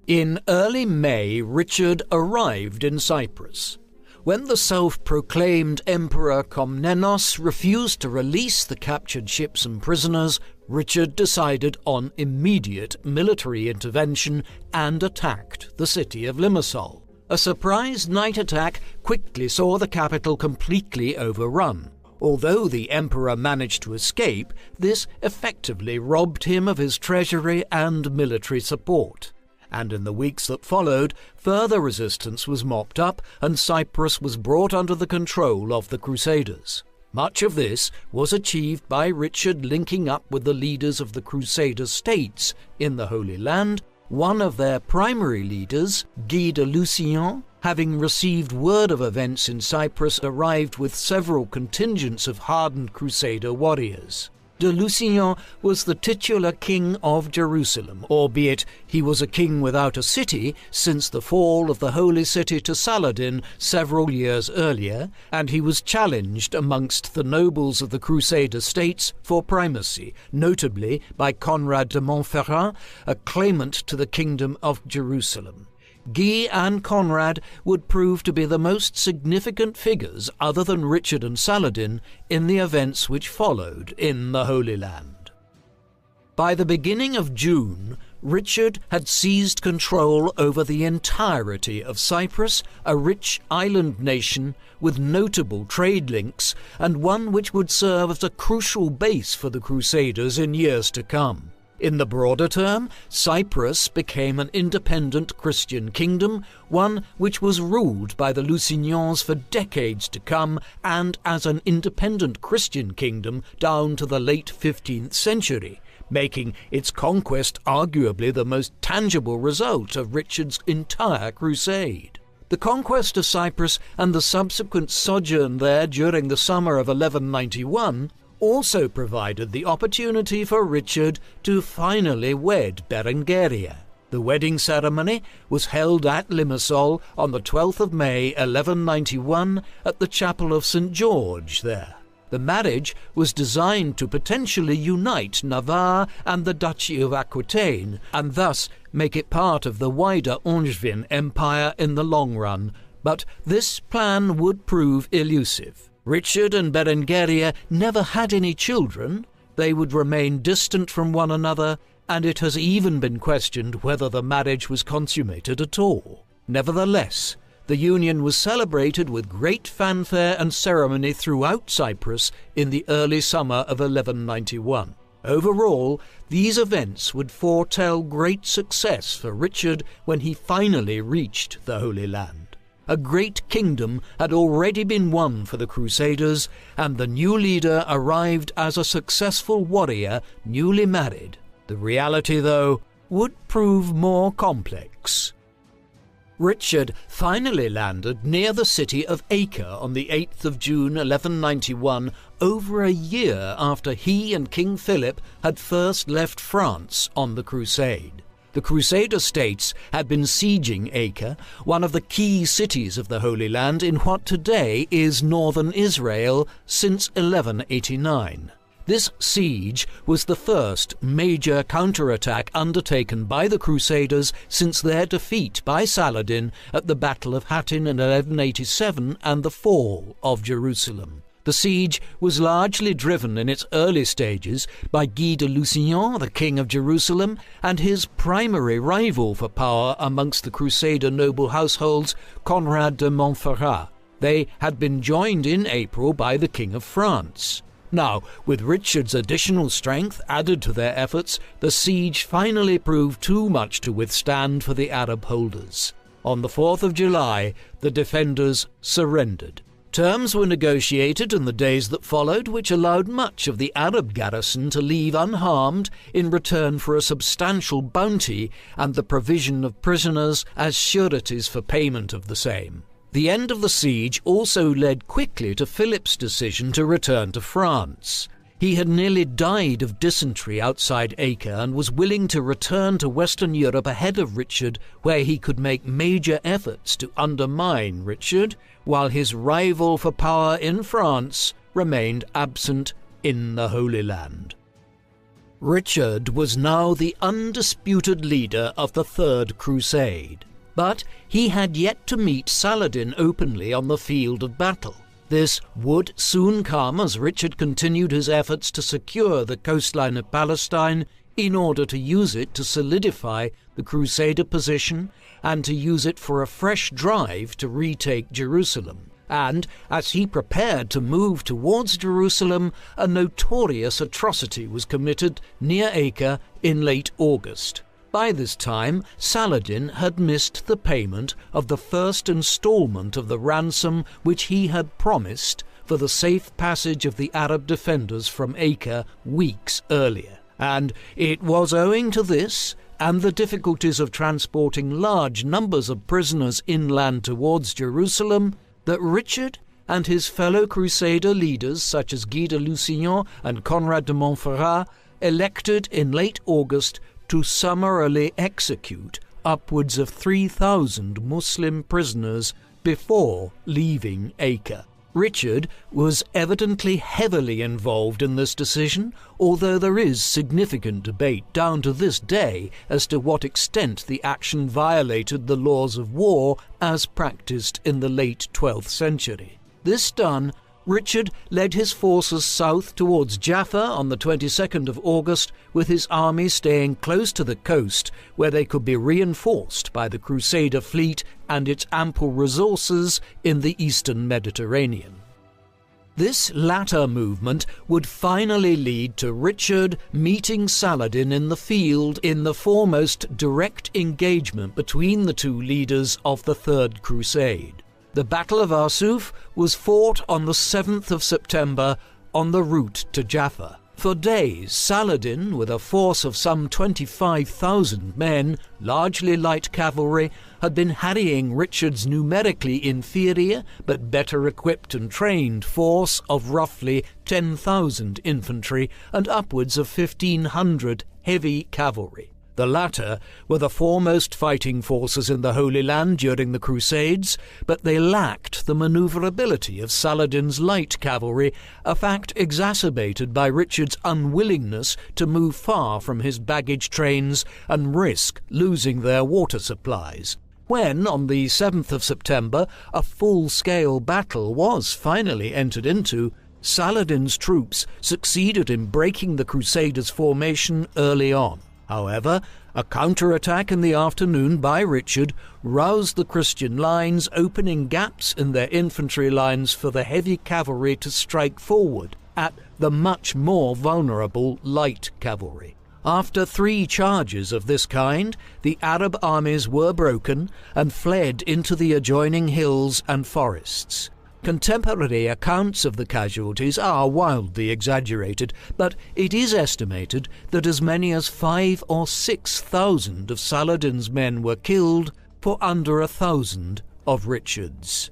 In early May, Richard arrived in Cyprus. When the self-proclaimed Emperor Komnenos refused to release the captured ships and prisoners, Richard decided on immediate military intervention and attacked the city of Limassol. A surprise night attack quickly saw the capital completely overrun. Although the emperor managed to escape, this effectively robbed him of his treasury and military support. And in the weeks that followed, further resistance was mopped up and Cyprus was brought under the control of the Crusaders. Much of this was achieved by Richard linking up with the leaders of the Crusader states in the Holy Land. One of their primary leaders, Guy de Lusignan, having received word of events in Cyprus, arrived with several contingents of hardened Crusader warriors. De Lusignan was the titular king of Jerusalem, albeit he was a king without a city since the fall of the Holy City to Saladin several years earlier, and he was challenged amongst the nobles of the Crusader states for primacy, notably by Conrad de Montferrat, a claimant to the kingdom of Jerusalem. Guy and Conrad would prove to be the most significant figures, other than Richard and Saladin, in the events which followed in the Holy Land. By the beginning of June, Richard had seized control over the entirety of Cyprus, a rich island nation with notable trade links, and one which would serve as a crucial base for the Crusaders in years to come. In the broader term, Cyprus became an independent Christian kingdom, one which was ruled by the Lusignans for decades to come, and as an independent Christian kingdom down to the late 15th century, making its conquest arguably the most tangible result of Richard's entire crusade. The conquest of Cyprus and the subsequent sojourn there during the summer of 1191 also provided the opportunity for Richard to finally wed Berengaria. The wedding ceremony was held at Limassol on the 12th of May 1191 at the chapel of St. George there. The marriage was designed to potentially unite Navarre and the Duchy of Aquitaine, and thus make it part of the wider Angevin Empire in the long run, but this plan would prove elusive. Richard and Berengaria never had any children, they would remain distant from one another, and it has even been questioned whether the marriage was consummated at all. Nevertheless, the union was celebrated with great fanfare and ceremony throughout Cyprus in the early summer of 1191. Overall, these events would foretell great success for Richard when he finally reached the Holy Land. A great kingdom had already been won for the Crusaders, and the new leader arrived as a successful warrior, newly married. The reality, though, would prove more complex. Richard finally landed near the city of Acre on the 8th of June 1191, over a year after he and King Philip had first left France on the crusade. The Crusader states had been sieging Acre, one of the key cities of the Holy Land in what today is northern Israel, since 1189. This siege was the first major counterattack undertaken by the Crusaders since their defeat by Saladin at the Battle of Hattin in 1187 and the fall of Jerusalem. The siege was largely driven in its early stages by Guy de Lusignan, the king of Jerusalem, and his primary rival for power amongst the Crusader noble households, Conrad de Montferrat. They had been joined in April by the King of France. Now, with Richard's additional strength added to their efforts, the siege finally proved too much to withstand for the Arab holders. On the 4th of July, the defenders surrendered. Terms were negotiated in the days that followed, which allowed much of the Arab garrison to leave unharmed in return for a substantial bounty and the provision of prisoners as sureties for payment of the same. The end of the siege also led quickly to Philip's decision to return to France. He had nearly died of dysentery outside Acre and was willing to return to Western Europe ahead of Richard, where he could make major efforts to undermine Richard, while his rival for power in France remained absent in the Holy Land. Richard was now the undisputed leader of the Third Crusade, but he had yet to meet Saladin openly on the field of battle. This would soon come as Richard continued his efforts to secure the coastline of Palestine in order to use it to solidify the Crusader position and to use it for a fresh drive to retake Jerusalem. And as he prepared to move towards Jerusalem, a notorious atrocity was committed near Acre in late August. By this time, Saladin had missed the payment of the first installment of the ransom which he had promised for the safe passage of the Arab defenders from Acre weeks earlier. And it was owing to this and the difficulties of transporting large numbers of prisoners inland towards Jerusalem that Richard and his fellow Crusader leaders such as Guy de Lusignan and Conrad de Montferrat elected in late August to summarily execute upwards of 3,000 Muslim prisoners before leaving Acre. Richard was evidently heavily involved in this decision, although there is significant debate down to this day as to what extent the action violated the laws of war as practiced in the late 12th century. This done, Richard led his forces south towards Jaffa on the 22nd of August, with his army staying close to the coast where they could be reinforced by the Crusader fleet and its ample resources in the eastern Mediterranean. This latter movement would finally lead to Richard meeting Saladin in the field in the foremost direct engagement between the two leaders of the Third Crusade. The Battle of Arsuf was fought on the 7th of September on the route to Jaffa. For days, Saladin, with a force of some 25,000 men, largely light cavalry, had been harrying Richard's numerically inferior but better equipped and trained force of roughly 10,000 infantry and upwards of 1,500 heavy cavalry. The latter were the foremost fighting forces in the Holy Land during the Crusades, but they lacked the maneuverability of Saladin's light cavalry, a fact exacerbated by Richard's unwillingness to move far from his baggage trains and risk losing their water supplies. When, on the 7th of September, a full-scale battle was finally entered into, Saladin's troops succeeded in breaking the Crusaders' formation early on. However, a counterattack in the afternoon by Richard roused the Christian lines, opening gaps in their infantry lines for the heavy cavalry to strike forward at the much more vulnerable light cavalry. After 3 charges of this kind, the Arab armies were broken and fled into the adjoining hills and forests. Contemporary accounts of the casualties are wildly exaggerated, but it is estimated that as many as 5,000 or 6,000 of Saladin's men were killed for under 1,000 of Richard's.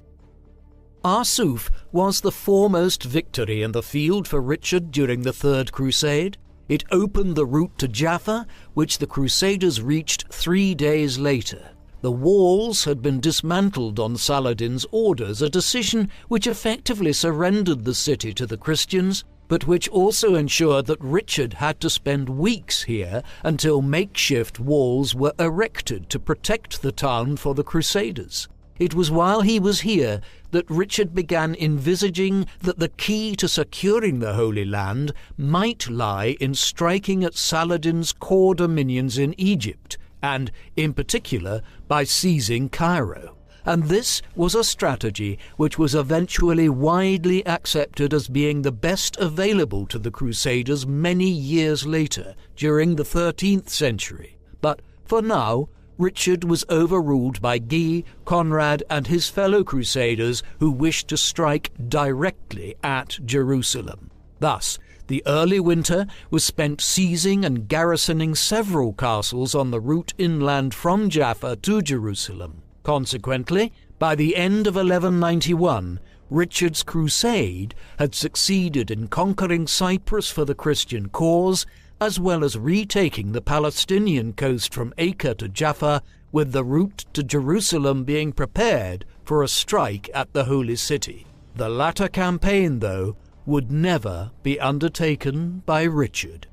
Arsuf was the foremost victory in the field for Richard during the Third Crusade. It opened the route to Jaffa, which the Crusaders reached 3 days later. The walls had been dismantled on Saladin's orders, a decision which effectively surrendered the city to the Christians, but which also ensured that Richard had to spend weeks here until makeshift walls were erected to protect the town for the Crusaders. It was while he was here that Richard began envisaging that the key to securing the Holy Land might lie in striking at Saladin's core dominions in Egypt, and, in particular, by seizing Cairo. and this was a strategy which was eventually widely accepted as being the best available to the Crusaders many years later, during the 13th century. But for now, Richard was overruled by Guy, Conrad, and his fellow Crusaders who wished to strike directly at Jerusalem. Thus, the early winter was spent seizing and garrisoning several castles on the route inland from Jaffa to Jerusalem. Consequently, by the end of 1191, Richard's crusade had succeeded in conquering Cyprus for the Christian cause, as well as retaking the Palestinian coast from Acre to Jaffa, with the route to Jerusalem being prepared for a strike at the Holy City. The latter campaign, though, would never be undertaken by Richard.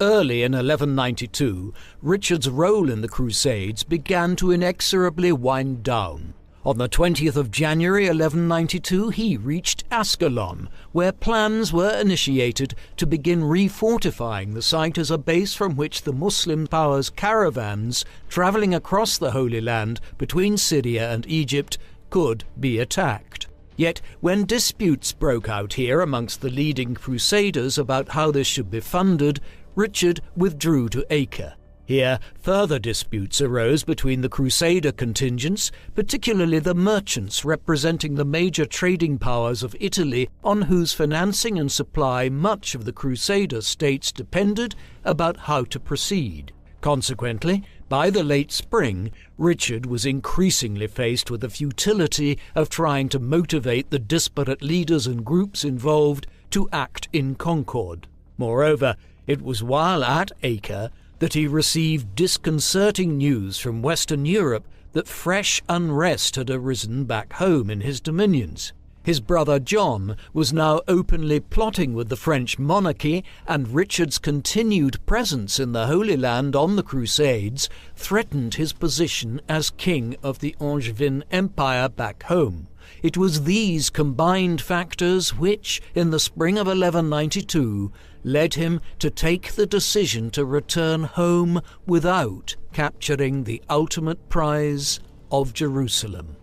Early in 1192, Richard's role in the Crusades began to inexorably wind down. On the 20th of January 1192, he reached Ascalon, where plans were initiated to begin refortifying the site as a base from which the Muslim powers' caravans travelling across the Holy Land between Syria and Egypt could be attacked. Yet, when disputes broke out here amongst the leading Crusaders about how this should be funded, Richard withdrew to Acre. Here, further disputes arose between the Crusader contingents, particularly the merchants representing the major trading powers of Italy, on whose financing and supply much of the Crusader states depended, about how to proceed. Consequently, by the late spring, Richard was increasingly faced with the futility of trying to motivate the disparate leaders and groups involved to act in concord. Moreover, it was while at Acre that he received disconcerting news from Western Europe that fresh unrest had arisen back home in his dominions. His brother John was now openly plotting with the French monarchy, and Richard's continued presence in the Holy Land on the Crusades threatened his position as king of the Angevin Empire back home. It was these combined factors which, in the spring of 1192, led him to take the decision to return home without capturing the ultimate prize of Jerusalem.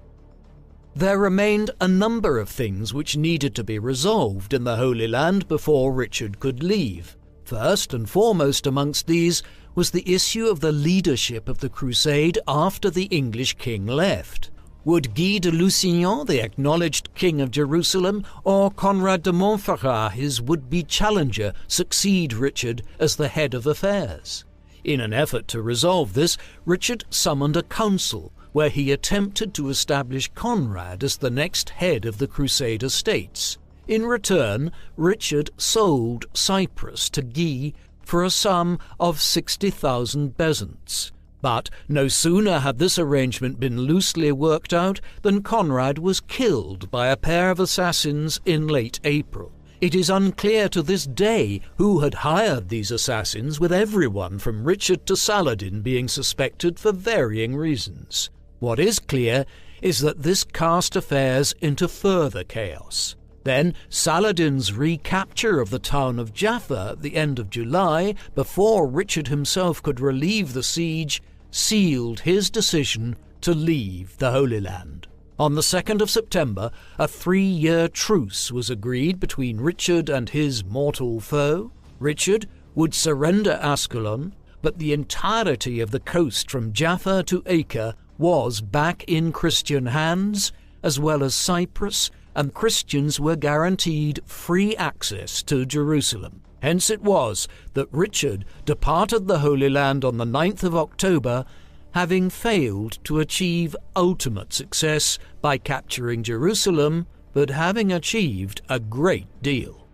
There remained a number of things which needed to be resolved in the Holy Land before Richard could leave. First and foremost amongst these was the issue of the leadership of the crusade after the English king left. Would Guy de Lusignan, the acknowledged king of Jerusalem, or Conrad de Montferrat, his would-be challenger, succeed Richard as the head of affairs? In an effort to resolve this, Richard summoned a council, where he attempted to establish Conrad as the next head of the Crusader states. In return, Richard sold Cyprus to Guy for a sum of 60,000 bezants. But no sooner had this arrangement been loosely worked out than Conrad was killed by a pair of assassins in late April. It is unclear to this day who had hired these assassins, with everyone from Richard to Saladin being suspected for varying reasons. What is clear is that this cast affairs into further chaos. Then Saladin's recapture of the town of Jaffa at the end of July, before Richard himself could relieve the siege, sealed his decision to leave the Holy Land. On the 2nd of September, a 3-year truce was agreed between Richard and his mortal foe. Richard would surrender Ascalon, but the entirety of the coast from Jaffa to Acre was back in Christian hands, as well as Cyprus, and Christians were guaranteed free access to Jerusalem. Hence it was that Richard departed the Holy Land on the 9th of October, having failed to achieve ultimate success by capturing Jerusalem, but having achieved a great deal.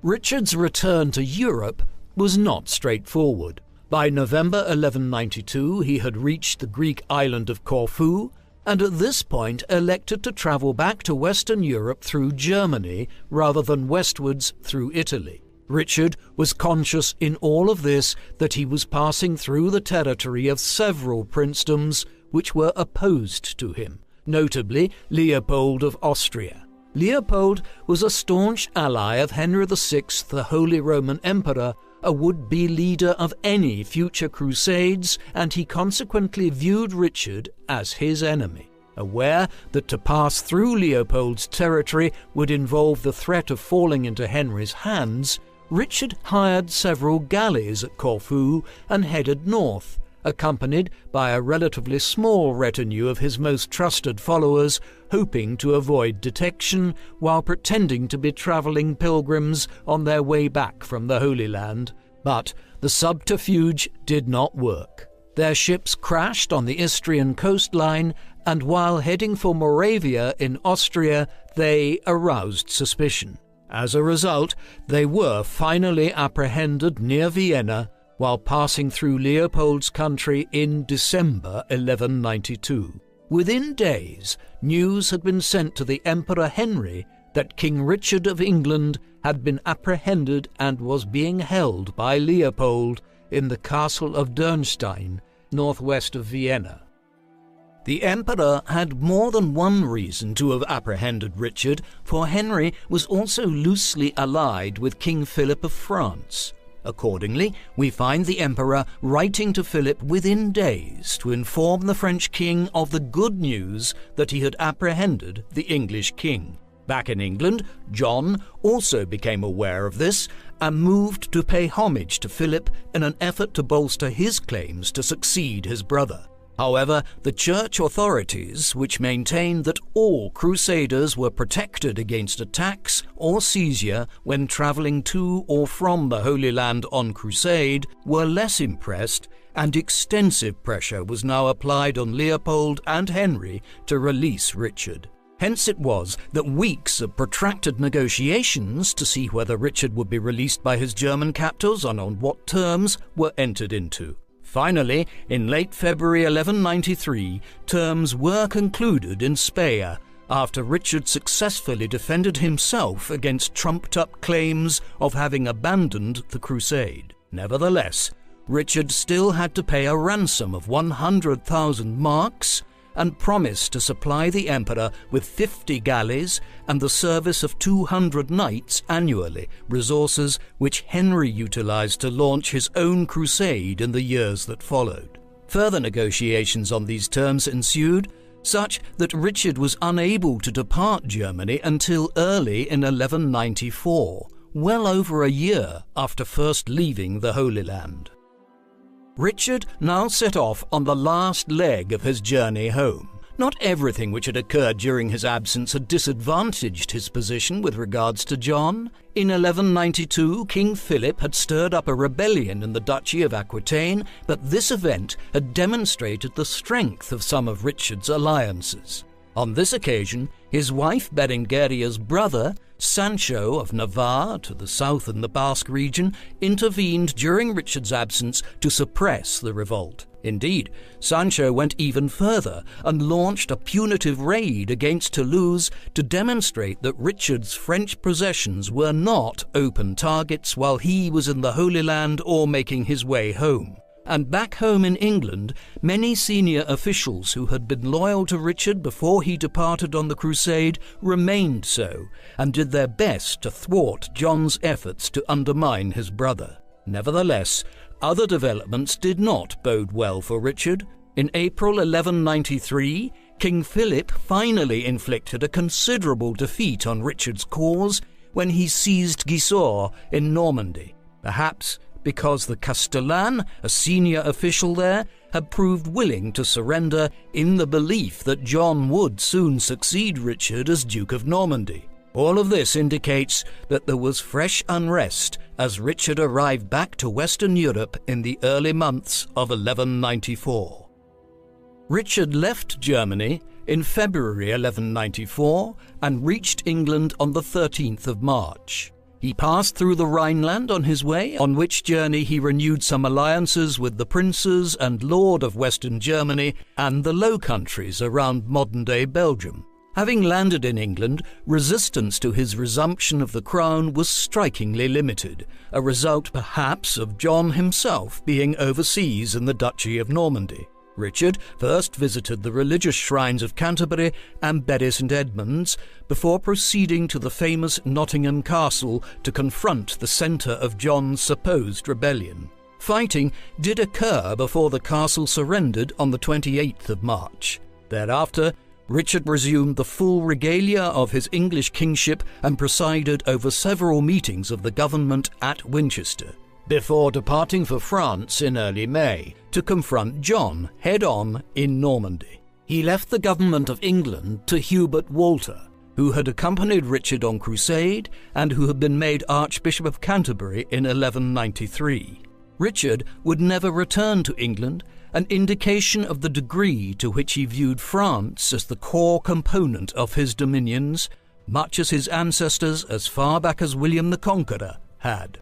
Richard's return to Europe was not straightforward. By November 1192 he had reached the Greek island of Corfu, and at this point elected to travel back to Western Europe through Germany rather than westwards through Italy. Richard was conscious in all of this that he was passing through the territory of several princedoms which were opposed to him, notably Leopold of Austria. Leopold was a staunch ally of Henry VI, the Holy Roman Emperor, a would-be leader of any future crusades, and he consequently viewed Richard as his enemy. Aware that to pass through Leopold's territory would involve the threat of falling into Henry's hands, Richard hired several galleys at Corfu and headed north, accompanied by a relatively small retinue of his most trusted followers, hoping to avoid detection while pretending to be travelling pilgrims on their way back from the Holy Land. But the subterfuge did not work. Their ships crashed on the Istrian coastline, and while heading for Moravia in Austria, they aroused suspicion. As a result, they were finally apprehended near Vienna while passing through Leopold's country in December 1192. Within days, news had been sent to the Emperor Henry that King Richard of England had been apprehended and was being held by Leopold in the castle of Dürnstein, northwest of Vienna. The emperor had more than one reason to have apprehended Richard, for Henry was also loosely allied with King Philip of France. Accordingly, we find the emperor writing to Philip within days to inform the French king of the good news that he had apprehended the English king. Back in England, John also became aware of this and moved to pay homage to Philip in an effort to bolster his claims to succeed his brother. However, the church authorities, which maintained that all crusaders were protected against attacks or seizure when travelling to or from the Holy Land on crusade, were less impressed, and extensive pressure was now applied on Leopold and Henry to release Richard. Hence it was that weeks of protracted negotiations to see whether Richard would be released by his German captors and on what terms were entered into. Finally, in late February 1193, terms were concluded in Speyer, after Richard successfully defended himself against trumped-up claims of having abandoned the crusade. Nevertheless, Richard still had to pay a ransom of 100,000 marks and promised to supply the emperor with 50 galleys and the service of 200 knights annually, resources which Henry utilized to launch his own crusade in the years that followed. Further negotiations on these terms ensued, such that Richard was unable to depart Germany until early in 1194, well over a year after first leaving the Holy Land. Richard now set off on the last leg of his journey home. Not everything which had occurred during his absence had disadvantaged his position with regards to John. In 1192, King Philip had stirred up a rebellion in the Duchy of Aquitaine, but this event had demonstrated the strength of some of Richard's alliances. On this occasion, his wife Berengaria's brother, Sancho of Navarre, to the south in the Basque region, intervened during Richard's absence to suppress the revolt. Indeed, Sancho went even further and launched a punitive raid against Toulouse to demonstrate that Richard's French possessions were not open targets while he was in the Holy Land or making his way home. And back home in England, many senior officials who had been loyal to Richard before he departed on the crusade remained so, and did their best to thwart John's efforts to undermine his brother. Nevertheless, other developments did not bode well for Richard. In April 1193, King Philip finally inflicted a considerable defeat on Richard's cause when he seized Gisors in Normandy, perhaps because the Castellan, a senior official there, had proved willing to surrender in the belief that John would soon succeed Richard as Duke of Normandy. All of this indicates that there was fresh unrest as Richard arrived back to Western Europe in the early months of 1194. Richard left Germany in February 1194 and reached England on the 13th of March. He passed through the Rhineland on his way, on which journey he renewed some alliances with the princes and lord of Western Germany and the Low Countries around modern-day Belgium. Having landed in England, resistance to his resumption of the crown was strikingly limited, a result perhaps of John himself being overseas in the Duchy of Normandy. Richard first visited the religious shrines of Canterbury and Bury St Edmunds before proceeding to the famous Nottingham Castle to confront the centre of John's supposed rebellion. Fighting did occur before the castle surrendered on the 28th of March. Thereafter, Richard resumed the full regalia of his English kingship and presided over several meetings of the government at Winchester, before departing for France in early May to confront John head-on in Normandy. He left the government of England to Hubert Walter, who had accompanied Richard on crusade and who had been made Archbishop of Canterbury in 1193. Richard would never return to England, an indication of the degree to which he viewed France as the core component of his dominions, much as his ancestors as far back as William the Conqueror had.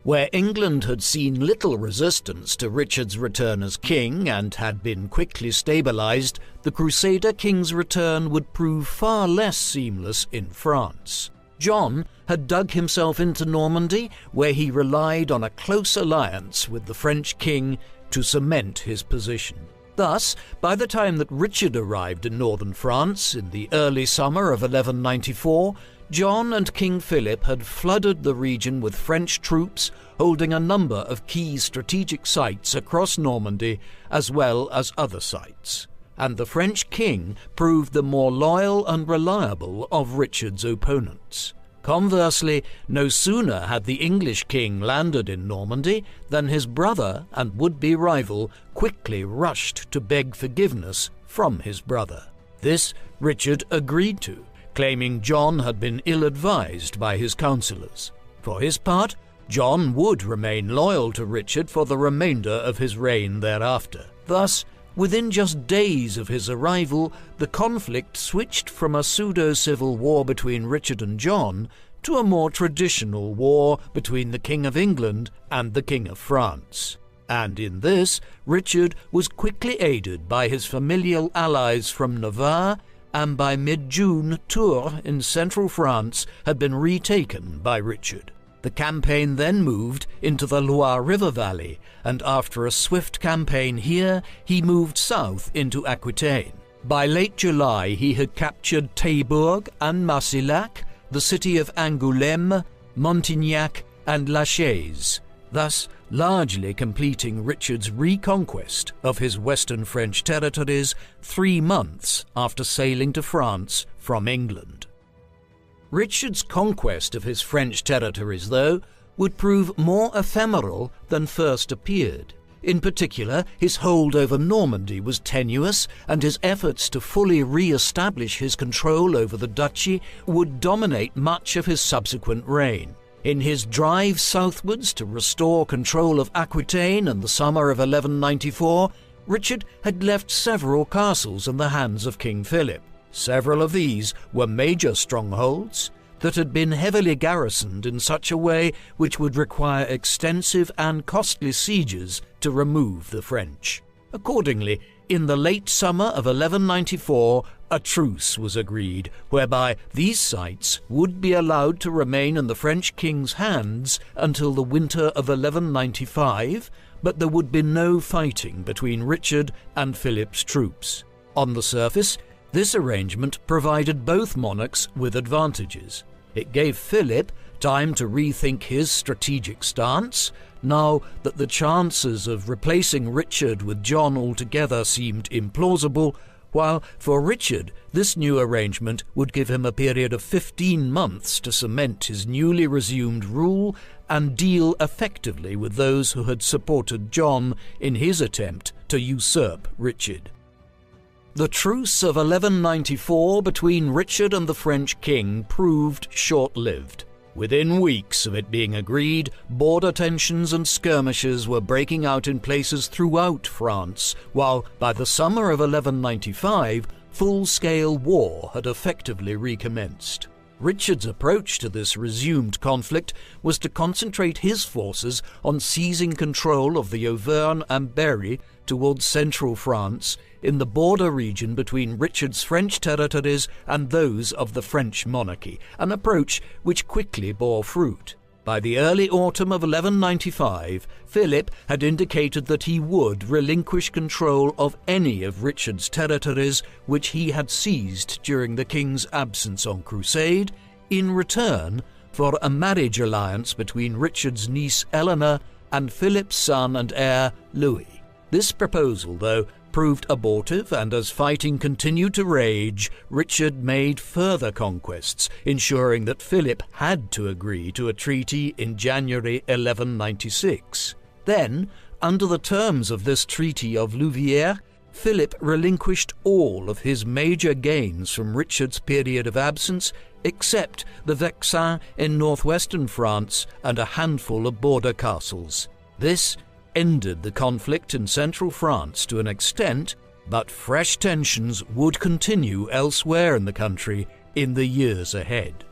Where England had seen little resistance to Richard's return as king and had been quickly stabilised, the Crusader king's return would prove far less seamless in France. John had dug himself into Normandy, where he relied on a close alliance with the French king to cement his position. Thus, by the time that Richard arrived in northern France in the early summer of 1194, John and King Philip had flooded the region with French troops, holding a number of key strategic sites across Normandy as well as other sites, and the French king proved the more loyal and reliable of Richard's opponents. Conversely, no sooner had the English king landed in Normandy than his brother and would-be rival quickly rushed to beg forgiveness from his brother. This Richard agreed to, claiming John had been ill-advised by his counsellors. For his part, John would remain loyal to Richard for the remainder of his reign thereafter. Thus, within just days of his arrival, the conflict switched from a pseudo-civil war between Richard and John to a more traditional war between the King of England and the King of France. And in this, Richard was quickly aided by his familial allies from Navarre, and by mid-June, Tours in central France had been retaken by Richard. The campaign then moved into the Loire River Valley, and after a swift campaign here, he moved south into Aquitaine. By late July, he had captured Taillebourg and Marcillac, the city of Angoulême, Montignac, and La Chaise, thus largely completing Richard's reconquest of his western French territories 3 months after sailing to France from England. Richard's conquest of his French territories, though, would prove more ephemeral than first appeared. In particular, his hold over Normandy was tenuous, and his efforts to fully re-establish his control over the duchy would dominate much of his subsequent reign. In his drive southwards to restore control of Aquitaine in the summer of 1194, Richard had left several castles in the hands of King Philip. Several of these were major strongholds that had been heavily garrisoned in such a way which would require extensive and costly sieges to remove the French. Accordingly, in the late summer of 1194, a truce was agreed, whereby these sites would be allowed to remain in the French king's hands until the winter of 1195, but there would be no fighting between Richard and Philip's troops. On the surface, this arrangement provided both monarchs with advantages. It gave Philip time to rethink his strategic stance, now that the chances of replacing Richard with John altogether seemed implausible, while for Richard this new arrangement would give him a period of 15 months to cement his newly resumed rule and deal effectively with those who had supported John in his attempt to usurp Richard. The truce of 1194 between Richard and the French king proved short-lived. Within weeks of it being agreed, border tensions and skirmishes were breaking out in places throughout France, while by the summer of 1195, full-scale war had effectively recommenced. Richard's approach to this resumed conflict was to concentrate his forces on seizing control of the Auvergne and Berry towards central France, in the border region between Richard's French territories and those of the French monarchy, an approach which quickly bore fruit. By the early autumn of 1195, Philip had indicated that he would relinquish control of any of Richard's territories which he had seized during the king's absence on crusade, in return for a marriage alliance between Richard's niece Eleanor and Philip's son and heir Louis. This proposal, though, proved abortive, and as fighting continued to rage, Richard made further conquests, ensuring that Philip had to agree to a treaty in January 1196. Then, under the terms of this Treaty of Louviers, Philip relinquished all of his major gains from Richard's period of absence, except the Vexin in northwestern France and a handful of border castles. This ended the conflict in central France to an extent, but fresh tensions would continue elsewhere in the country in the years ahead.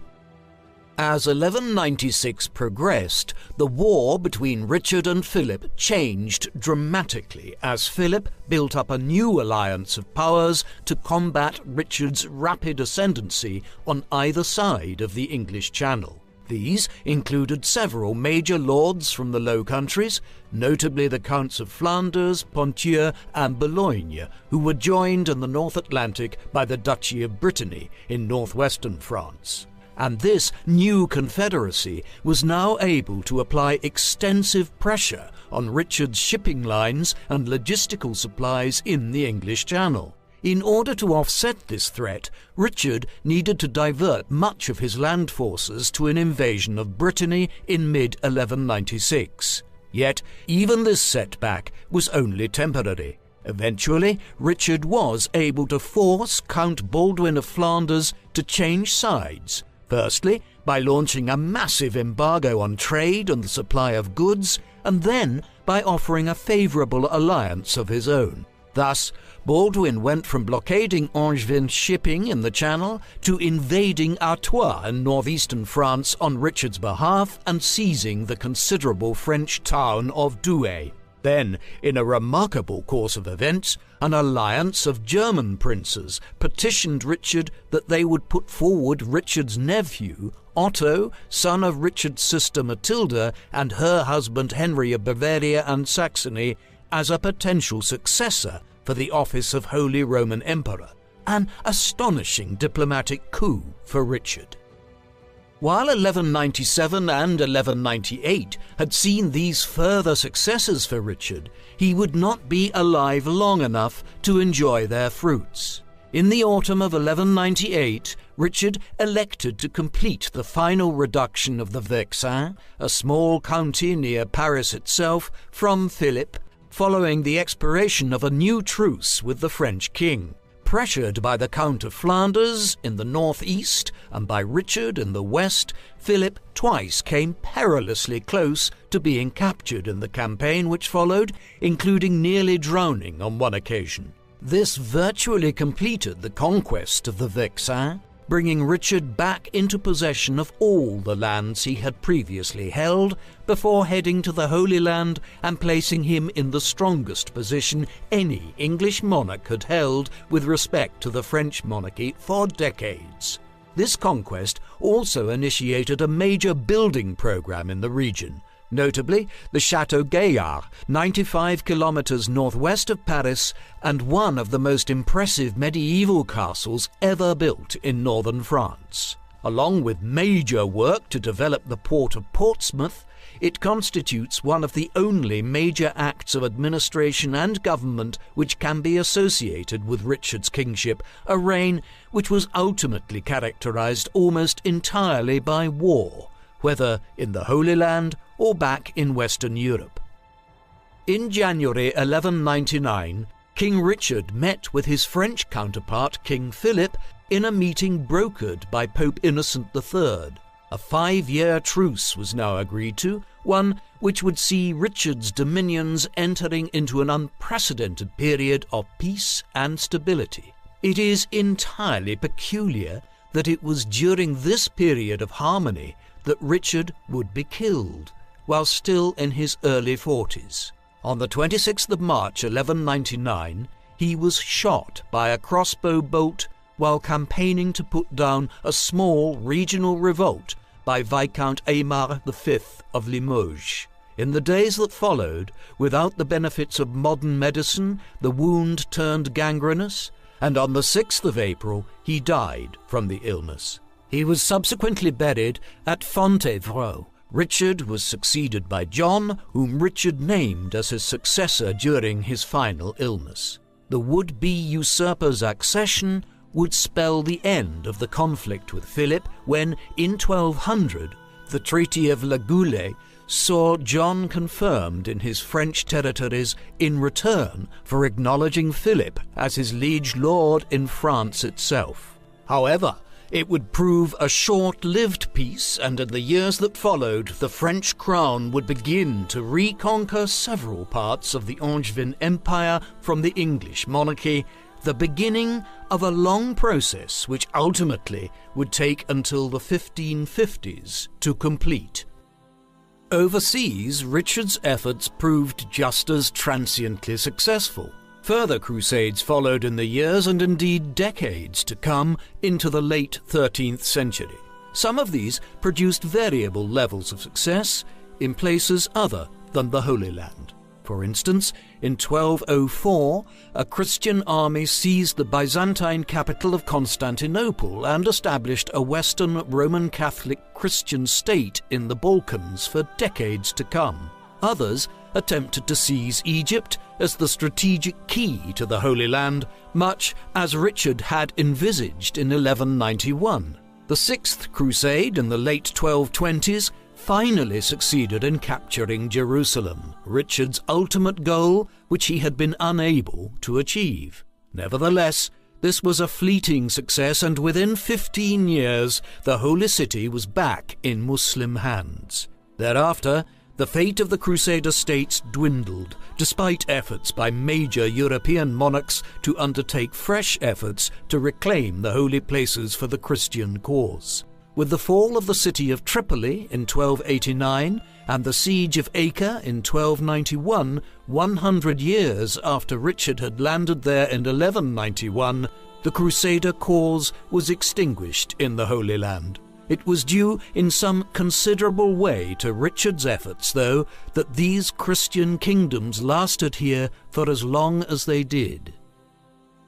As 1196 progressed, the war between Richard and Philip changed dramatically as Philip built up a new alliance of powers to combat Richard's rapid ascendancy on either side of the English Channel. These included several major lords from the Low Countries, notably the Counts of Flanders, Ponthieu and Boulogne, who were joined in the North Atlantic by the Duchy of Brittany in northwestern France. And this new confederacy was now able to apply extensive pressure on Richard's shipping lines and logistical supplies in the English Channel. In order to offset this threat, Richard needed to divert much of his land forces to an invasion of Brittany in mid-1196. Yet, even this setback was only temporary. Eventually, Richard was able to force Count Baldwin of Flanders to change sides, firstly by launching a massive embargo on trade and the supply of goods, and then by offering a favourable alliance of his own. Thus, Baldwin went from blockading Angevin shipping in the Channel to invading Artois in northeastern France on Richard's behalf and seizing the considerable French town of Douai. Then, in a remarkable course of events, an alliance of German princes petitioned Richard that they would put forward Richard's nephew, Otto, son of Richard's sister Matilda, and her husband Henry of Bavaria and Saxony, as a potential successor for the office of Holy Roman Emperor, an astonishing diplomatic coup for Richard. While 1197 and 1198 had seen these further successes for Richard, he would not be alive long enough to enjoy their fruits. In the autumn of 1198, Richard elected to complete the final reduction of the Vexin, a small county near Paris itself, from Philip, following the expiration of a new truce with the French king. Pressured by the Count of Flanders in the northeast and by Richard in the west, Philip twice came perilously close to being captured in the campaign which followed, including nearly drowning on one occasion. This virtually completed the conquest of the Vexin, bringing Richard back into possession of all the lands he had previously held, before heading to the Holy Land and placing him in the strongest position any English monarch had held with respect to the French monarchy for decades. This conquest also initiated a major building program in the region, notably the Château Gaillard, 95 kilometers northwest of Paris and one of the most impressive medieval castles ever built in northern France. Along with major work to develop the port of Portsmouth, it constitutes one of the only major acts of administration and government which can be associated with Richard's kingship, a reign which was ultimately characterized almost entirely by war, whether in the Holy Land or back in Western Europe. In January 1199, King Richard met with his French counterpart King Philip in a meeting brokered by Pope Innocent III. A 5-year truce was now agreed to, one which would see Richard's dominions entering into an unprecedented period of peace and stability. It is entirely peculiar that it was during this period of harmony that Richard would be killed, while still in his early 40s. On the 26th of March 1199, he was shot by a crossbow bolt while campaigning to put down a small regional revolt by Viscount Aymar V of Limoges. In the days that followed, without the benefits of modern medicine, the wound turned gangrenous, and on the 6th of April he died from the illness. He was subsequently buried at Fontevraud. Richard was succeeded by John, whom Richard named as his successor during his final illness. The would-be usurper's accession would spell the end of the conflict with Philip when, in 1200, the Treaty of La Goulée saw John confirmed in his French territories in return for acknowledging Philip as his liege lord in France itself. However, it would prove a short-lived peace, and in the years that followed, the French crown would begin to reconquer several parts of the Angevin Empire from the English monarchy, the beginning of a long process which ultimately would take until the 1550s to complete. Overseas, Richard's efforts proved just as transiently successful. Further crusades followed in the years and indeed decades to come into the late 13th century. Some of these produced variable levels of success in places other than the Holy Land. For instance, in 1204, a Christian army seized the Byzantine capital of Constantinople and established a Western Roman Catholic Christian state in the Balkans for decades to come. Others attempted to seize Egypt as the strategic key to the Holy Land, much as Richard had envisaged in 1191. The Sixth Crusade in the late 1220s finally succeeded in capturing Jerusalem, Richard's ultimate goal, which he had been unable to achieve. Nevertheless, this was a fleeting success, and within 15 years, the Holy City was back in Muslim hands. Thereafter, the fate of the Crusader states dwindled, despite efforts by major European monarchs to undertake fresh efforts to reclaim the holy places for the Christian cause. With the fall of the city of Tripoli in 1289 and the siege of Acre in 1291, 100 years after Richard had landed there in 1191, the Crusader cause was extinguished in the Holy Land. It was due in some considerable way to Richard's efforts, though, that these Christian kingdoms lasted here for as long as they did.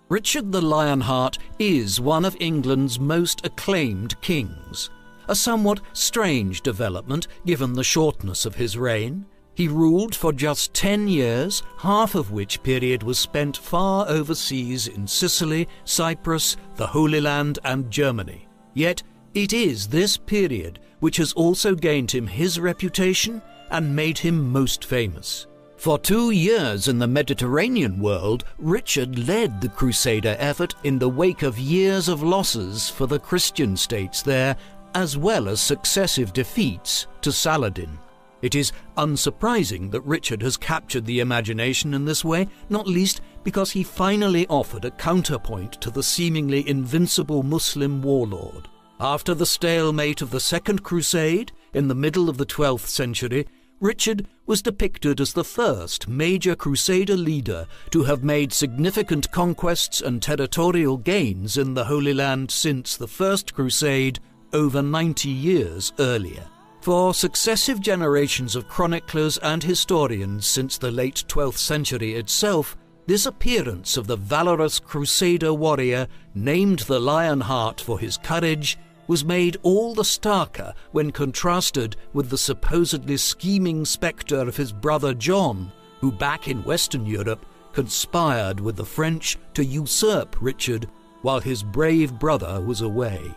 Richard the Lionheart is one of England's most acclaimed kings, a somewhat strange development given the shortness of his reign. He ruled for just 10 years, half of which period was spent far overseas in Sicily, Cyprus, the Holy Land, and Germany. Yet, it is this period which has also gained him his reputation and made him most famous. For 2 years in the Mediterranean world, Richard led the Crusader effort in the wake of years of losses for the Christian states there, as well as successive defeats to Saladin. It is unsurprising that Richard has captured the imagination in this way, not least because he finally offered a counterpoint to the seemingly invincible Muslim warlord. After the stalemate of the Second Crusade, in the middle of the 12th century, Richard was depicted as the first major Crusader leader to have made significant conquests and territorial gains in the Holy Land since the First Crusade over 90 years earlier. For successive generations of chroniclers and historians since the late 12th century itself, this appearance of the valorous Crusader warrior, named the Lionheart for his courage, was made all the starker when contrasted with the supposedly scheming spectre of his brother John, who back in Western Europe conspired with the French to usurp Richard while his brave brother was away.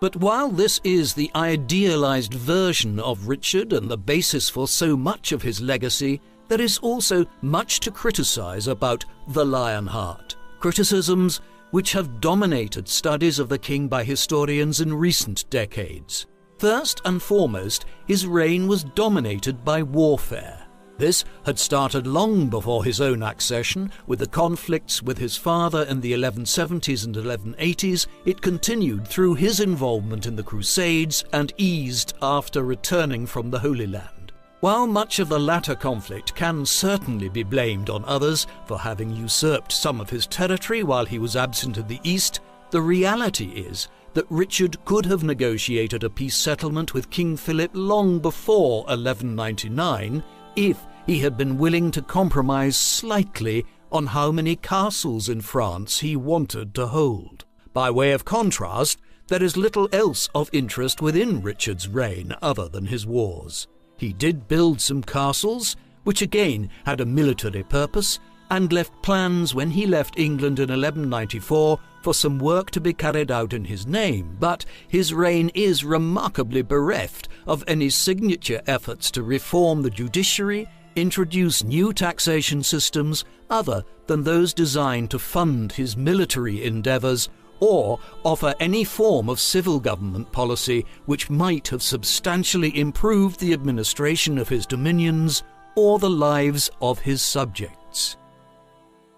But while this is the idealized version of Richard and the basis for so much of his legacy, there is also much to criticize about the Lionheart, criticisms which have dominated studies of the king by historians in recent decades. First and foremost, his reign was dominated by warfare. This had started long before his own accession, with the conflicts with his father in the 1170s and 1180s. It continued through his involvement in the Crusades and eased after returning from the Holy Land. While much of the latter conflict can certainly be blamed on others for having usurped some of his territory while he was absent in the East, the reality is that Richard could have negotiated a peace settlement with King Philip long before 1199 if he had been willing to compromise slightly on how many castles in France he wanted to hold. By way of contrast, there is little else of interest within Richard's reign other than his wars. He did build some castles, which again had a military purpose, and left plans when he left England in 1194 for some work to be carried out in his name, but his reign is remarkably bereft of any signature efforts to reform the judiciary, introduce new taxation systems other than those designed to fund his military endeavours, or offer any form of civil government policy which might have substantially improved the administration of his dominions or the lives of his subjects.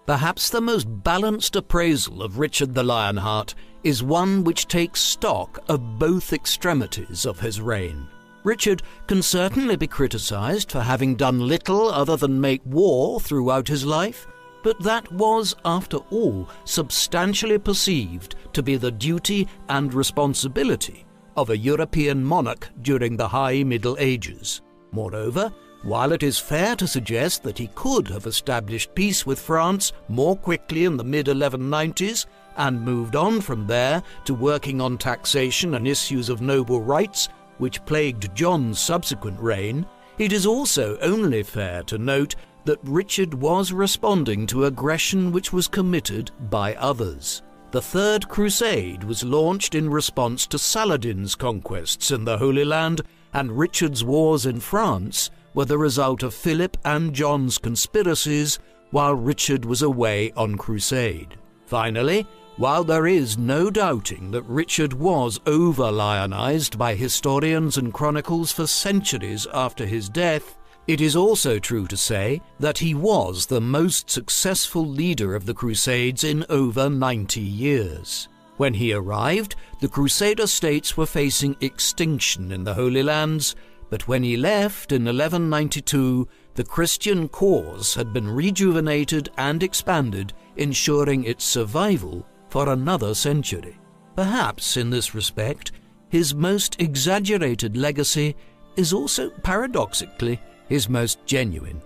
Perhaps the most balanced appraisal of Richard the Lionheart is one which takes stock of both extremities of his reign. Richard can certainly be criticised for having done little other than make war throughout his life, but that was, after all, substantially perceived to be the duty and responsibility of a European monarch during the High Middle Ages. Moreover, while it is fair to suggest that he could have established peace with France more quickly in the mid-1190s and moved on from there to working on taxation and issues of noble rights, which plagued John's subsequent reign, it is also only fair to note that Richard was responding to aggression which was committed by others. The Third Crusade was launched in response to Saladin's conquests in the Holy Land, and Richard's wars in France were the result of Philip and John's conspiracies while Richard was away on crusade. Finally, while there is no doubting that Richard was over-lionized by historians and chronicles for centuries after his death, it is also true to say that he was the most successful leader of the Crusades in over 90 years. When he arrived, the Crusader states were facing extinction in the Holy Lands, but when he left in 1192, the Christian cause had been rejuvenated and expanded, ensuring its survival for another century. Perhaps in this respect, his most exaggerated legacy is also, paradoxically, his most genuine.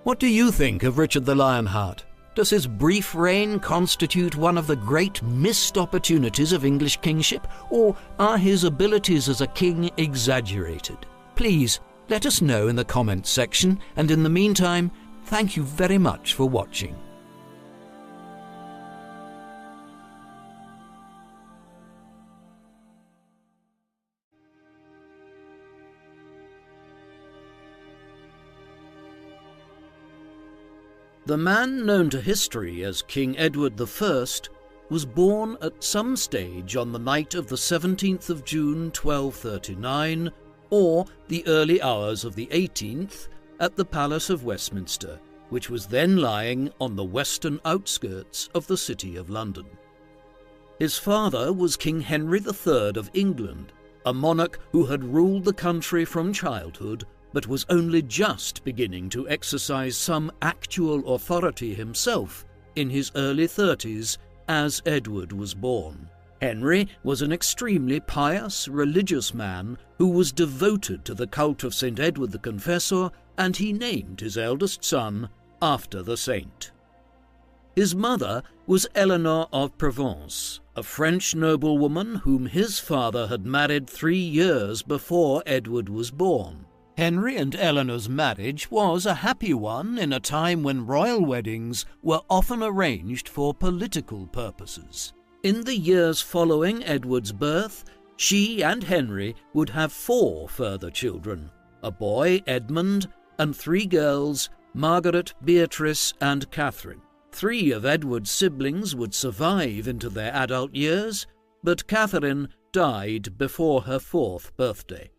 What do you think of Richard the Lionheart? Does his brief reign constitute one of the great missed opportunities of English kingship, or are his abilities as a king exaggerated? Please let us know in the comments section, and in the meantime, thank you very much for watching. The man known to history as King Edward I was born at some stage on the night of the 17th of June 1239, or the early hours of the 18th, at the Palace of Westminster, which was then lying on the western outskirts of the City of London. His father was King Henry III of England, a monarch who had ruled the country from childhood, but was only just beginning to exercise some actual authority himself in his early 30s as Edward was born. Henry was an extremely pious, religious man who was devoted to the cult of St. Edward the Confessor, and he named his eldest son after the saint. His mother was Eleanor of Provence, a French noblewoman whom his father had married 3 years before Edward was born. Henry and Eleanor's marriage was a happy one in a time when royal weddings were often arranged for political purposes. In the years following Edward's birth, she and Henry would have 4 further children, a boy, Edmund, and 3 girls, Margaret, Beatrice, and Catherine. 3 of Edward's siblings would survive into their adult years, but Catherine died before her 4th birthday.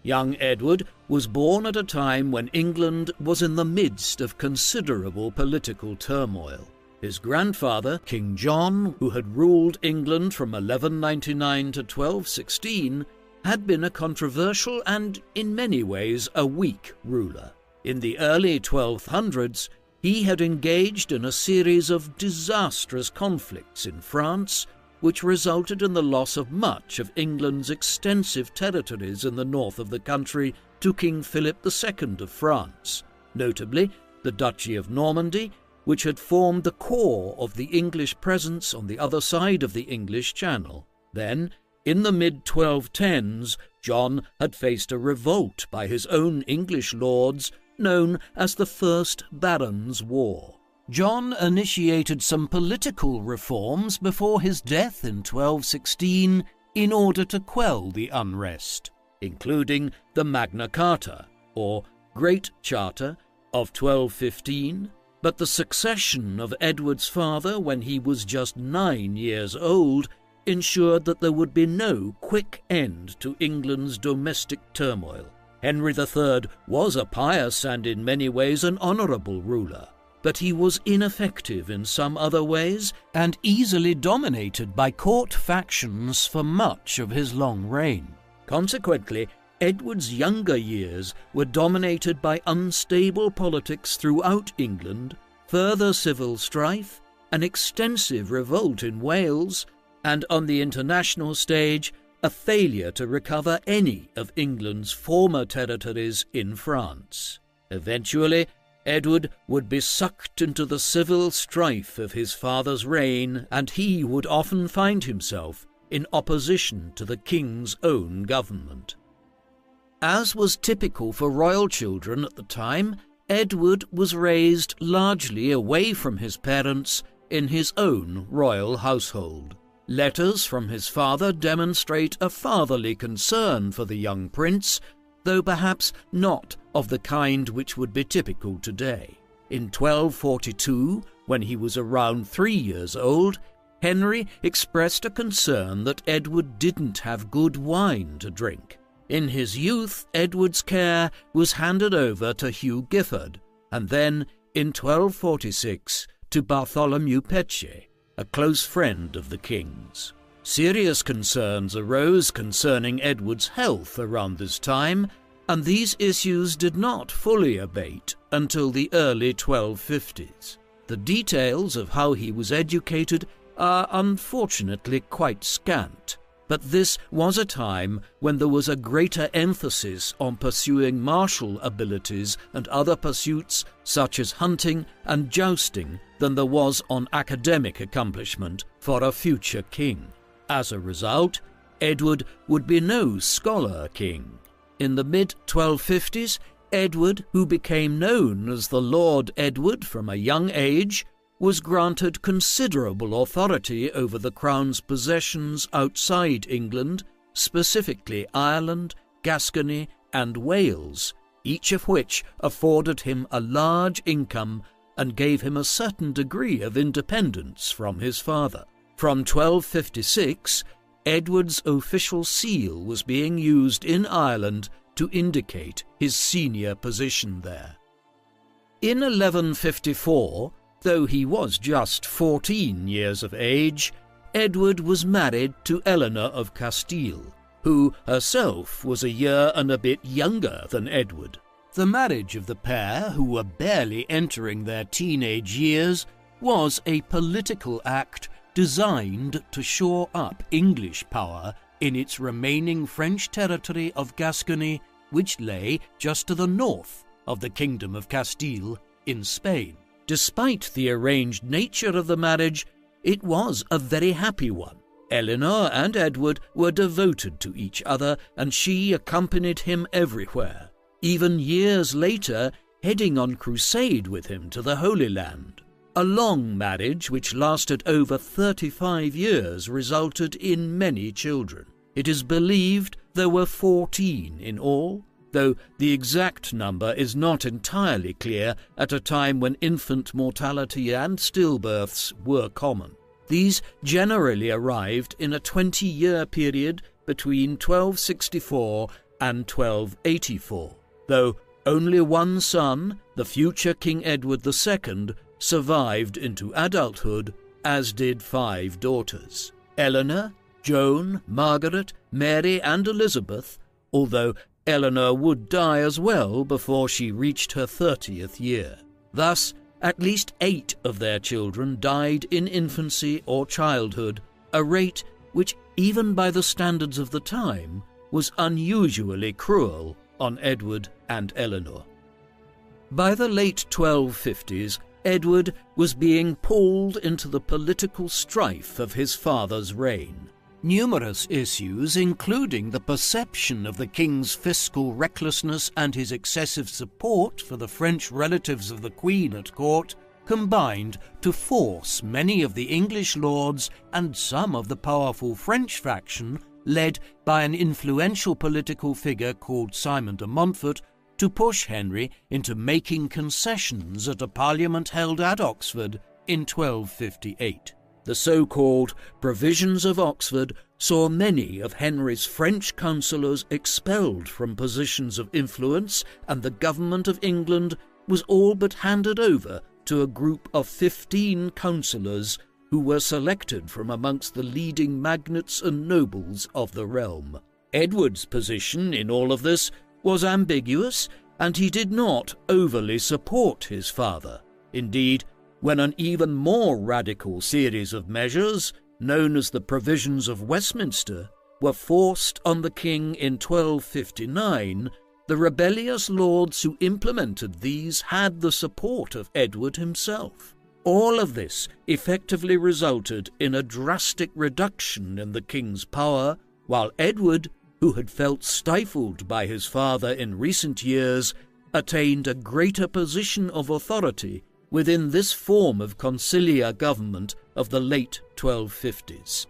Young Edward was born at a time when England was in the midst of considerable political turmoil. His grandfather, King John, who had ruled England from 1199 to 1216, had been a controversial and, in many ways, a weak ruler. In the early 1200s, he had engaged in a series of disastrous conflicts in France, which resulted in the loss of much of England's extensive territories in the north of the country to King Philip II of France, notably the Duchy of Normandy, which had formed the core of the English presence on the other side of the English Channel. Then, in the mid-1210s, John had faced a revolt by his own English lords, known as the First Barons' War. John initiated some political reforms before his death in 1216 in order to quell the unrest, including the Magna Carta, or Great Charter, of 1215, but the succession of Edward's father when he was just 9 years old ensured that there would be no quick end to England's domestic turmoil. Henry III was a pious and in many ways an honourable ruler, but he was ineffective in some other ways and easily dominated by court factions for much of his long reign. Consequently, Edward's younger years were dominated by unstable politics throughout England, further civil strife, an extensive revolt in Wales, and on the international stage, a failure to recover any of England's former territories in France. Eventually, Edward would be sucked into the civil strife of his father's reign, and he would often find himself in opposition to the king's own government. As was typical for royal children at the time, Edward was raised largely away from his parents in his own royal household. Letters from his father demonstrate a fatherly concern for the young prince, though perhaps not of the kind which would be typical today. In 1242, when he was around 3 years old, Henry expressed a concern that Edward didn't have good wine to drink. In his youth, Edward's care was handed over to Hugh Giffard, and then, in 1246, to Bartholomew Peche, a close friend of the king's. Serious concerns arose concerning Edward's health around this time, and these issues did not fully abate until the early 1250s. The details of how he was educated are unfortunately quite scant, but this was a time when there was a greater emphasis on pursuing martial abilities and other pursuits such as hunting and jousting than there was on academic accomplishment for a future king. As a result, Edward would be no scholar king. In the mid-1250s, Edward, who became known as the Lord Edward from a young age, was granted considerable authority over the Crown's possessions outside England, specifically Ireland, Gascony, and Wales, each of which afforded him a large income and gave him a certain degree of independence from his father. From 1256, Edward's official seal was being used in Ireland to indicate his senior position there. In 1154, though he was just 14 years of age, Edward was married to Eleanor of Castile, who herself was a year and a bit younger than Edward. The marriage of the pair, who were barely entering their teenage years, was a political act designed to shore up English power in its remaining French territory of Gascony, which lay just to the north of the Kingdom of Castile in Spain. Despite the arranged nature of the marriage, it was a very happy one. Eleanor and Edward were devoted to each other, and she accompanied him everywhere, even years later heading on crusade with him to the Holy Land. A long marriage which lasted over 35 years resulted in many children. It is believed there were 14 in all, though the exact number is not entirely clear at a time when infant mortality and stillbirths were common. These generally arrived in a 20-year period between 1264 and 1284, though only one son, the future King Edward II, survived into adulthood, as did 5 daughters: Eleanor, Joan, Margaret, Mary, and Elizabeth, although Eleanor would die as well before she reached her 30th year. Thus, at least 8 of their children died in infancy or childhood, a rate which, even by the standards of the time, was unusually cruel on Edward and Eleanor. By the late 1250s, Edward was being pulled into the political strife of his father's reign. Numerous issues, including the perception of the king's fiscal recklessness and his excessive support for the French relatives of the Queen at court, combined to force many of the English lords and some of the powerful French faction, led by an influential political figure called Simon de Montfort, to push Henry into making concessions at a parliament held at Oxford in 1258. The so-called Provisions of Oxford saw many of Henry's French councillors expelled from positions of influence, and the government of England was all but handed over to a group of 15 councillors who were selected from amongst the leading magnates and nobles of the realm. Edward's position in all of this was ambiguous, and he did not overly support his father. Indeed, when an even more radical series of measures, known as the Provisions of Westminster, were forced on the king in 1259, the rebellious lords who implemented these had the support of Edward himself. All of this effectively resulted in a drastic reduction in the king's power, while Edward, who had felt stifled by his father in recent years, attained a greater position of authority within this form of conciliar government of the late 1250s.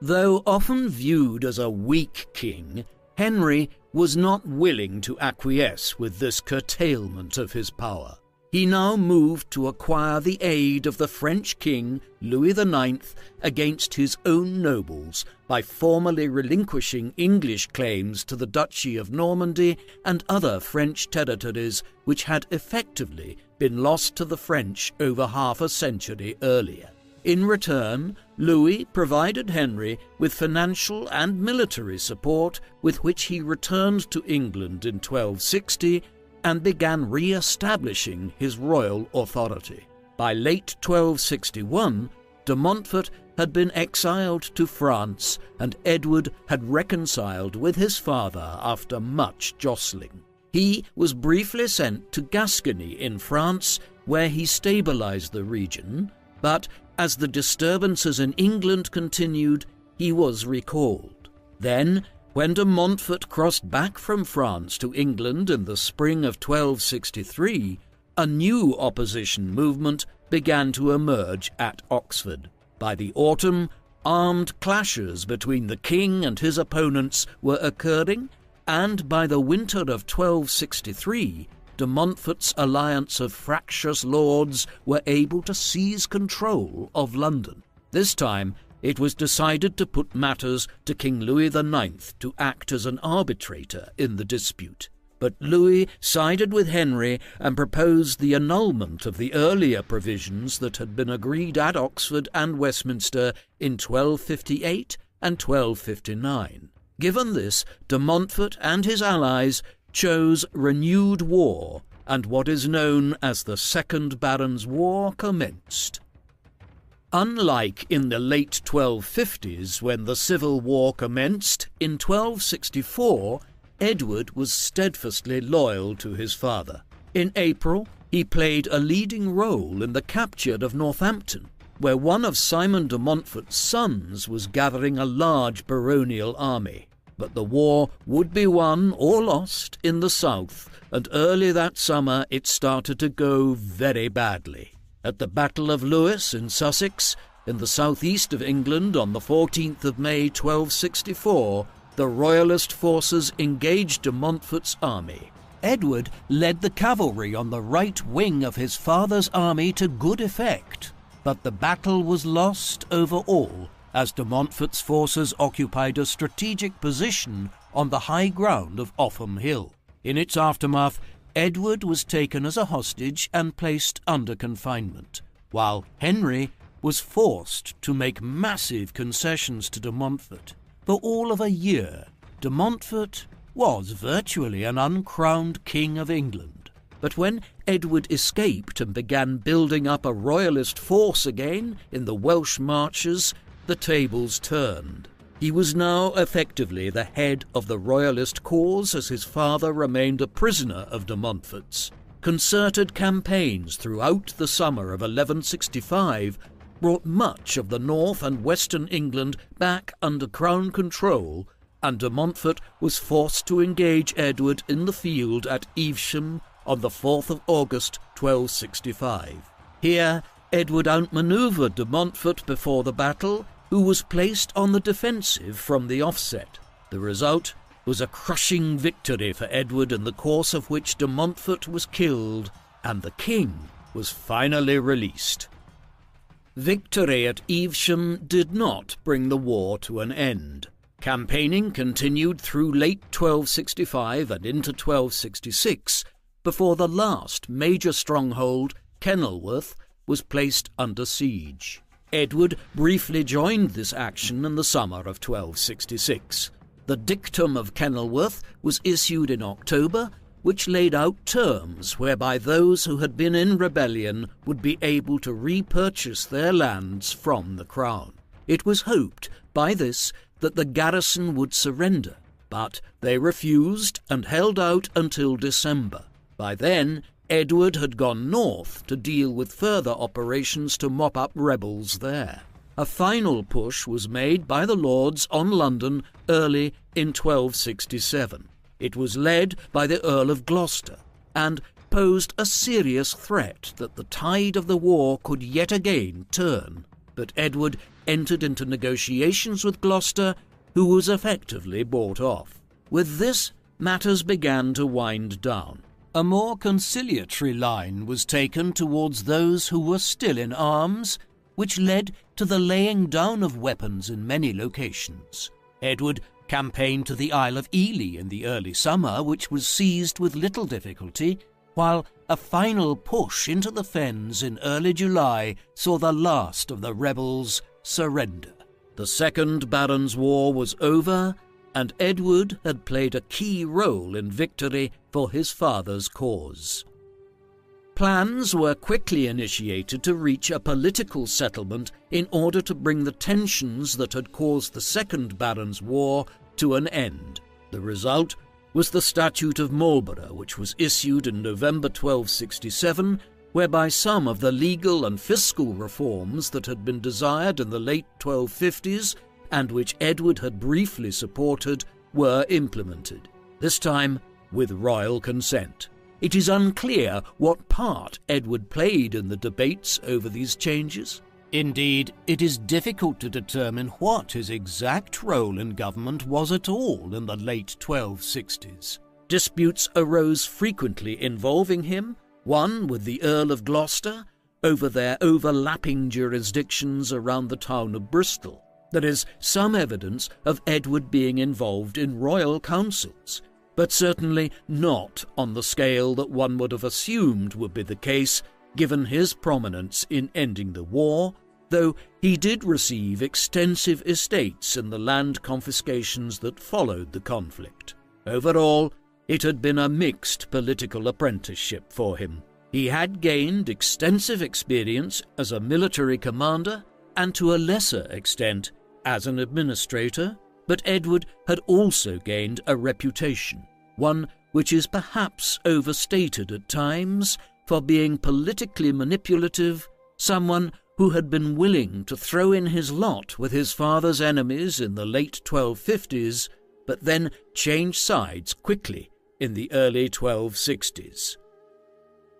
Though often viewed as a weak king, Henry was not willing to acquiesce with this curtailment of his power. He now moved to acquire the aid of the French king, Louis IX, against his own nobles by formally relinquishing English claims to the Duchy of Normandy and other French territories which had effectively been lost to the French over half a century earlier. In return, Louis provided Henry with financial and military support, with which he returned to England in 1260 and began re-establishing his royal authority. By late 1261, de Montfort had been exiled to France, and Edward had reconciled with his father after much jostling. He was briefly sent to Gascony in France, where he stabilized the region, but as the disturbances in England continued, he was recalled. Then, when de Montfort crossed back from France to England in the spring of 1263, a new opposition movement began to emerge at Oxford. By the autumn, armed clashes between the king and his opponents were occurring, and by the winter of 1263, de Montfort's alliance of fractious lords were able to seize control of London. This time, it was decided to put matters to King Louis IX to act as an arbitrator in the dispute. But Louis sided with Henry and proposed the annulment of the earlier provisions that had been agreed at Oxford and Westminster in 1258 and 1259. Given this, de Montfort and his allies chose renewed war, and what is known as the Second Barons' War commenced. Unlike in the late 1250s, when the Civil War commenced, in 1264, Edward was steadfastly loyal to his father. In April, he played a leading role in the capture of Northampton, where one of Simon de Montfort's sons was gathering a large baronial army. But the war would be won or lost in the south, and early that summer it started to go very badly. At the Battle of Lewes in Sussex, in the southeast of England on the 14th of May 1264, the royalist forces engaged de Montfort's army. Edward led the cavalry on the right wing of his father's army to good effect, but the battle was lost overall as de Montfort's forces occupied a strategic position on the high ground of Offham Hill. In its aftermath, Edward was taken as a hostage and placed under confinement, while Henry was forced to make massive concessions to de Montfort. For all of a year, de Montfort was virtually an uncrowned king of England. But when Edward escaped and began building up a royalist force again in the Welsh marches, the tables turned. He was now effectively the head of the royalist cause, as his father remained a prisoner of de Montfort's. Concerted campaigns throughout the summer of 1165 brought much of the north and western England back under crown control, and de Montfort was forced to engage Edward in the field at Evesham on the 4th of August 1265. Here, Edward outmanoeuvred de Montfort before the battle, who was placed on the defensive from the offset. The result was a crushing victory for Edward, in the course of which de Montfort was killed and the king was finally released. Victory at Evesham did not bring the war to an end. Campaigning continued through late 1265 and into 1266, before the last major stronghold, Kenilworth, was placed under siege. Edward briefly joined this action in the summer of 1266. The dictum of Kenilworth was issued in October, which laid out terms whereby those who had been in rebellion would be able to repurchase their lands from the crown. It was hoped by this that the garrison would surrender, but they refused and held out until December. By then, Edward had gone north to deal with further operations to mop up rebels there. A final push was made by the Lords on London early in 1267. It was led by the Earl of Gloucester, and posed a serious threat that the tide of the war could yet again turn. But Edward entered into negotiations with Gloucester, who was effectively bought off. With this, matters began to wind down. A more conciliatory line was taken towards those who were still in arms, which led to the laying down of weapons in many locations. Edward campaigned to the Isle of Ely in the early summer, which was seized with little difficulty, while a final push into the fens in early July saw the last of the rebels surrender. The Second Barons' War was over, and Edward had played a key role in victory for his father's cause. Plans were quickly initiated to reach a political settlement in order to bring the tensions that had caused the Second Barons' War to an end. The result was the Statute of Marlborough, which was issued in November 1267, whereby some of the legal and fiscal reforms that had been desired in the late 1250s and which Edward had briefly supported were implemented, this time with royal consent. It is unclear what part Edward played in the debates over these changes. Indeed, it is difficult to determine what his exact role in government was at all in the late 1260s. Disputes arose frequently involving him, one with the Earl of Gloucester, over their overlapping jurisdictions around the town of Bristol. There is some evidence of Edward being involved in royal councils, but certainly not on the scale that one would have assumed would be the case given his prominence in ending the war, though he did receive extensive estates in the land confiscations that followed the conflict. Overall, it had been a mixed political apprenticeship for him. He had gained extensive experience as a military commander and to a lesser extent as an administrator, but Edward had also gained a reputation, one which is perhaps overstated at times, for being politically manipulative, someone who had been willing to throw in his lot with his father's enemies in the late 1250s, but then change sides quickly in the early 1260s.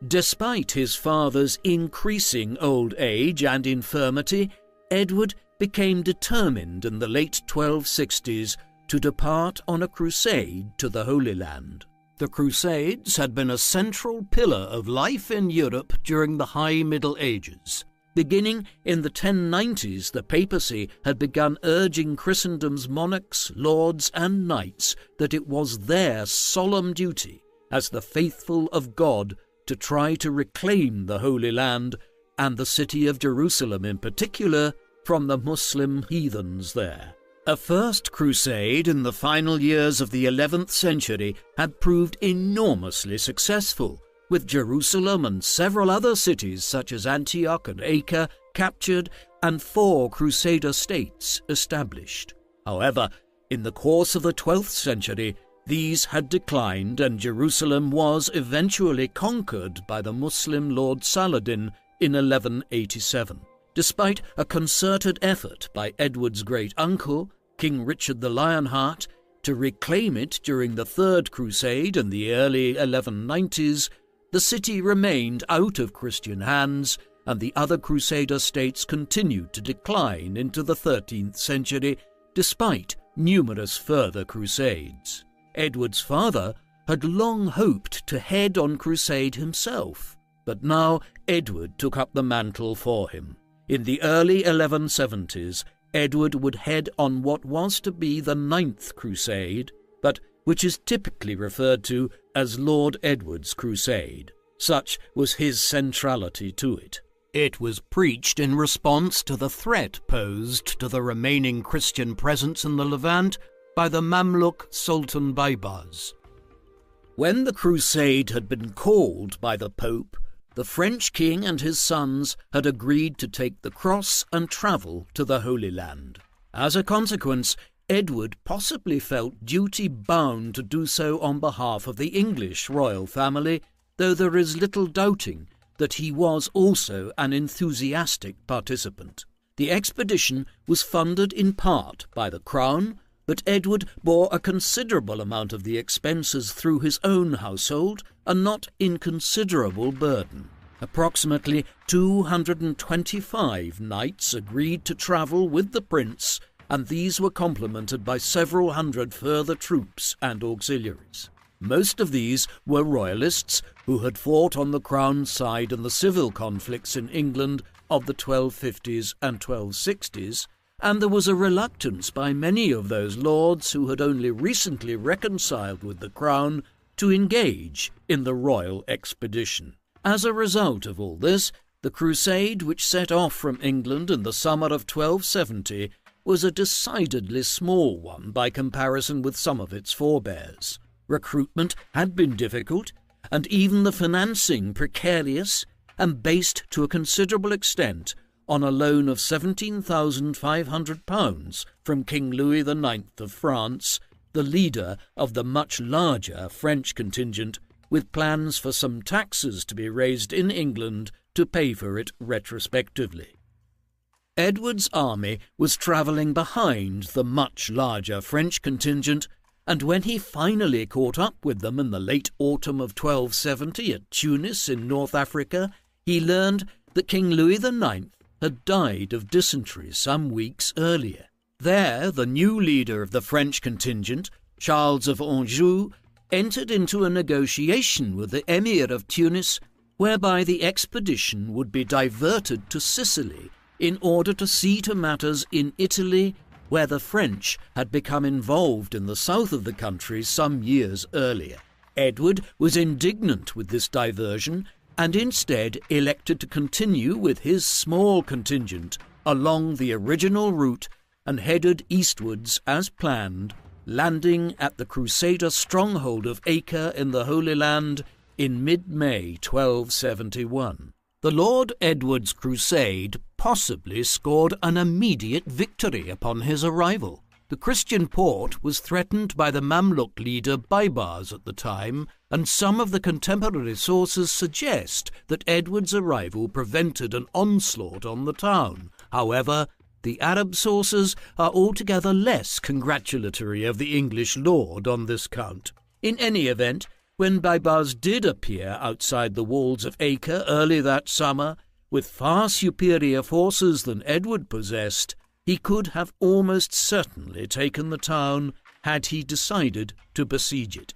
Despite his father's increasing old age and infirmity, Edward became determined in the late 1260s to depart on a crusade to the Holy Land. The Crusades had been a central pillar of life in Europe during the High Middle Ages. Beginning in the 1090s, the papacy had begun urging Christendom's monarchs, lords, and knights that it was their solemn duty, as the faithful of God, to try to reclaim the Holy Land, and the city of Jerusalem in particular, from the Muslim heathens there. A first crusade in the final years of the 11th century had proved enormously successful, with Jerusalem and several other cities such as Antioch and Acre captured and 4 Crusader states established. However, in the course of the 12th century, these had declined and Jerusalem was eventually conquered by the Muslim Lord Saladin in 1187. Despite a concerted effort by Edward's great-uncle, King Richard the Lionheart, to reclaim it during the Third Crusade in the early 1190s, the city remained out of Christian hands, and the other Crusader states continued to decline into the 13th century, despite numerous further crusades. Edward's father had long hoped to head on crusade himself, but now Edward took up the mantle for him. In the early 1170s, Edward would head on what was to be the 9th Crusade, but which is typically referred to as Lord Edward's Crusade. Such was his centrality to it. It was preached in response to the threat posed to the remaining Christian presence in the Levant by the Mamluk Sultan Baybars. When the crusade had been called by the Pope, the French king and his sons had agreed to take the cross and travel to the Holy Land. As a consequence, Edward possibly felt duty-bound to do so on behalf of the English royal family, though there is little doubting that he was also an enthusiastic participant. The expedition was funded in part by the Crown, but Edward bore a considerable amount of the expenses through his own household, a not inconsiderable burden. Approximately 225 knights agreed to travel with the prince, and these were complemented by several hundred further troops and auxiliaries. Most of these were royalists who had fought on the Crown's side in the civil conflicts in England of the 1250s and 1260s, and there was a reluctance by many of those lords who had only recently reconciled with the Crown to engage in the royal expedition. As a result of all this, the crusade which set off from England in the summer of 1270 was a decidedly small one by comparison with some of its forebears. Recruitment had been difficult, and even the financing precarious, and based to a considerable extent on a loan of £17,500 from King Louis IX of France, the leader of the much larger French contingent, with plans for some taxes to be raised in England to pay for it retrospectively. Edward's army was travelling behind the much larger French contingent, and when he finally caught up with them in the late autumn of 1270 at Tunis in North Africa, he learned that King Louis IX had died of dysentery some weeks earlier. There, the new leader of the French contingent, Charles of Anjou, entered into a negotiation with the Emir of Tunis whereby the expedition would be diverted to Sicily in order to see to matters in Italy, where the French had become involved in the south of the country some years earlier. Edward was indignant with this diversion and instead elected to continue with his small contingent along the original route and headed eastwards as planned, landing at the Crusader stronghold of Acre in the Holy Land in mid-May 1271. The Lord Edward's crusade possibly scored an immediate victory upon his arrival. The Christian port was threatened by the Mamluk leader Baybars at the time, and some of the contemporary sources suggest that Edward's arrival prevented an onslaught on the town. However, the Arab sources are altogether less congratulatory of the English lord on this count. In any event, when Baybars did appear outside the walls of Acre early that summer, with far superior forces than Edward possessed, he could have almost certainly taken the town had he decided to besiege it.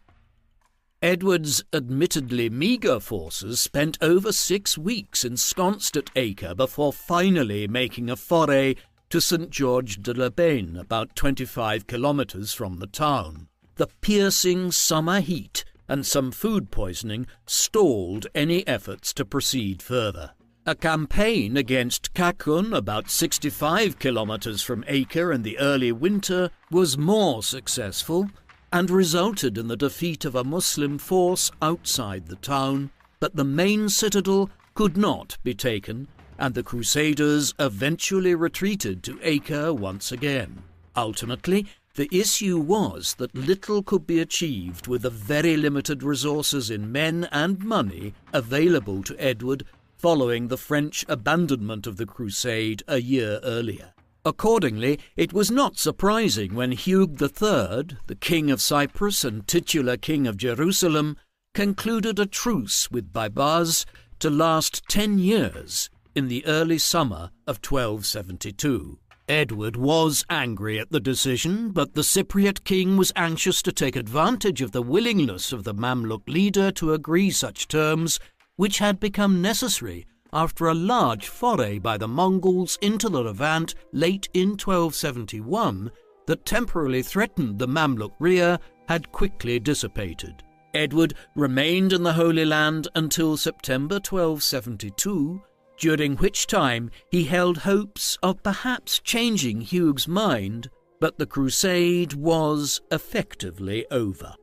Edward's admittedly meagre forces spent over 6 weeks ensconced at Acre before finally making a foray to St. George de l'Aubin, about 25 kilometres from the town. The piercing summer heat and some food poisoning stalled any efforts to proceed further. A campaign against Kakun, about 65 kilometres from Acre in the early winter, was more successful and resulted in the defeat of a Muslim force outside the town, but the main citadel could not be taken, and the Crusaders eventually retreated to Acre once again. Ultimately, the issue was that little could be achieved with the very limited resources in men and money available to Edward following the French abandonment of the crusade a year earlier. Accordingly, it was not surprising when Hugh III, the King of Cyprus and titular King of Jerusalem, concluded a truce with Baibars to last 10 years in the early summer of 1272. Edward was angry at the decision, but the Cypriot king was anxious to take advantage of the willingness of the Mamluk leader to agree such terms, which had become necessary after a large foray by the Mongols into the Levant late in 1271 that temporarily threatened the Mamluk rear had quickly dissipated. Edward remained in the Holy Land until September 1272, during which time he held hopes of perhaps changing Hugh's mind, but the crusade was effectively over.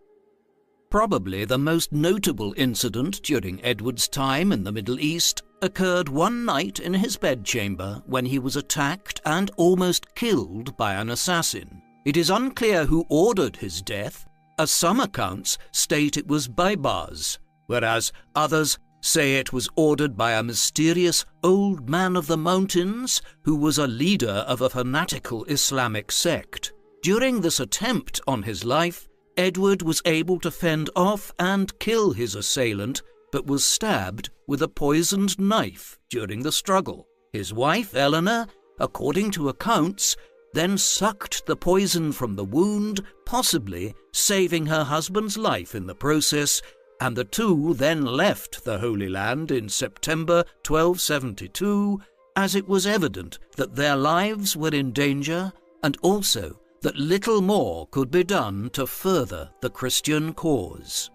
Probably the most notable incident during Edward's time in the Middle East occurred one night in his bedchamber when he was attacked and almost killed by an assassin. It is unclear who ordered his death, as some accounts state it was Baibars, whereas others say it was ordered by a mysterious old man of the mountains who was a leader of a fanatical Islamic sect. During this attempt on his life, Edward was able to fend off and kill his assailant, but was stabbed with a poisoned knife during the struggle. His wife, Eleanor, according to accounts, then sucked the poison from the wound, possibly saving her husband's life in the process, and the two then left the Holy Land in September 1272, as it was evident that their lives were in danger and also that little more could be done to further the Christian cause.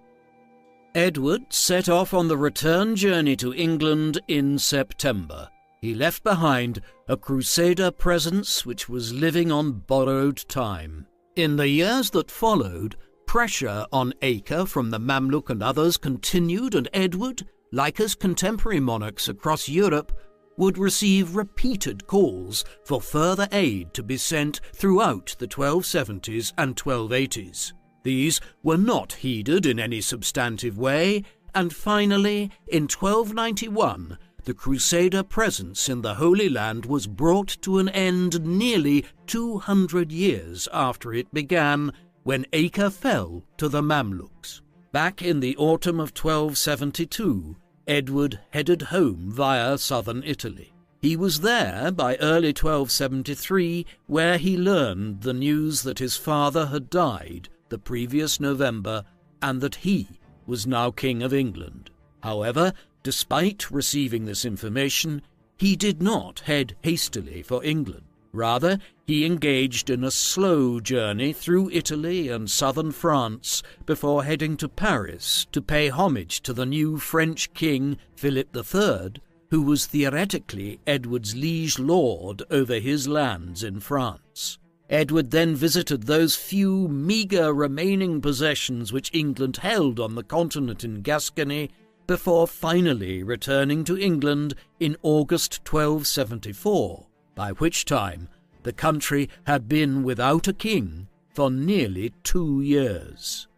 Edward set off on the return journey to England in September. He left behind a Crusader presence which was living on borrowed time. In the years that followed, pressure on Acre from the Mamluk and others continued, and Edward, like his contemporary monarchs across Europe, would receive repeated calls for further aid to be sent throughout the 1270s and 1280s. These were not heeded in any substantive way, and finally, in 1291, the Crusader presence in the Holy Land was brought to an end nearly 200 years after it began, when Acre fell to the Mamluks. Back in the autumn of 1272, Edward headed home via southern Italy. He was there by early 1273, where he learned the news that his father had died the previous November and that he was now King of England. However, despite receiving this information, he did not head hastily for England. Rather, he engaged in a slow journey through Italy and southern France before heading to Paris to pay homage to the new French king, Philip III, who was theoretically Edward's liege lord over his lands in France. Edward then visited those few meagre remaining possessions which England held on the continent in Gascony before finally returning to England in August 1274. By which time the country had been without a king for nearly 2 years.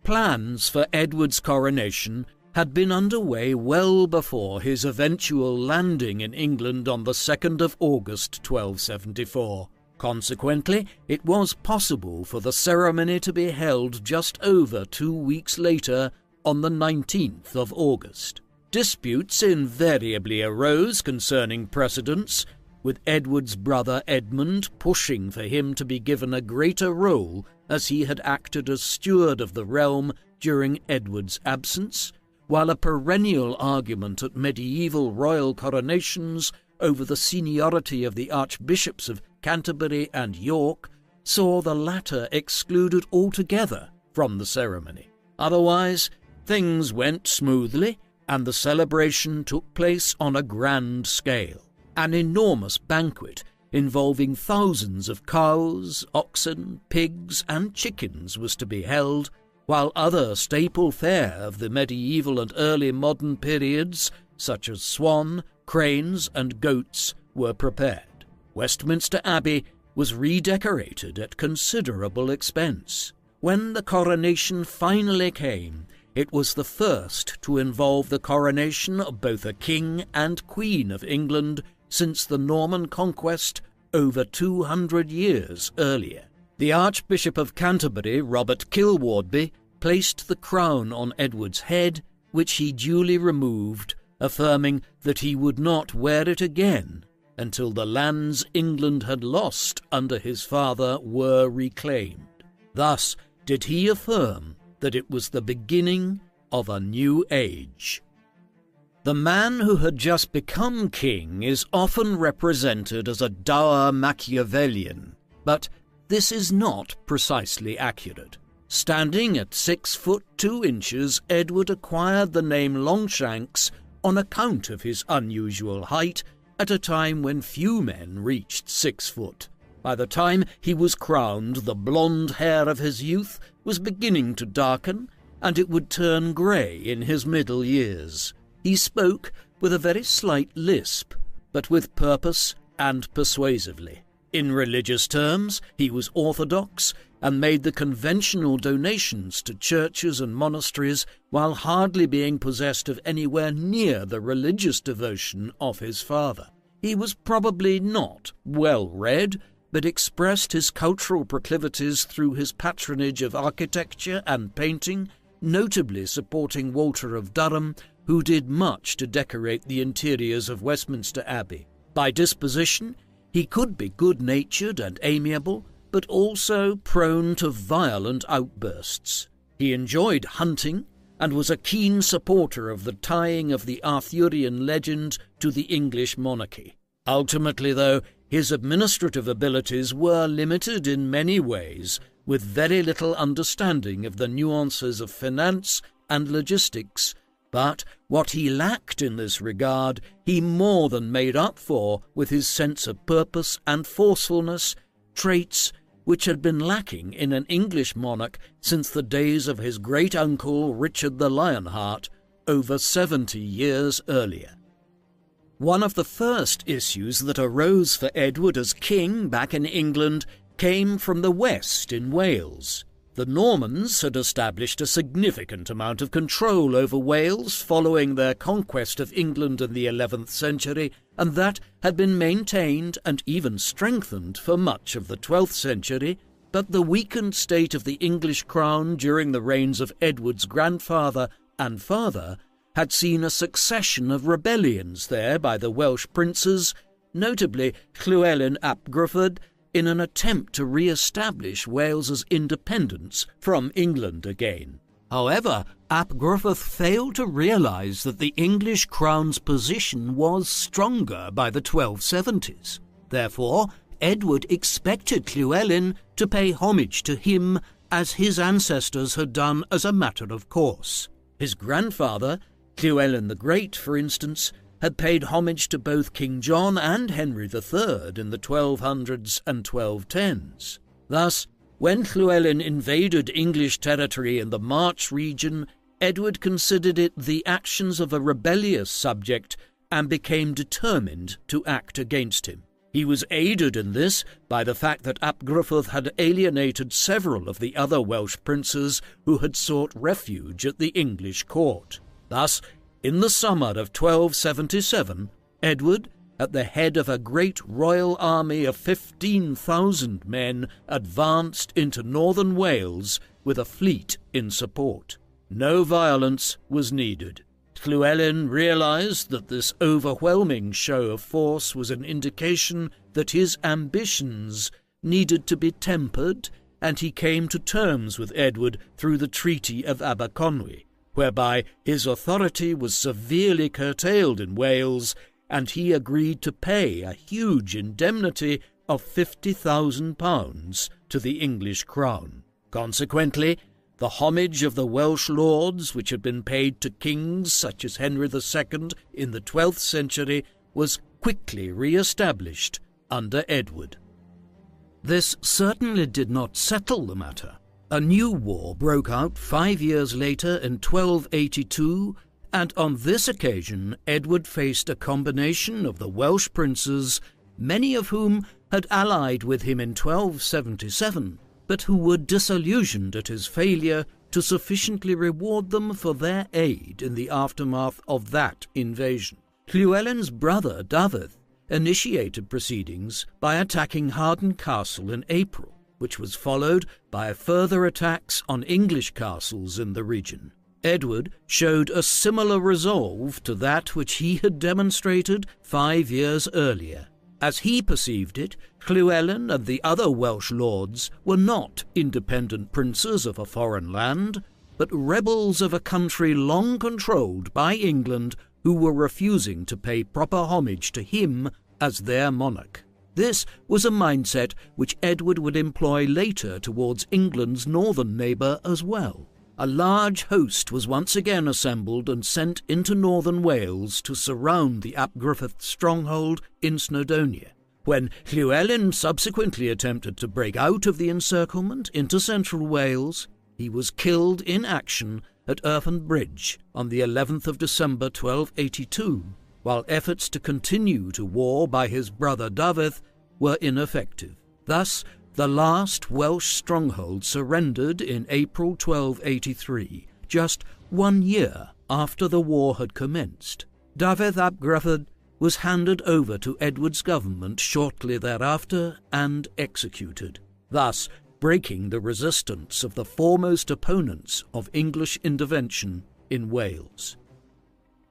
Plans for Edward's coronation had been underway well before his eventual landing in England on the 2nd of August 1274. Consequently, it was possible for the ceremony to be held just over 2 weeks later, on the 19th of August. Disputes invariably arose concerning precedence, with Edward's brother Edmund pushing for him to be given a greater role as he had acted as steward of the realm during Edward's absence, while a perennial argument at medieval royal coronations over the seniority of the archbishops of Canterbury and York saw the latter excluded altogether from the ceremony. Otherwise, things went smoothly, and the celebration took place on a grand scale. An enormous banquet involving thousands of cows, oxen, pigs, and chickens was to be held, while other staple fare of the medieval and early modern periods, such as swan, cranes, and goats, were prepared. Westminster Abbey was redecorated at considerable expense. When the coronation finally came, it was the first to involve the coronation of both a king and queen of England since the Norman conquest over 200 years earlier. The Archbishop of Canterbury, Robert Kilwardby, placed the crown on Edward's head, which he duly removed, affirming that he would not wear it again until the lands England had lost under his father were reclaimed. Thus did he affirm that it was the beginning of a new age. The man who had just become king is often represented as a dour Machiavellian, but this is not precisely accurate. Standing at 6 foot 2 inches, Edward acquired the name Longshanks on account of his unusual height at a time when few men reached 6 foot. By the time he was crowned, the blonde hair of his youth was beginning to darken, and it would turn grey in his middle years. He spoke with a very slight lisp, but with purpose and persuasively. In religious terms, he was orthodox and made the conventional donations to churches and monasteries while hardly being possessed of anywhere near the religious devotion of his father. He was probably not well read, but expressed his cultural proclivities through his patronage of architecture and painting, notably supporting Walter of Durham, who did much to decorate the interiors of Westminster Abbey. By disposition, he could be good-natured and amiable, but also prone to violent outbursts. He enjoyed hunting and was a keen supporter of the tying of the Arthurian legend to the English monarchy. Ultimately, though, his administrative abilities were limited in many ways, with very little understanding of the nuances of finance and logistics, but what he lacked in this regard he more than made up for with his sense of purpose and forcefulness, traits which had been lacking in an English monarch since the days of his great-uncle Richard the Lionheart over 70 years earlier. One of the first issues that arose for Edward as king back in England came from the west in Wales. The Normans had established a significant amount of control over Wales following their conquest of England in the 11th century, and that had been maintained and even strengthened for much of the 12th century, but the weakened state of the English crown during the reigns of Edward's grandfather and father had seen a succession of rebellions there by the Welsh princes, notably Llywelyn ap Gruffydd, in an attempt to re-establish Wales's independence from England again. However, ap Gruffydd failed to realise that the English crown's position was stronger by the 1270s. Therefore, Edward expected Llywelyn to pay homage to him as his ancestors had done as a matter of course. His grandfather, Llywelyn the Great, for instance, had paid homage to both King John and Henry III in the 1200s and 1210s. Thus, when Llywelyn invaded English territory in the March region, Edward considered it the actions of a rebellious subject and became determined to act against him. He was aided in this by the fact that ap Gruffydd had alienated several of the other Welsh princes who had sought refuge at the English court. Thus, in the summer of 1277, Edward, at the head of a great royal army of 15,000 men, advanced into northern Wales with a fleet in support. No violence was needed. Llywelyn realised that this overwhelming show of force was an indication that his ambitions needed to be tempered, and he came to terms with Edward through the Treaty of Aberconwy, whereby his authority was severely curtailed in Wales, and he agreed to pay a huge indemnity of £50,000 to the English crown. Consequently, the homage of the Welsh lords, which had been paid to kings such as Henry II in the 12th century, was quickly re-established under Edward. This certainly did not settle the matter. A new war broke out 5 years later in 1282, and on this occasion Edward faced a combination of the Welsh princes, many of whom had allied with him in 1277, but who were disillusioned at his failure to to sufficiently reward them for their aid in the aftermath of that invasion. Llywelyn's brother Dafydd initiated proceedings by attacking Harden Castle in April, which was followed by further attacks on English castles in the region. Edward showed a similar resolve to that which he had demonstrated 5 years earlier. As he perceived it, Llywelyn and the other Welsh lords were not independent princes of a foreign land, but rebels of a country long controlled by England who were refusing to pay proper homage to him as their monarch. This was a mindset which Edward would employ later towards England's northern neighbour as well. A large host was once again assembled and sent into northern Wales to surround the Ap Gruffudd stronghold in Snowdonia. When Llywelyn subsequently attempted to break out of the encirclement into central Wales, he was killed in action at Irfan Bridge on the 11th of December 1282, while efforts to continue to war by his brother Dafydd were ineffective. Thus, the last Welsh stronghold surrendered in April 1283, just 1 year after the war had commenced. Dafydd ap Gruffudd was handed over to Edward's government shortly thereafter and executed, thus breaking the resistance of the foremost opponents of English intervention in Wales.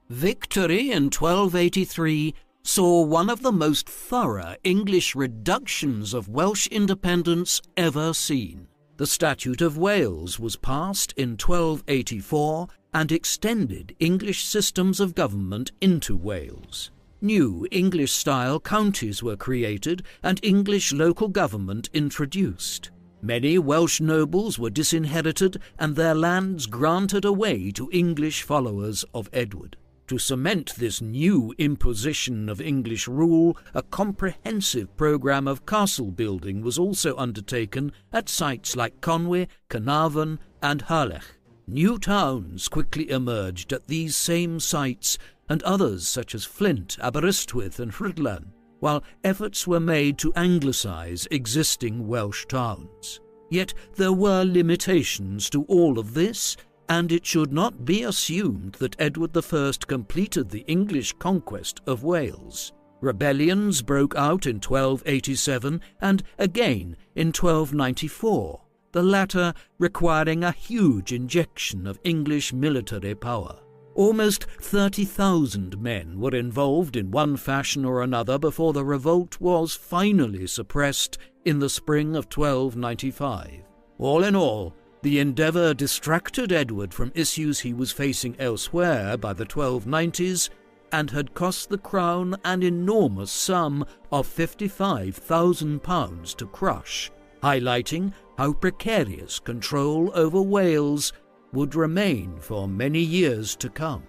Victory in 1283 saw one of the most thorough English reductions of Welsh independence ever seen. The Statute of Wales was passed in 1284 and extended English systems of government into Wales. New English-style counties were created and English local government introduced. Many Welsh nobles were disinherited and their lands granted away to English followers of Edward. To cement this new imposition of English rule, a comprehensive programme of castle building was also undertaken at sites like Conwy, Carnarvon and Harlech. New towns quickly emerged at these same sites, and others such as Flint, Aberystwyth and Rhuddlan, while efforts were made to Anglicise existing Welsh towns. Yet there were limitations to all of this, and it should not be assumed that Edward I completed the English conquest of Wales. Rebellions broke out in 1287 and again in 1294, the latter requiring a huge injection of English military power. Almost 30,000 men were involved in one fashion or another before the revolt was finally suppressed in the spring of 1295. All in all, the endeavour distracted Edward from issues he was facing elsewhere by the 1290s and had cost the crown an enormous sum of £55,000 to crush, highlighting how precarious control over Wales would remain for many years to come.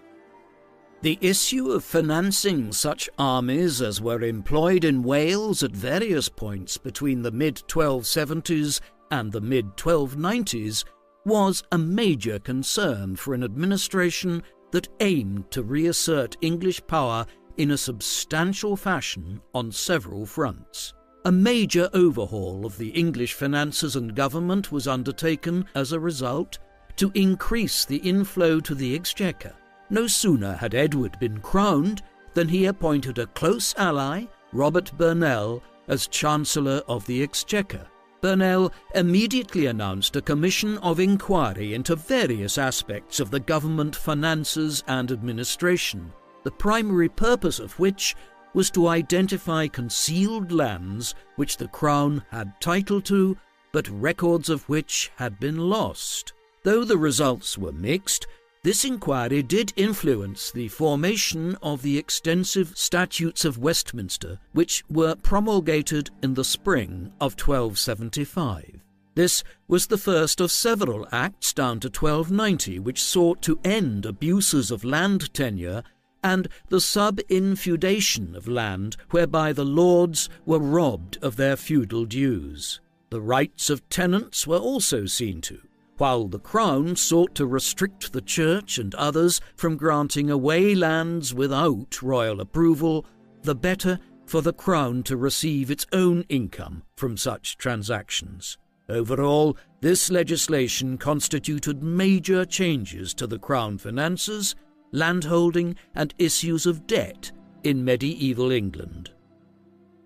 The issue of financing such armies as were employed in Wales at various points between the mid-1270s and the mid-1290s was a major concern for an administration that aimed to reassert English power in a substantial fashion on several fronts. A major overhaul of the English finances and government was undertaken as a result to increase the inflow to the exchequer. No sooner had Edward been crowned than he appointed a close ally, Robert Burnell, as Chancellor of the Exchequer. Burnell immediately announced a commission of inquiry into various aspects of the government finances and administration, the primary purpose of which was to identify concealed lands which the Crown had title to, but records of which had been lost. Though the results were mixed, this inquiry did influence the formation of the extensive Statutes of Westminster, which were promulgated in the spring of 1275. This was the first of several acts down to 1290 which sought to end abuses of land tenure and the sub-infeudation of land whereby the lords were robbed of their feudal dues. The rights of tenants were also seen to, while the Crown sought to restrict the Church and others from granting away lands without royal approval, the better for the Crown to receive its own income from such transactions. Overall, this legislation constituted major changes to the Crown finances, landholding, and issues of debt in medieval England.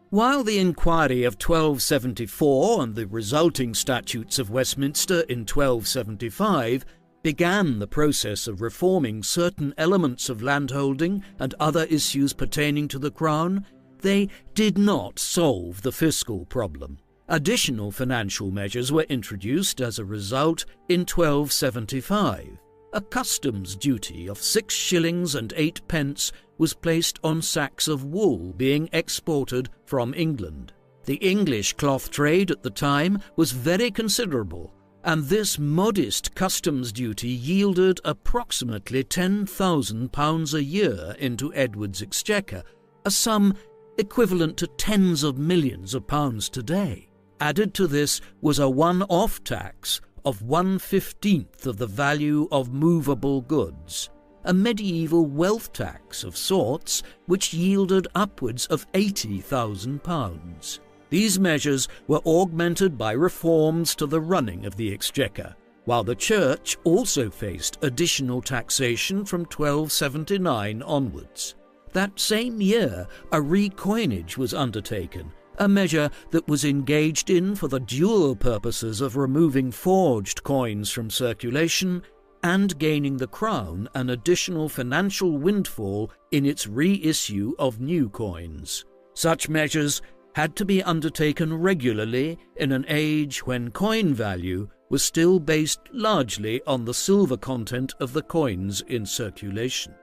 While the inquiry of 1274 and the resulting Statutes of Westminster in 1275 began the process of reforming certain elements of landholding and other issues pertaining to the Crown, they did not solve the fiscal problem. Additional financial measures were introduced as a result in 1275. A customs duty of 6 shillings and 8 pence was placed on sacks of wool being exported from England. The English cloth trade at the time was very considerable, and this modest customs duty yielded approximately £10,000 a year into Edward's exchequer, a sum equivalent to tens of millions of pounds today. Added to this was a one-off tax of 1/15 of the value of movable goods, a medieval wealth tax of sorts which yielded upwards of £80,000. These measures were augmented by reforms to the running of the exchequer, while the Church also faced additional taxation from 1279 onwards. That same year, a recoinage was undertaken, a measure that was engaged in for the dual purposes of removing forged coins from circulation and gaining the Crown an additional financial windfall in its reissue of new coins. Such measures had to be undertaken regularly in an age when coin value was still based largely on the silver content of the coins in circulation.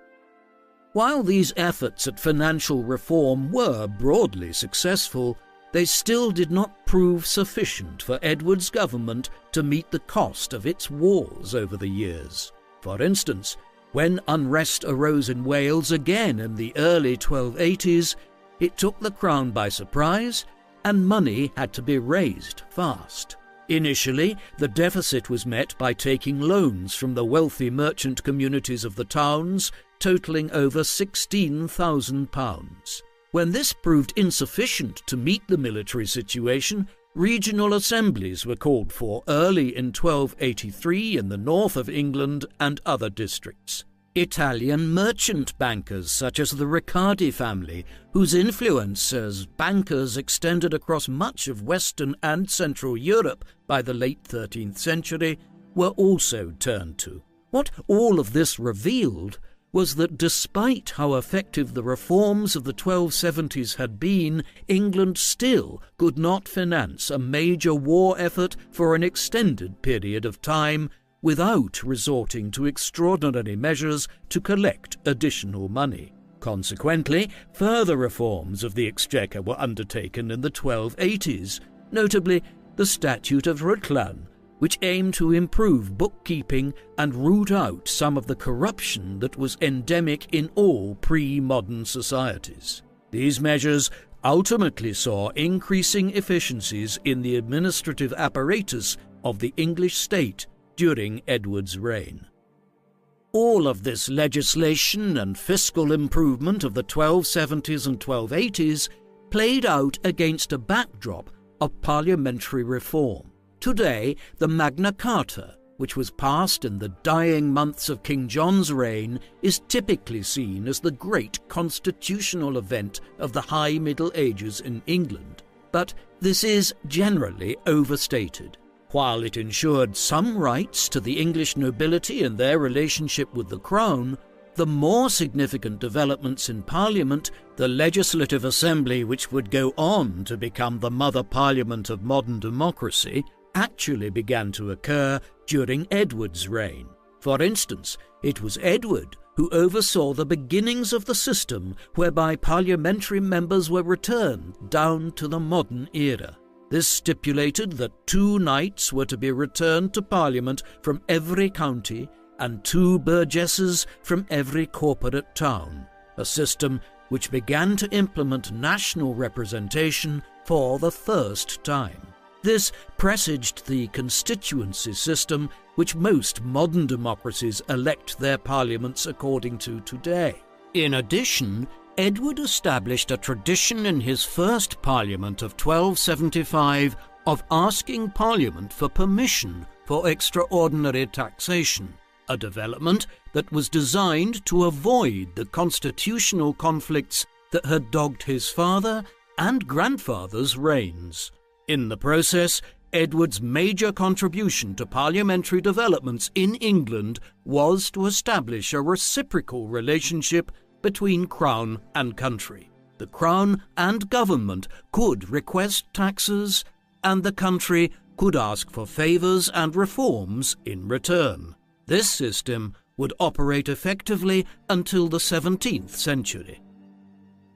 While these efforts at financial reform were broadly successful, they still did not prove sufficient for Edward's government to meet the cost of its wars over the years. For instance, when unrest arose in Wales again in the early 1280s, it took the Crown by surprise, and money had to be raised fast. Initially, the deficit was met by taking loans from the wealthy merchant communities of the towns, totalling over £16,000. When this proved insufficient to meet the military situation, regional assemblies were called for early in 1283 in the north of England and other districts. Italian merchant bankers such as the Riccardi family, whose influence as bankers extended across much of Western and Central Europe by the late 13th century, were also turned to. What all of this revealed was that despite how effective the reforms of the 1270s had been, England still could not finance a major war effort for an extended period of time without resorting to extraordinary measures to collect additional money. Consequently, further reforms of the exchequer were undertaken in the 1280s, notably the Statute of Rhuddlan, which aimed to improve bookkeeping and root out some of the corruption that was endemic in all pre-modern societies. These measures ultimately saw increasing efficiencies in the administrative apparatus of the English state during Edward's reign. All of this legislation and fiscal improvement of the 1270s and 1280s played out against a backdrop of parliamentary reform. Today, the Magna Carta, which was passed in the dying months of King John's reign, is typically seen as the great constitutional event of the High Middle Ages in England. But this is generally overstated. While it ensured some rights to the English nobility and their relationship with the Crown, the more significant developments in Parliament, the Legislative Assembly which would go on to become the mother parliament of modern democracy, actually began to occur during Edward's reign. For instance, it was Edward who oversaw the beginnings of the system whereby parliamentary members were returned down to the modern era. This stipulated that 2 knights were to be returned to Parliament from every county and 2 burgesses from every corporate town, a system which began to implement national representation for the first time. This presaged the constituency system which most modern democracies elect their parliaments according to today. In addition, Edward established a tradition in his first parliament of 1275 of asking Parliament for permission for extraordinary taxation, a development that was designed to avoid the constitutional conflicts that had dogged his father and grandfather's reigns. In the process, Edward's major contribution to parliamentary developments in England was to establish a reciprocal relationship between Crown and country. The Crown and government could request taxes, and the country could ask for favours and reforms in return. This system would operate effectively until the 17th century.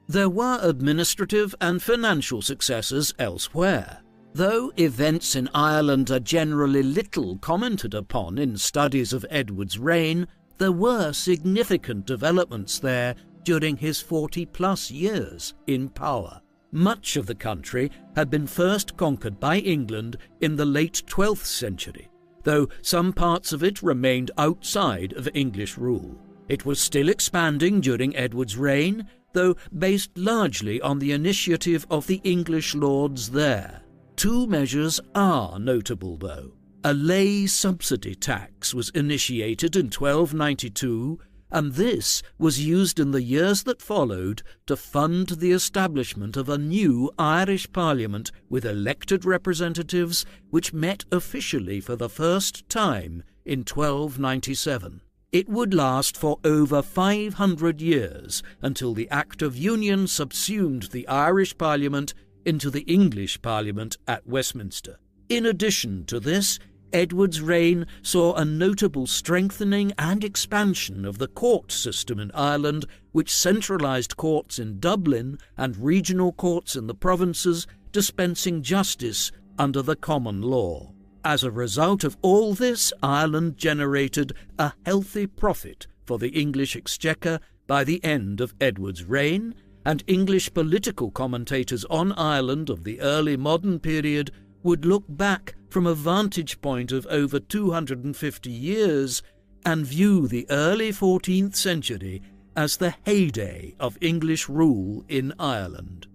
There were administrative and financial successes elsewhere. Though events in Ireland are generally little commented upon in studies of Edward's reign, there were significant developments there during his 40-plus years in power. Much of the country had been first conquered by England in the late 12th century, though some parts of it remained outside of English rule. It was still expanding during Edward's reign, though based largely on the initiative of the English lords there. Two measures are notable, though. A lay subsidy tax was initiated in 1292, and this was used in the years that followed to fund the establishment of a new Irish Parliament with elected representatives, which met officially for the first time in 1297. It would last for over 500 years until the Act of Union subsumed the Irish Parliament into the English Parliament at Westminster. In addition to this, Edward's reign saw a notable strengthening and expansion of the court system in Ireland, which centralised courts in Dublin and regional courts in the provinces, dispensing justice under the common law. As a result of all this, Ireland generated a healthy profit for the English exchequer by the end of Edward's reign, and English political commentators on Ireland of the early modern period would look back from a vantage point of over 250 years and view the early 14th century as the heyday of English rule in Ireland.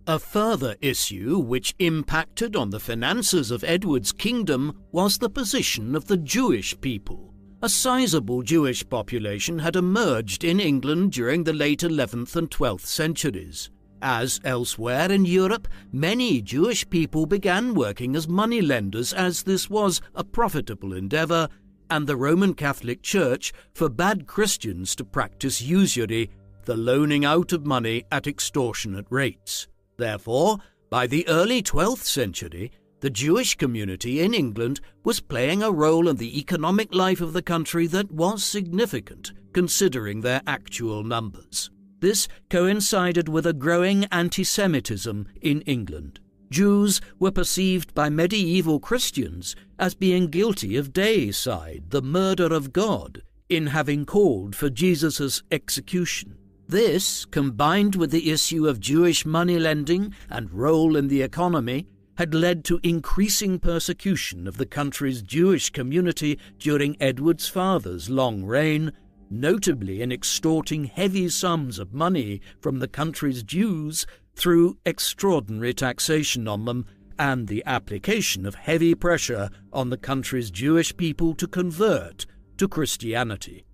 A further issue which impacted on the finances of Edward's kingdom was the position of the Jewish people. A sizable Jewish population had emerged in England during the late 11th and 12th centuries. As elsewhere in Europe, many Jewish people began working as moneylenders, as this was a profitable endeavour, and the Roman Catholic Church forbade Christians to practice usury, the loaning out of money at extortionate rates. Therefore, by the early 12th century, the Jewish community in England was playing a role in the economic life of the country that was significant, considering their actual numbers. This coincided with a growing anti-Semitism in England. Jews were perceived by medieval Christians as being guilty of deicide, the murder of God, in having called for Jesus' execution. This, combined with the issue of Jewish moneylending and role in the economy, had led to increasing persecution of the country's Jewish community during Edward's father's long reign, notably in extorting heavy sums of money from the country's Jews through extraordinary taxation on them and the application of heavy pressure on the country's Jewish people to convert to Christianity.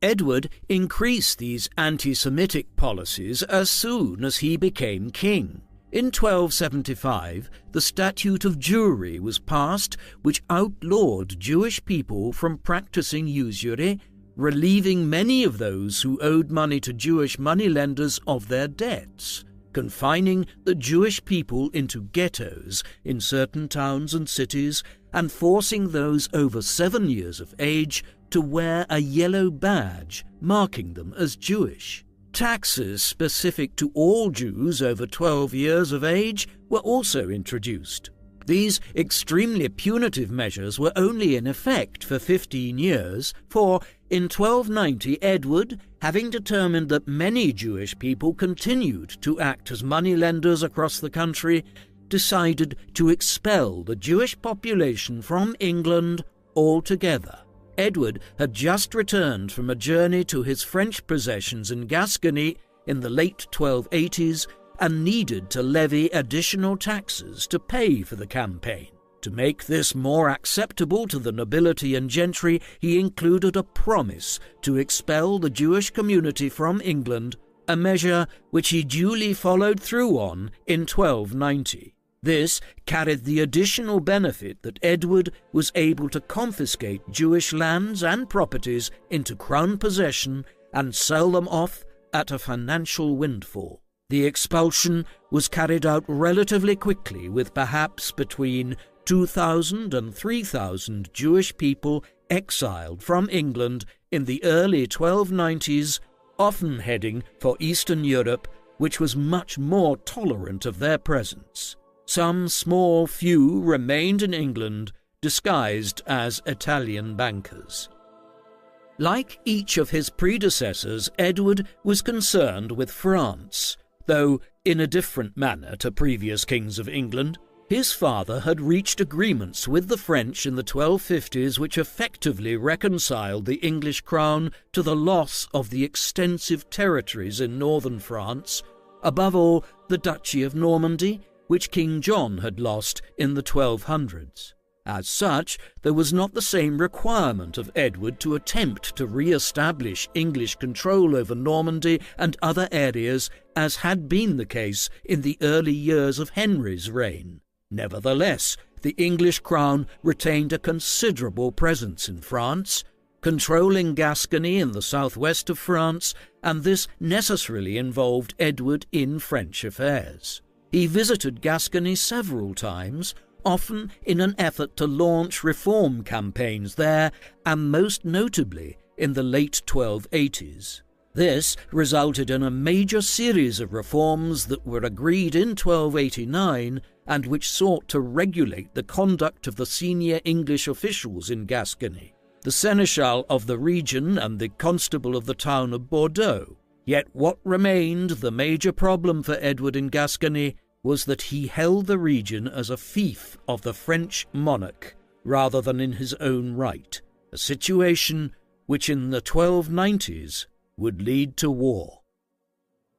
Edward increased these anti-Semitic policies as soon as he became king. In 1275, the Statute of Jewry was passed, which outlawed Jewish people from practicing usury, relieving many of those who owed money to Jewish moneylenders of their debts, confining the Jewish people into ghettos in certain towns and cities, and forcing those over 7 years of age to wear a yellow badge marking them as Jewish. Taxes specific to all Jews over 12 years of age were also introduced. These extremely punitive measures were only in effect for 15 years, for in 1290 Edward, having determined that many Jewish people continued to act as moneylenders across the country, decided to expel the Jewish population from England altogether. Edward had just returned from a journey to his French possessions in Gascony in the late 1280s, and needed to levy additional taxes to pay for the campaign. To make this more acceptable to the nobility and gentry, he included a promise to expel the Jewish community from England, a measure which he duly followed through on in 1290. This carried the additional benefit that Edward was able to confiscate Jewish lands and properties into crown possession and sell them off at a financial windfall. The expulsion was carried out relatively quickly, with perhaps between 2,000 and 3,000 Jewish people exiled from England in the early 1290s, often heading for Eastern Europe, which was much more tolerant of their presence. Some small few remained in England, disguised as Italian bankers. Like each of his predecessors, Edward was concerned with France, though in a different manner to previous kings of England. His father had reached agreements with the French in the 1250s which effectively reconciled the English crown to the loss of the extensive territories in northern France, above all the Duchy of Normandy, which King John had lost in the 1200s. As such, there was not the same requirement of Edward to attempt to re-establish English control over Normandy and other areas as had been the case in the early years of Henry's reign. Nevertheless, the English crown retained a considerable presence in France, controlling Gascony in the southwest of France, and this necessarily involved Edward in French affairs. He visited Gascony several times, often in an effort to launch reform campaigns there, and most notably in the late 1280s. This resulted in a major series of reforms that were agreed in 1289 and which sought to regulate the conduct of the senior English officials in Gascony, the seneschal of the region and the constable of the town of Bordeaux. Yet what remained the major problem for Edward in Gascony was that he held the region as a fief of the French monarch rather than in his own right, a situation which in the 1290s would lead to war.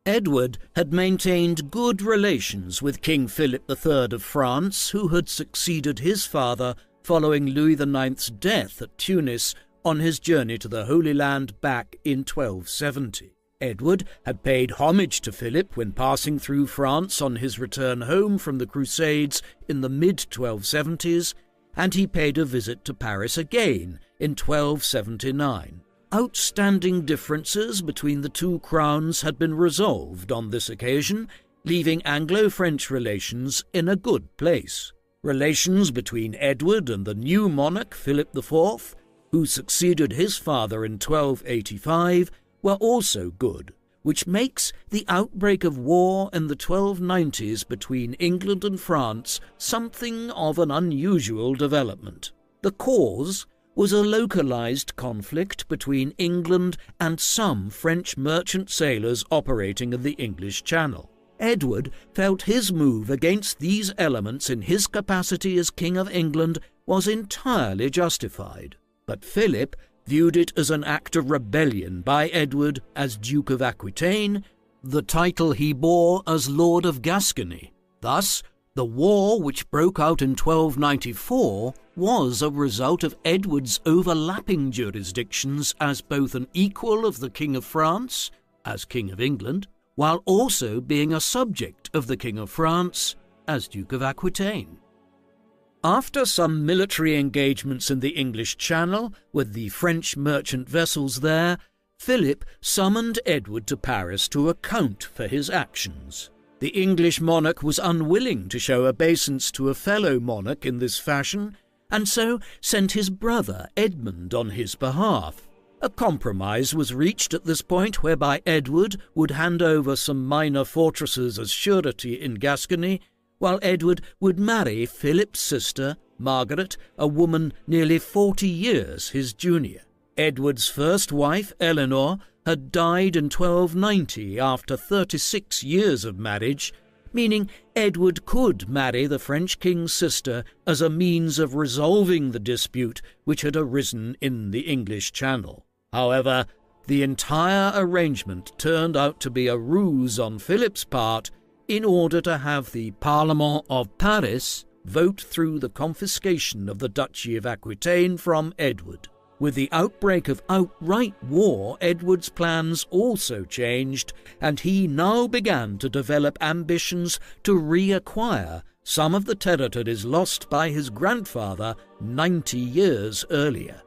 Edward had maintained good relations with King Philip III of France, who had succeeded his father following Louis IX's death at Tunis on his journey to the Holy Land back in 1270. Edward had paid homage to Philip when passing through France on his return home from the Crusades in the mid-1270s, and he paid a visit to Paris again in 1279. Outstanding differences between the two crowns had been resolved on this occasion, leaving Anglo-French relations in a good place. Relations between Edward and the new monarch Philip IV, who succeeded his father in 1285, were also good, which makes the outbreak of war in the 1290s between England and France something of an unusual development. The cause was a localized conflict between England and some French merchant sailors operating in the English Channel. Edward felt his move against these elements in his capacity as King of England was entirely justified, but Philip viewed it as an act of rebellion by Edward as Duke of Aquitaine, the title he bore as Lord of Gascony. Thus, the war which broke out in 1294 was a result of Edward's overlapping jurisdictions as both an equal of the King of France, as King of England, while also being a subject of the King of France, as Duke of Aquitaine. After some military engagements in the English Channel with the French merchant vessels there, Philip summoned Edward to Paris to account for his actions. The English monarch was unwilling to show obeisance to a fellow monarch in this fashion, and so sent his brother Edmund on his behalf. A compromise was reached at this point whereby Edward would hand over some minor fortresses as surety in Gascony, while Edward would marry Philip's sister, Margaret, a woman nearly 40 years his junior. Edward's first wife, Eleanor, had died in 1290 after 36 years of marriage, meaning Edward could marry the French king's sister as a means of resolving the dispute which had arisen in the English Channel. However, the entire arrangement turned out to be a ruse on Philip's part, in order to have the Parlement of Paris vote through the confiscation of the Duchy of Aquitaine from Edward. With the outbreak of outright war, Edward's plans also changed, and he now began to develop ambitions to reacquire some of the territories lost by his grandfather 90 years earlier.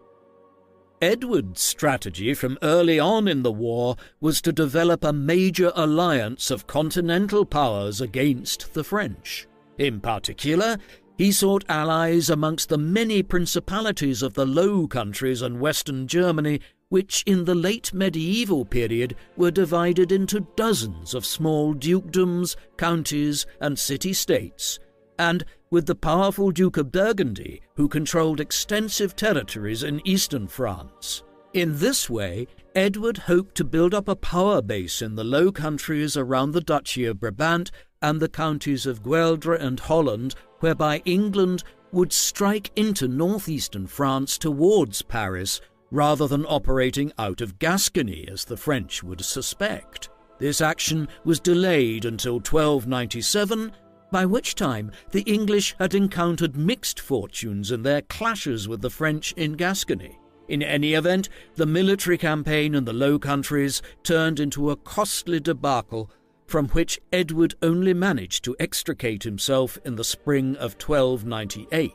Edward's strategy from early on in the war was to develop a major alliance of continental powers against the French. In particular, he sought allies amongst the many principalities of the Low Countries and Western Germany, which in the late medieval period were divided into dozens of small dukedoms, counties, and city-states, and with the powerful Duke of Burgundy, who controlled extensive territories in eastern France. In this way, Edward hoped to build up a power base in the Low Countries around the Duchy of Brabant and the counties of Gueldre and Holland, whereby England would strike into northeastern France towards Paris, rather than operating out of Gascony, as the French would suspect. This action was delayed until 1297, by which time the English had encountered mixed fortunes in their clashes with the French in Gascony. In any event, the military campaign in the Low Countries turned into a costly debacle, from which Edward only managed to extricate himself in the spring of 1298.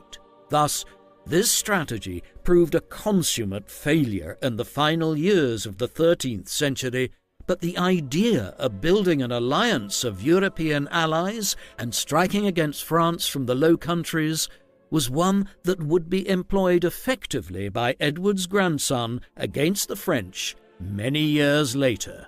Thus, this strategy proved a consummate failure in the final years of the 13th century, but the idea of building an alliance of European allies and striking against France from the Low Countries was one that would be employed effectively by Edward's grandson against the French many years later.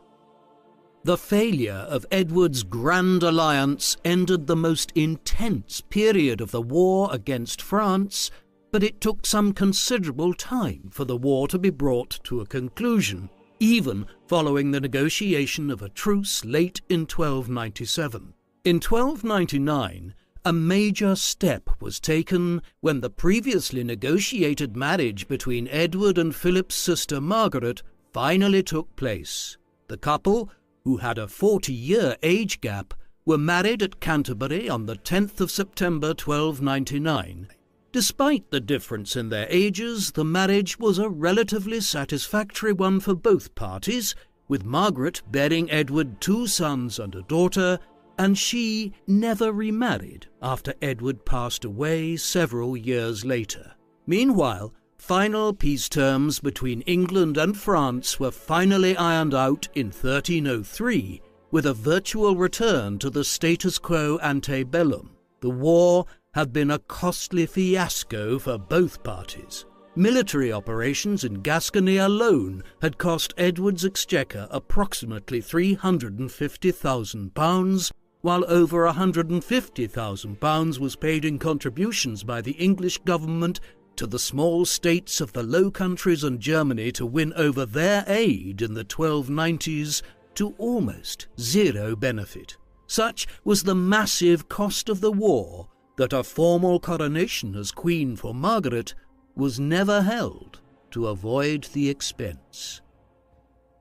The failure of Edward's Grand Alliance ended the most intense period of the war against France, but it took some considerable time for the war to be brought to a conclusion, even following the negotiation of a truce late in 1297. In 1299, a major step was taken when the previously negotiated marriage between Edward and Philip's sister Margaret finally took place. The couple, who had a 40-year age gap, were married at Canterbury on the 10th of September 1299. Despite the difference in their ages, the marriage was a relatively satisfactory one for both parties, with Margaret bearing Edward 2 sons and a daughter, and she never remarried after Edward passed away several years later. Meanwhile, final peace terms between England and France were finally ironed out in 1303, with a virtual return to the status quo ante bellum. The war had been a costly fiasco for both parties. Military operations in Gascony alone had cost Edward's exchequer approximately £350,000, while over £150,000 was paid in contributions by the English government to the small states of the Low Countries and Germany to win over their aid in the 1290s to almost zero benefit. Such was the massive cost of the war that a formal coronation as Queen for Margaret was never held to avoid the expense.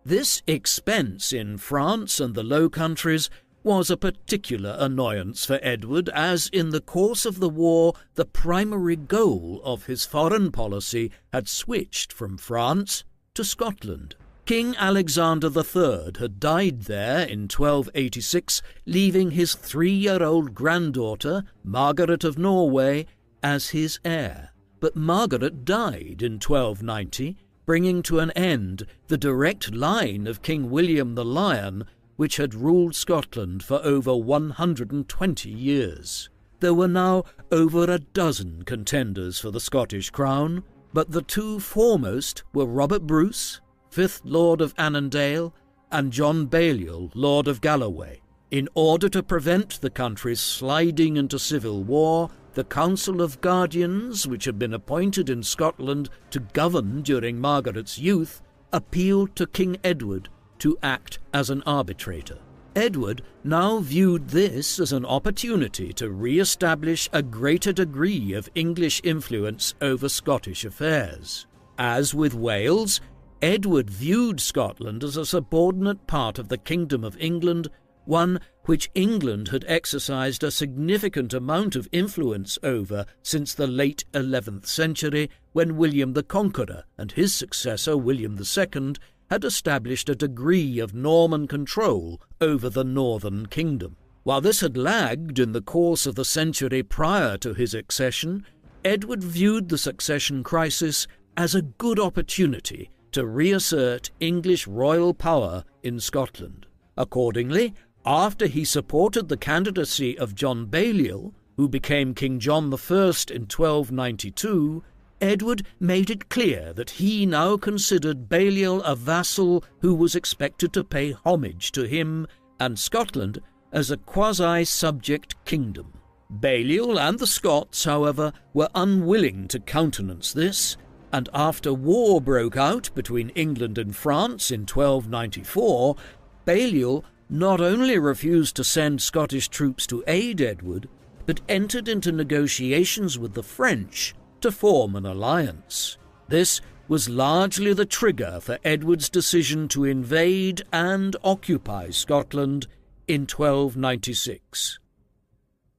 This expense in France and the Low Countries was a particular annoyance for Edward, as in the course of the war the primary goal of his foreign policy had switched from France to Scotland. King Alexander III had died there in 1286, leaving his 3-year-old granddaughter, Margaret of Norway, as his heir. But Margaret died in 1290, bringing to an end the direct line of King William the Lion, which had ruled Scotland for over 120 years. There were now over a dozen contenders for the Scottish crown, but the 2 foremost were Robert Bruce, 5th Lord of Annandale, and John Balliol, Lord of Galloway. In order to prevent the country sliding into civil war, the Council of Guardians, which had been appointed in Scotland to govern during Margaret's youth, appealed to King Edward to act as an arbitrator. Edward now viewed this as an opportunity to re-establish a greater degree of English influence over Scottish affairs. As with Wales, Edward viewed Scotland as a subordinate part of the Kingdom of England, one which England had exercised a significant amount of influence over since the late 11th century, when William the Conqueror and his successor William II had established a degree of Norman control over the northern kingdom. While this had lagged in the course of the century prior to his accession, Edward viewed the succession crisis as a good opportunity to reassert English royal power in Scotland. Accordingly, after he supported the candidacy of John Balliol, who became King John I in 1292, Edward made it clear that he now considered Balliol a vassal who was expected to pay homage to him, and Scotland as a quasi-subject kingdom. Balliol and the Scots, however, were unwilling to countenance this, and after war broke out between England and France in 1294, Balliol not only refused to send Scottish troops to aid Edward, but entered into negotiations with the French to form an alliance. This was largely the trigger for Edward's decision to invade and occupy Scotland in 1296.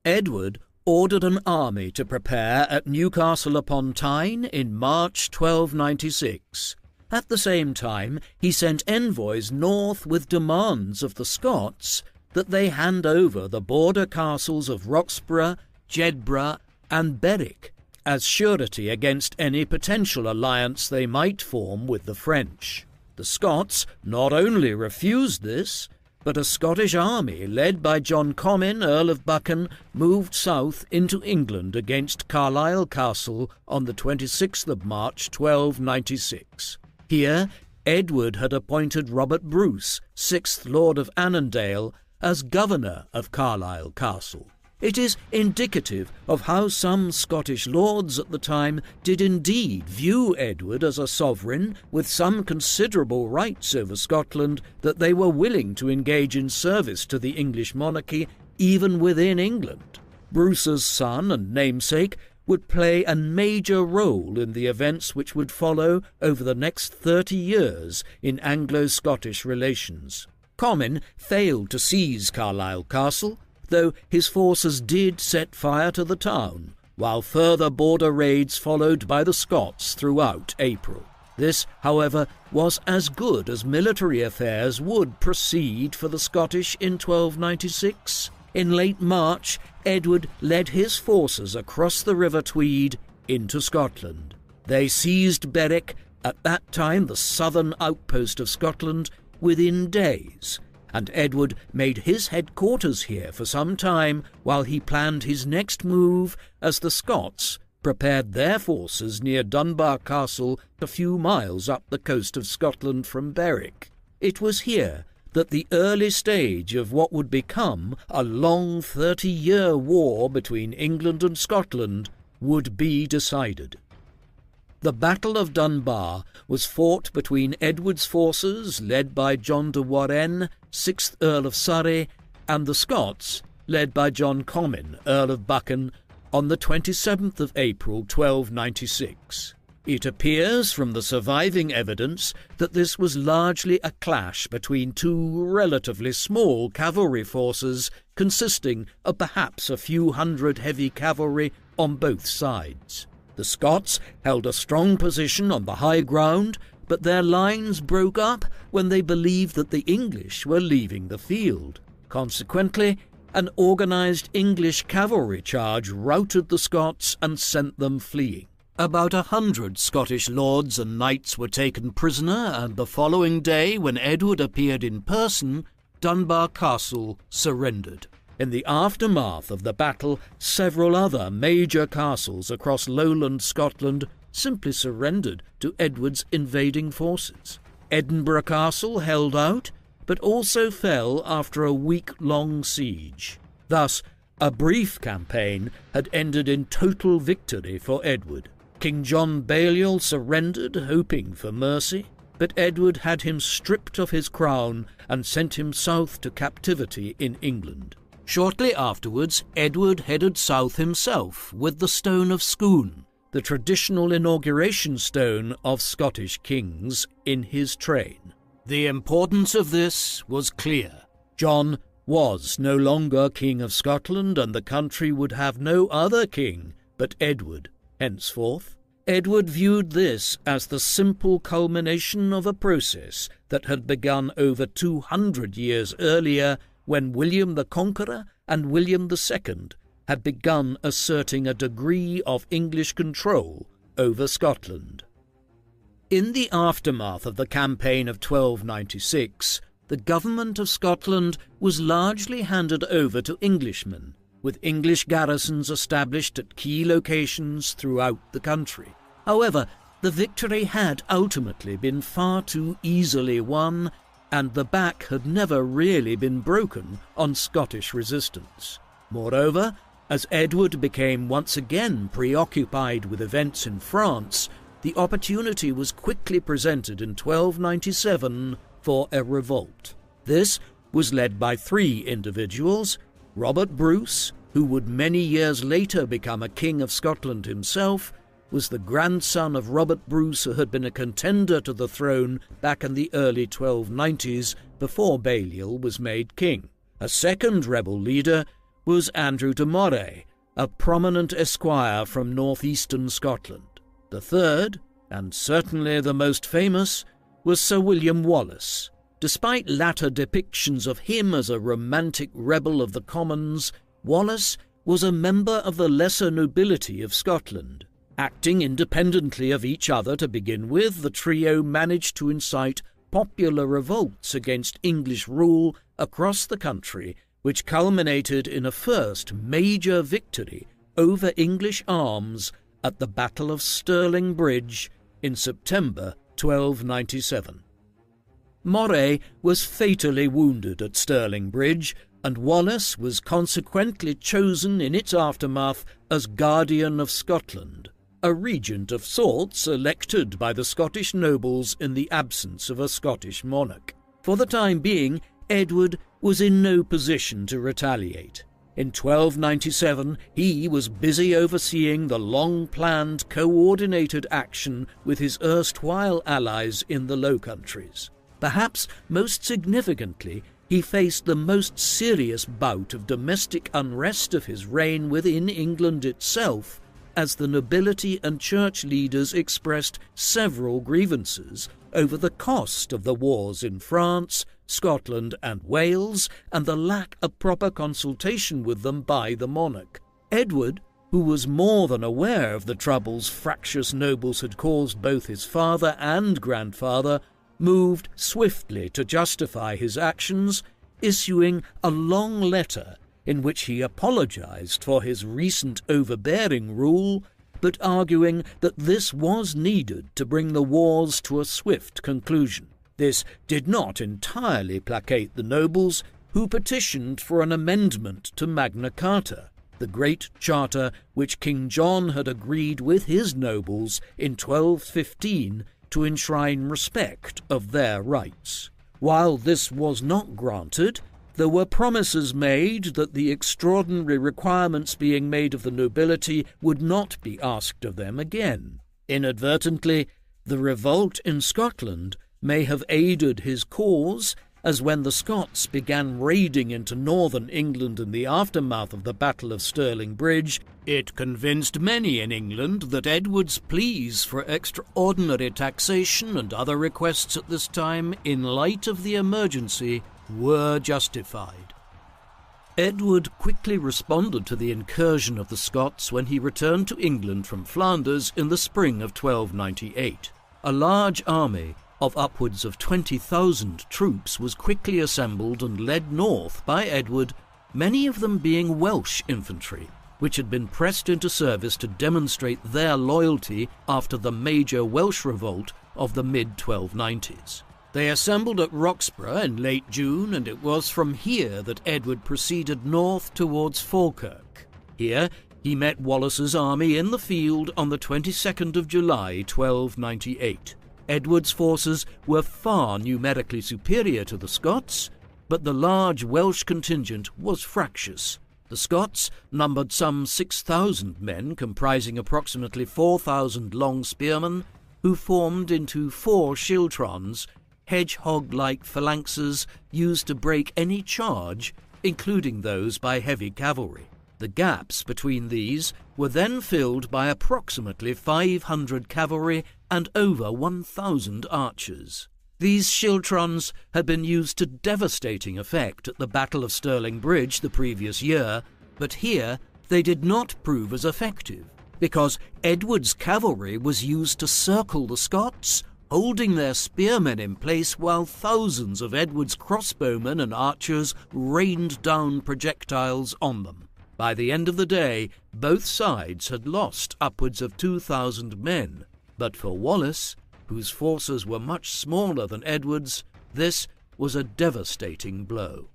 Edward ordered an army to prepare at Newcastle upon Tyne in March 1296. At the same time, he sent envoys north with demands of the Scots that they hand over the border castles of Roxburgh, Jedburgh, and Berwick as surety against any potential alliance they might form with the French. The Scots not only refused this, but a Scottish army led by John Comyn, Earl of Buchan, moved south into England against Carlisle Castle on the 26th of March 1296. Here, Edward had appointed Robert Bruce, 6th Lord of Annandale, as governor of Carlisle Castle. It is indicative of how some Scottish lords at the time did indeed view Edward as a sovereign with some considerable rights over Scotland, that they were willing to engage in service to the English monarchy even within England. Bruce's son and namesake would play a major role in the events which would follow over the next 30 years in Anglo-Scottish relations. Comyn failed to seize Carlisle Castle, though his forces did set fire to the town, while further border raids followed by the Scots throughout April. This, however, was as good as military affairs would proceed for the Scottish in 1296. In late March, Edward led his forces across the River Tweed into Scotland. They seized Berwick, at that time the southern outpost of Scotland, within days, and Edward made his headquarters here for some time while he planned his next move as the Scots prepared their forces near Dunbar Castle, a few miles up the coast of Scotland from Berwick. It was here that the early stage of what would become a long 30-year war between England and Scotland would be decided. The Battle of Dunbar was fought between Edward's forces, led by John de Warenne, 6th Earl of Surrey, and the Scots, led by John Comyn, Earl of Buchan, on the 27th of April 1296. It appears from the surviving evidence that this was largely a clash between two relatively small cavalry forces consisting of perhaps a few hundred heavy cavalry on both sides. The Scots held a strong position on the high ground, but their lines broke up when they believed that the English were leaving the field. Consequently, an organised English cavalry charge routed the Scots and sent them fleeing. About 100 Scottish lords and knights were taken prisoner, and the following day, when Edward appeared in person, Dunbar Castle surrendered. In the aftermath of the battle, several other major castles across lowland Scotland simply surrendered to Edward's invading forces. Edinburgh Castle held out, but also fell after a week-long siege. Thus, a brief campaign had ended in total victory for Edward. King John Balliol surrendered, hoping for mercy, but Edward had him stripped of his crown and sent him south to captivity in England. Shortly afterwards, Edward headed south himself with the Stone of Scone, the traditional inauguration stone of Scottish kings, in his train. The importance of this was clear. John was no longer King of Scotland, and the country would have no other king but Edward henceforth. Edward viewed this as the simple culmination of a process that had begun over 200 years earlier, when William the Conqueror and William II had begun asserting a degree of English control over Scotland. In the aftermath of the campaign of 1296, the government of Scotland was largely handed over to Englishmen, with English garrisons established at key locations throughout the country. However, the victory had ultimately been far too easily won, and the back had never really been broken on Scottish resistance. Moreover, as Edward became once again preoccupied with events in France, the opportunity was quickly presented in 1297 for a revolt. This was led by three individuals: Robert Bruce, who would many years later become a king of Scotland himself, was the grandson of Robert Bruce, who had been a contender to the throne back in the early 1290s before Balliol was made king. A second rebel leader was Andrew de Moray, a prominent esquire from northeastern Scotland. The third, and certainly the most famous, was Sir William Wallace. Despite latter depictions of him as a romantic rebel of the commons, Wallace was a member of the lesser nobility of Scotland. Acting independently of each other to begin with, the trio managed to incite popular revolts against English rule across the country, which culminated in a first major victory over English arms at the Battle of Stirling Bridge in September 1297. Moray was fatally wounded at Stirling Bridge, and Wallace was consequently chosen in its aftermath as Guardian of Scotland, a regent of sorts elected by the Scottish nobles in the absence of a Scottish monarch. For the time being, Edward was in no position to retaliate. In 1297, he was busy overseeing the long-planned, coordinated action with his erstwhile allies in the Low Countries. Perhaps most significantly, he faced the most serious bout of domestic unrest of his reign within England itself, as the nobility and church leaders expressed several grievances over the cost of the wars in France, Scotland and Wales, and the lack of proper consultation with them by the monarch. Edward, who was more than aware of the troubles fractious nobles had caused both his father and grandfather, moved swiftly to justify his actions, issuing a long letter in which he apologized for his recent overbearing rule, but arguing that this was needed to bring the wars to a swift conclusion. This did not entirely placate the nobles, who petitioned for an amendment to Magna Carta, the great charter which King John had agreed with his nobles in 1215 to enshrine respect of their rights. While this was not granted, there were promises made that the extraordinary requirements being made of the nobility would not be asked of them again. Inadvertently, the revolt in Scotland may have aided his cause, as when the Scots began raiding into northern England in the aftermath of the Battle of Stirling Bridge, it convinced many in England that Edward's pleas for extraordinary taxation and other requests at this time, in light of the emergency, were justified. Edward quickly responded to the incursion of the Scots when he returned to England from Flanders in the spring of 1298. A large army of upwards of 20,000 troops was quickly assembled and led north by Edward, many of them being Welsh infantry, which had been pressed into service to demonstrate their loyalty after the major Welsh revolt of the mid-1290s. They assembled at Roxburgh in late June, and it was from here that Edward proceeded north towards Falkirk. Here he met Wallace's army in the field on the 22nd of July, 1298. Edward's forces were far numerically superior to the Scots, but the large Welsh contingent was fractious. The Scots numbered some 6,000 men, comprising approximately 4,000 long spearmen, who formed into 4 schiltrons, hedgehog-like phalanxes used to break any charge including those by heavy cavalry. The gaps between these were then filled by approximately 500 cavalry and over 1,000 archers. These schiltrons had been used to devastating effect at the Battle of Stirling Bridge the previous year, but here they did not prove as effective, because Edward's cavalry was used to circle the Scots, holding their spearmen in place while thousands of Edward's crossbowmen and archers rained down projectiles on them. By the end of the day, both sides had lost upwards of 2,000 men, but for Wallace, whose forces were much smaller than Edward's, this was a devastating blow.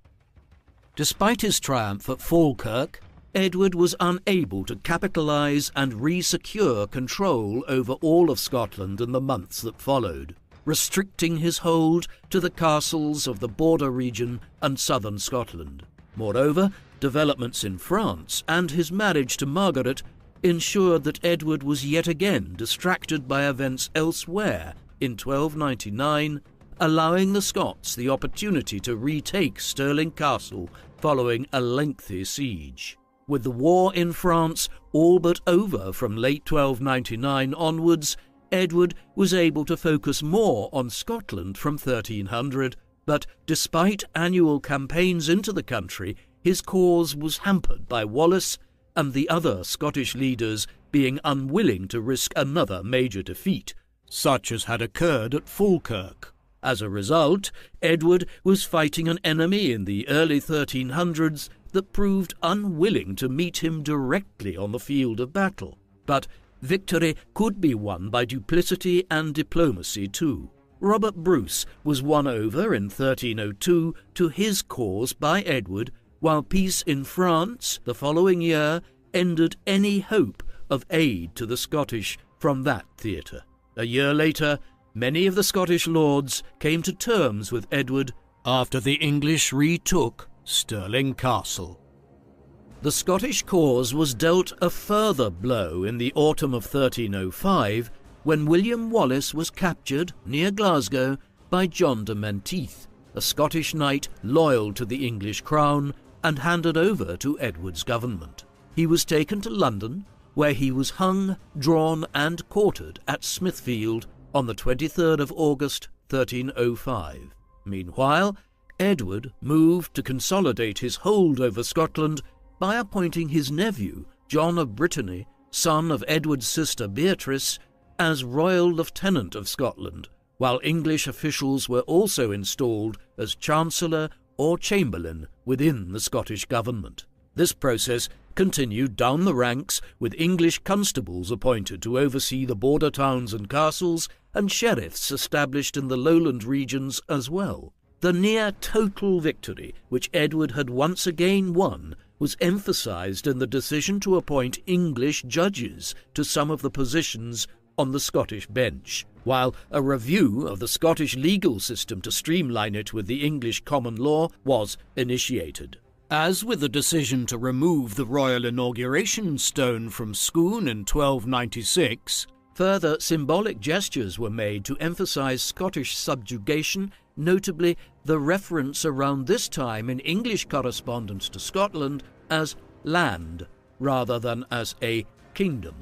Despite his triumph at Falkirk, Edward was unable to capitalise and re-secure control over all of Scotland in the months that followed, restricting his hold to the castles of the border region and southern Scotland. Moreover, developments in France and his marriage to Margaret ensured that Edward was yet again distracted by events elsewhere in 1299, allowing the Scots the opportunity to retake Stirling Castle following a lengthy siege. With the war in France all but over from late 1299 onwards, Edward was able to focus more on Scotland from 1300, but despite annual campaigns into the country, his cause was hampered by Wallace and the other Scottish leaders being unwilling to risk another major defeat, such as had occurred at Falkirk. As a result, Edward was fighting an enemy in the early 1300s that proved unwilling to meet him directly on the field of battle. But victory could be won by duplicity and diplomacy too. Robert Bruce was won over in 1302 to his cause by Edward, while peace in France the following year ended any hope of aid to the Scottish from that theatre. A year later, many of the Scottish lords came to terms with Edward after the English retook Stirling Castle. The Scottish cause was dealt a further blow in the autumn of 1305 when William Wallace was captured near Glasgow by John de Menteith, a Scottish knight loyal to the English crown, and handed over to Edward's government. He was taken to London, where he was hung, drawn and quartered at Smithfield on the 23rd of August 1305. Meanwhile, Edward moved to consolidate his hold over Scotland by appointing his nephew, John of Brittany, son of Edward's sister Beatrice, as Royal Lieutenant of Scotland, while English officials were also installed as Chancellor or Chamberlain within the Scottish government. This process continued down the ranks, with English constables appointed to oversee the border towns and castles, and sheriffs established in the lowland regions as well. The near-total victory which Edward had once again won was emphasised in the decision to appoint English judges to some of the positions on the Scottish bench, while a review of the Scottish legal system to streamline it with the English common law was initiated. As with the decision to remove the royal inauguration stone from Scone in 1296, further symbolic gestures were made to emphasise Scottish subjugation, notably the reference around this time in English correspondence to Scotland as land rather than as a kingdom.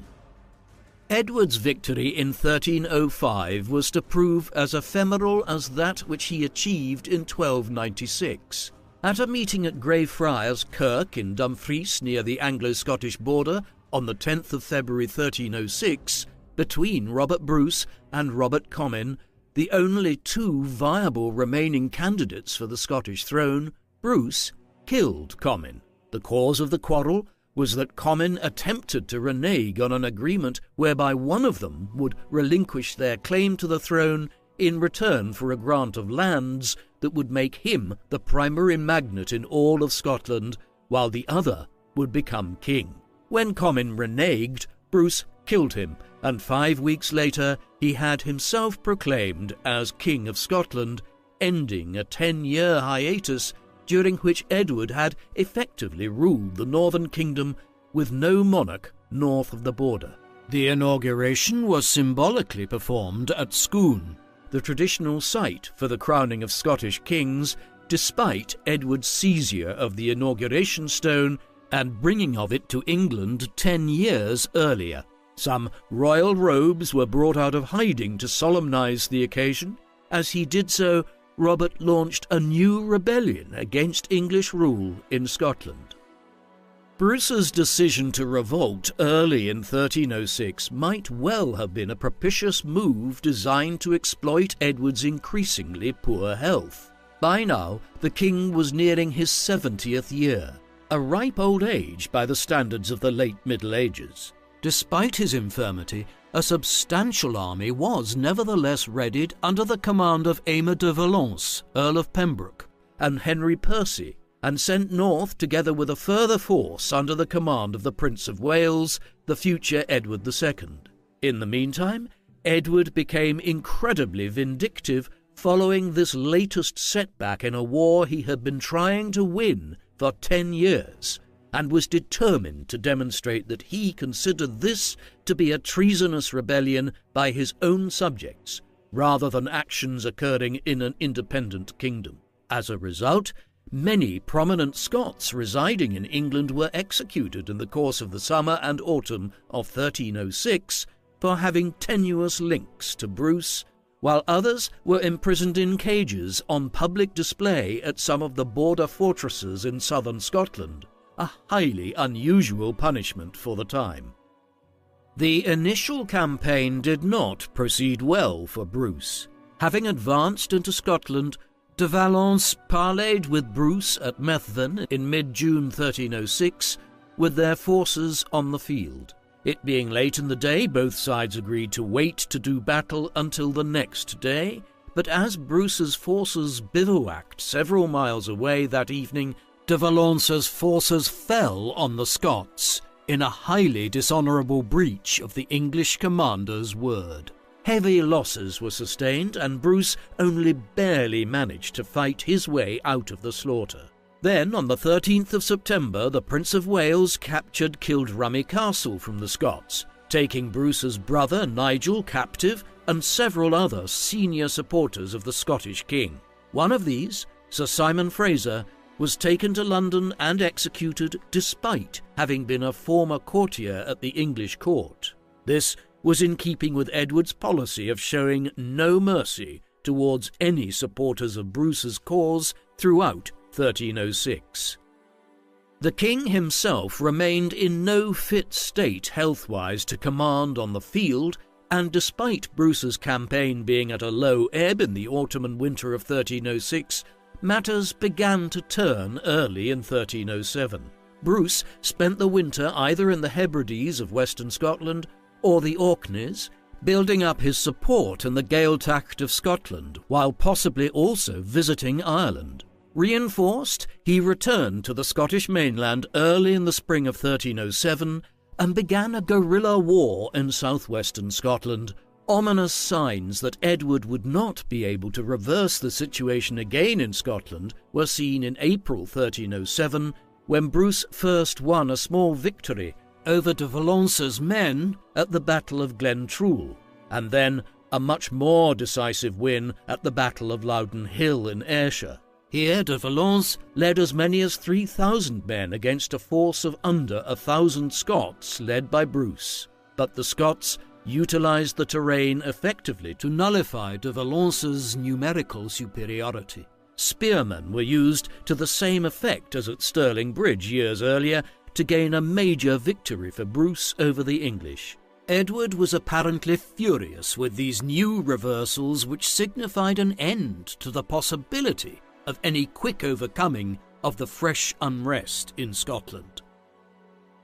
Edward's victory in 1305 was to prove as ephemeral as that which he achieved in 1296. At a meeting at Greyfriars Kirk in Dumfries near the Anglo-Scottish border on the 10th of February 1306, between Robert Bruce and Robert Comyn, the only two viable remaining candidates for the Scottish throne, Bruce killed Comyn. The cause of the quarrel was that Comyn attempted to renege on an agreement whereby one of them would relinquish their claim to the throne in return for a grant of lands that would make him the primary magnate in all of Scotland, while the other would become king. When Comyn reneged, Bruce killed him, and 5 weeks later he had himself proclaimed as King of Scotland, ending a 10-year hiatus during which Edward had effectively ruled the northern kingdom with no monarch north of the border. The inauguration was symbolically performed at Scone, the traditional site for the crowning of Scottish kings, despite Edward's seizure of the inauguration stone and bringing of it to England 10 years earlier. Some royal robes were brought out of hiding to solemnize the occasion. As he did so, Robert launched a new rebellion against English rule in Scotland. Bruce's decision to revolt early in 1306 might well have been a propitious move designed to exploit Edward's increasingly poor health. By now, the king was nearing his 70th year, a ripe old age by the standards of the late Middle Ages. Despite his infirmity, a substantial army was nevertheless readied under the command of Aymer de Valence, Earl of Pembroke, and Henry Percy, and sent north together with a further force under the command of the Prince of Wales, the future Edward II. In the meantime, Edward became incredibly vindictive following this latest setback in a war he had been trying to win for 10 years, and was determined to demonstrate that he considered this to be a treasonous rebellion by his own subjects, rather than actions occurring in an independent kingdom. As a result, many prominent Scots residing in England were executed in the course of the summer and autumn of 1306 for having tenuous links to Bruce, while others were imprisoned in cages on public display at some of the border fortresses in southern Scotland, a highly unusual punishment for the time. The initial campaign did not proceed well for Bruce. Having advanced into Scotland, de Valence parleyed with Bruce at Methven in mid-June 1306, with their forces on the field. It being late in the day, both sides agreed to wait to do battle until the next day, but as Bruce's forces bivouacked several miles away that evening, de Valence's forces fell on the Scots in a highly dishonourable breach of the English commander's word. Heavy losses were sustained, and Bruce only barely managed to fight his way out of the slaughter. Then, on the 13th of September, the Prince of Wales captured Kildrummy Castle from the Scots, taking Bruce's brother Nigel captive and several other senior supporters of the Scottish king. One of these, Sir Simon Fraser, was taken to London and executed despite having been a former courtier at the English court. This was in keeping with Edward's policy of showing no mercy towards any supporters of Bruce's cause throughout 1306. The king himself remained in no fit state health-wise to command on the field, and despite Bruce's campaign being at a low ebb in the autumn and winter of 1306, matters began to turn early in 1307. Bruce spent the winter either in the Hebrides of western Scotland or the Orkneys, building up his support in the Gaeltacht of Scotland, while possibly also visiting Ireland. Reinforced, he returned to the Scottish mainland early in the spring of 1307 and began a guerrilla war in southwestern Scotland. Ominous signs that Edward would not be able to reverse the situation again in Scotland were seen in April 1307, when Bruce first won a small victory over de Valence's men at the Battle of Glentrool, and then a much more decisive win at the Battle of Loudon Hill in Ayrshire. Here de Valence led as many as 3,000 men against a force of under 1,000 Scots led by Bruce, but the Scots utilised the terrain effectively to nullify de Valence's numerical superiority. Spearmen were used to the same effect as at Stirling Bridge years earlier to gain a major victory for Bruce over the English. Edward was apparently furious with these new reversals, which signified an end to the possibility of any quick overcoming of the fresh unrest in Scotland.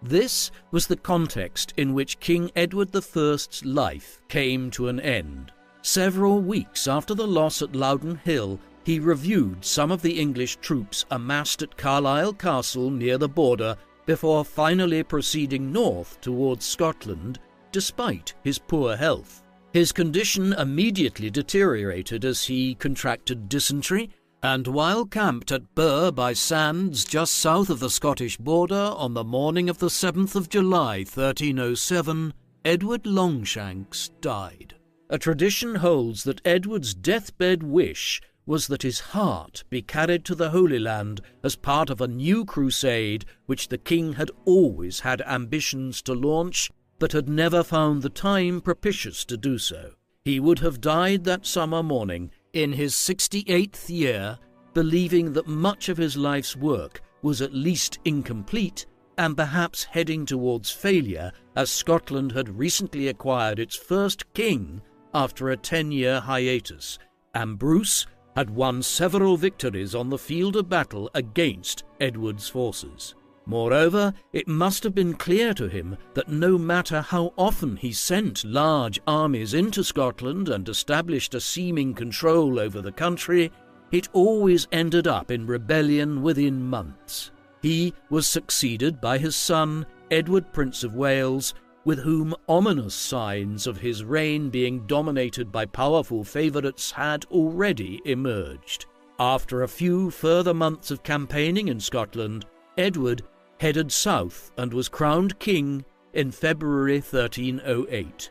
This was the context in which King Edward I's life came to an end. Several weeks after the loss at Loudon Hill, he reviewed some of the English troops amassed at Carlisle Castle near the border before finally proceeding north towards Scotland, despite his poor health. His condition immediately deteriorated as he contracted dysentery, and while camped at Burr by Sands just south of the Scottish border on the morning of the 7th of July 1307, Edward Longshanks died. A tradition holds that Edward's deathbed wish was that his heart be carried to the Holy Land as part of a new crusade which the king had always had ambitions to launch, but had never found the time propitious to do so. He would have died that summer morning, in his 68th year, believing that much of his life's work was at least incomplete and perhaps heading towards failure, as Scotland had recently acquired its first king after a 10-year hiatus, and Bruce had won several victories on the field of battle against Edward's forces. Moreover, it must have been clear to him that no matter how often he sent large armies into Scotland and established a seeming control over the country, it always ended up in rebellion within months. He was succeeded by his son, Edward, Prince of Wales, with whom ominous signs of his reign being dominated by powerful favourites had already emerged. After a few further months of campaigning in Scotland, Edward headed south and was crowned king in February 1308.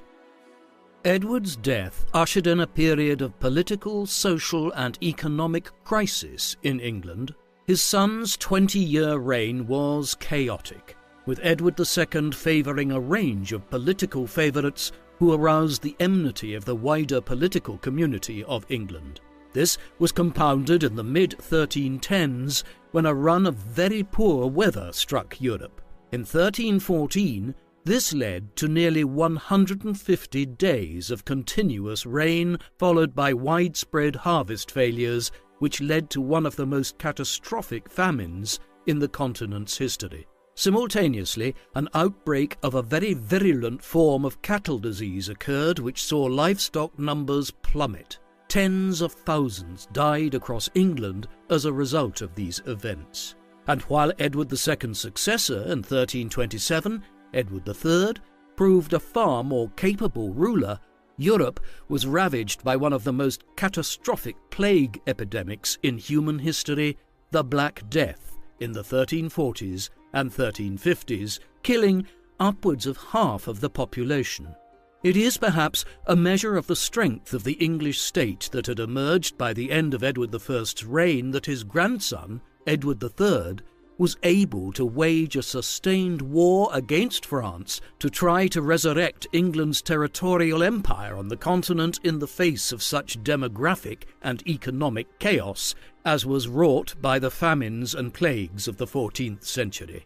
Edward's death ushered in a period of political, social and economic crisis in England. His son's 20-year reign was chaotic, with Edward II favouring a range of political favourites who aroused the enmity of the wider political community of England. This was compounded in the mid-1310s when a run of very poor weather struck Europe. In 1314, this led to nearly 150 days of continuous rain, followed by widespread harvest failures, which led to one of the most catastrophic famines in the continent's history. Simultaneously, an outbreak of a very virulent form of cattle disease occurred which saw livestock numbers plummet. Tens of thousands died across England as a result of these events. And while Edward II's successor in 1327, Edward III, proved a far more capable ruler, Europe was ravaged by one of the most catastrophic plague epidemics in human history, the Black Death, in the 1340s and 1350s, killing upwards of half of the population. It is perhaps a measure of the strength of the English state that had emerged by the end of Edward I's reign that his grandson, Edward III, was able to wage a sustained war against France to try to resurrect England's territorial empire on the continent in the face of such demographic and economic chaos as was wrought by the famines and plagues of the 14th century.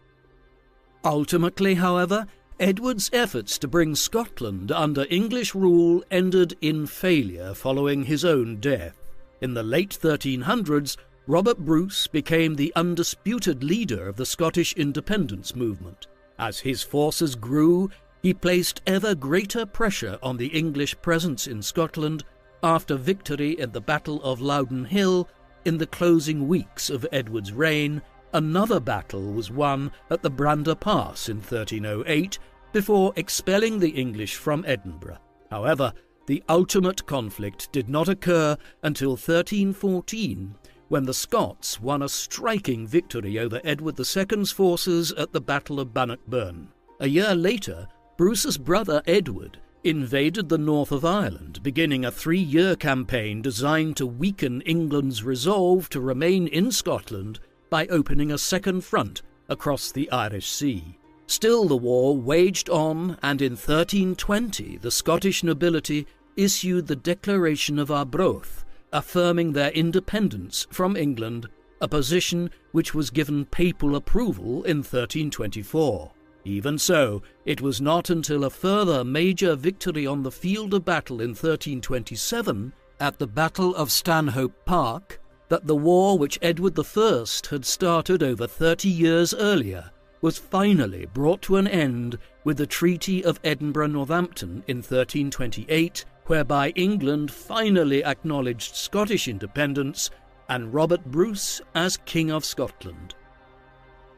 Ultimately, however, Edward's efforts to bring Scotland under English rule ended in failure following his own death. In the late 1300s, Robert Bruce became the undisputed leader of the Scottish independence movement. As his forces grew, he placed ever greater pressure on the English presence in Scotland after victory at the Battle of Loudon Hill in the closing weeks of Edward's reign. Another battle was won at the Brander Pass in 1308 before expelling the English from Edinburgh. However, the ultimate conflict did not occur until 1314, when the Scots won a striking victory over Edward II's forces at the Battle of Bannockburn. A year later, Bruce's brother Edward invaded the north of Ireland, beginning a 3-year campaign designed to weaken England's resolve to remain in Scotland by opening a second front across the Irish Sea. Still, the war waged on, and in 1320 the Scottish nobility issued the Declaration of Arbroath, affirming their independence from England, a position which was given papal approval in 1324. Even so, it was not until a further major victory on the field of battle in 1327, at the Battle of Stanhope Park, that the war which Edward I had started over 30 years earlier was finally brought to an end with the Treaty of Edinburgh-Northampton in 1328, whereby England finally acknowledged Scottish independence and Robert Bruce as King of Scotland.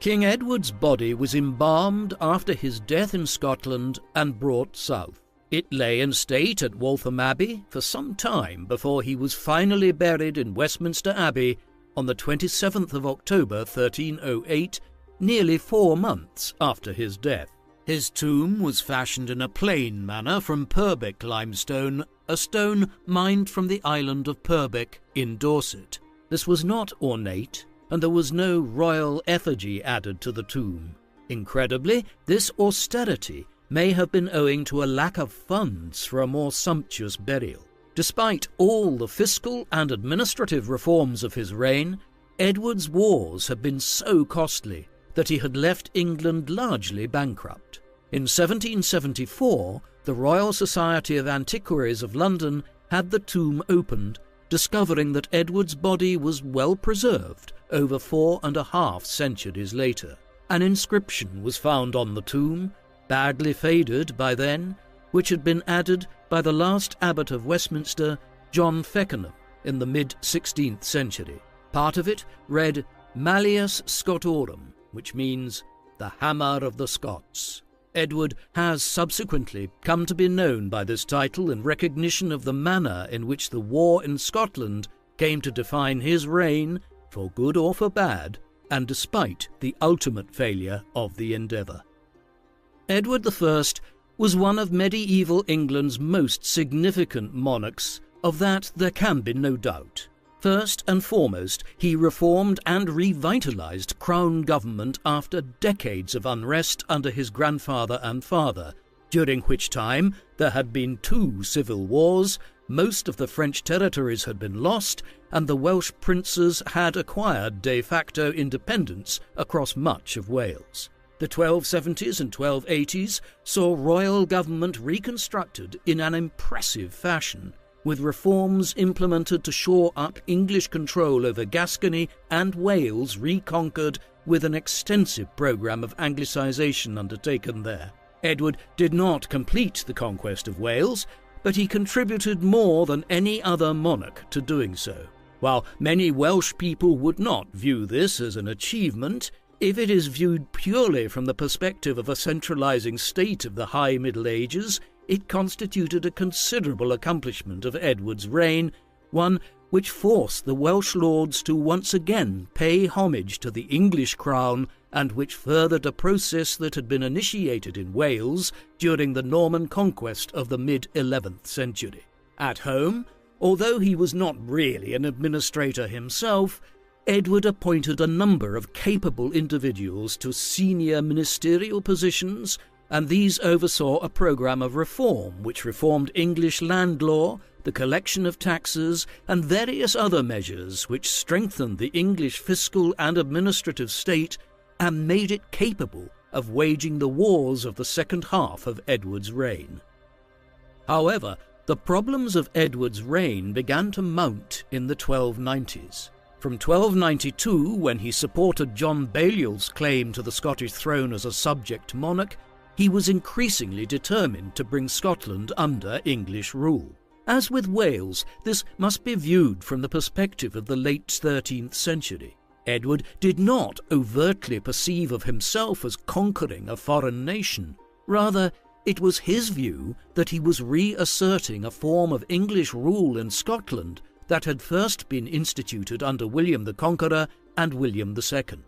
King Edward's body was embalmed after his death in Scotland and brought south. It lay in state at Waltham Abbey for some time before he was finally buried in Westminster Abbey on the 27th of October 1308, nearly 4 months after his death. His tomb was fashioned in a plain manner from Purbeck limestone, a stone mined from the island of Purbeck in Dorset. This was not ornate, and there was no royal effigy added to the tomb. Incredibly, this austerity may have been owing to a lack of funds for a more sumptuous burial. Despite all the fiscal and administrative reforms of his reign, Edward's wars had been so costly that he had left England largely bankrupt. In 1774, the Royal Society of Antiquaries of London had the tomb opened, discovering that Edward's body was well preserved over 4.5 centuries later. An inscription was found on the tomb, badly faded by then, which had been added by the last abbot of Westminster, John Feckenham, in the mid-16th century. Part of it read Malleus Scotorum, which means the hammer of the Scots. Edward has subsequently come to be known by this title in recognition of the manner in which the war in Scotland came to define his reign, for good or for bad, and despite the ultimate failure of the endeavour. Edward I was one of medieval England's most significant monarchs, of that there can be no doubt. First and foremost, he reformed and revitalised crown government after decades of unrest under his grandfather and father, during which time there had been 2 civil wars, most of the French territories had been lost, and the Welsh princes had acquired de facto independence across much of Wales. The 1270s and 1280s saw royal government reconstructed in an impressive fashion, with reforms implemented to shore up English control over Gascony and Wales reconquered, with an extensive programme of Anglicisation undertaken there. Edward did not complete the conquest of Wales, but he contributed more than any other monarch to doing so. While many Welsh people would not view this as an achievement, if it is viewed purely from the perspective of a centralising state of the High Middle Ages, it constituted a considerable accomplishment of Edward's reign, one which forced the Welsh lords to once again pay homage to the English crown, and which furthered a process that had been initiated in Wales during the Norman conquest of the mid-11th century. At home, although he was not really an administrator himself, Edward appointed a number of capable individuals to senior ministerial positions, and these oversaw a programme of reform which reformed English land law, the collection of taxes, and various other measures which strengthened the English fiscal and administrative state and made it capable of waging the wars of the second half of Edward's reign. However, the problems of Edward's reign began to mount in the 1290s. From 1292, when he supported John Balliol's claim to the Scottish throne as a subject monarch, he was increasingly determined to bring Scotland under English rule. As with Wales, this must be viewed from the perspective of the late 13th century. Edward did not overtly perceive of himself as conquering a foreign nation. Rather, it was his view that he was reasserting a form of English rule in Scotland that had first been instituted under William the Conqueror and William II.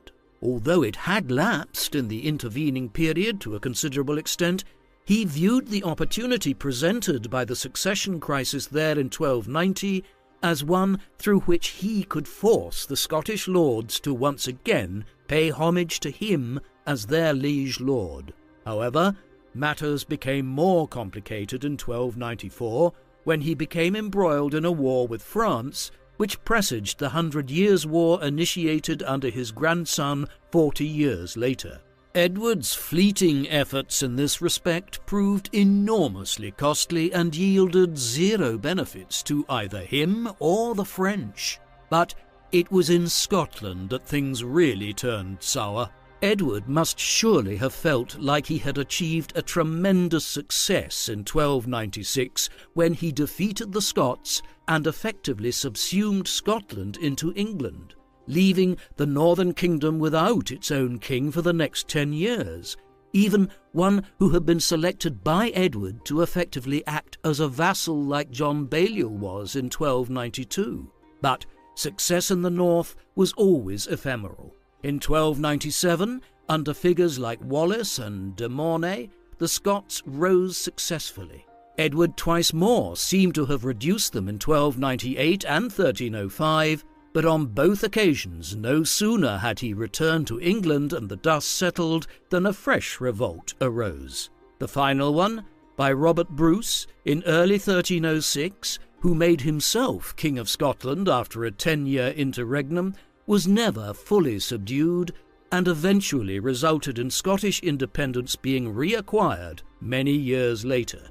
Although it had lapsed in the intervening period to a considerable extent, he viewed the opportunity presented by the succession crisis there in 1290 as one through which he could force the Scottish lords to once again pay homage to him as their liege lord. However, matters became more complicated in 1294, when he became embroiled in a war with France, which presaged the 100 Years' War initiated under his grandson 40 years later. Edward's fleeting efforts in this respect proved enormously costly and yielded zero benefits to either him or the French. But it was in Scotland that things really turned sour. Edward must surely have felt like he had achieved a tremendous success in 1296 when he defeated the Scots and effectively subsumed Scotland into England, leaving the Northern Kingdom without its own king for the next 10 years, even one who had been selected by Edward to effectively act as a vassal like John Balliol was in 1292. But success in the north was always ephemeral. In 1297, Under figures like Wallace and de Mornay, the Scots rose successfully. Edward twice more seemed to have reduced them in 1298 and 1305, but on both occasions no sooner had he returned to England and the dust settled than a fresh revolt arose. The final one, by Robert Bruce, in early 1306, who made himself King of Scotland after a 10-year interregnum, was never fully subdued and eventually resulted in Scottish independence being reacquired many years later.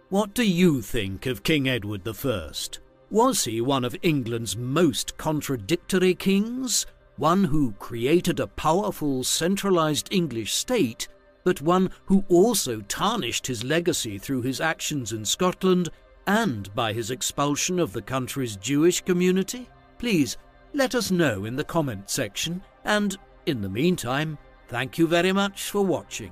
What do you think of King Edward I? Was he one of England's most contradictory kings? One who created a powerful centralised English state, but one who also tarnished his legacy through his actions in Scotland and by his expulsion of the country's Jewish community? Please let us know in the comment section, and in the meantime, thank you very much for watching.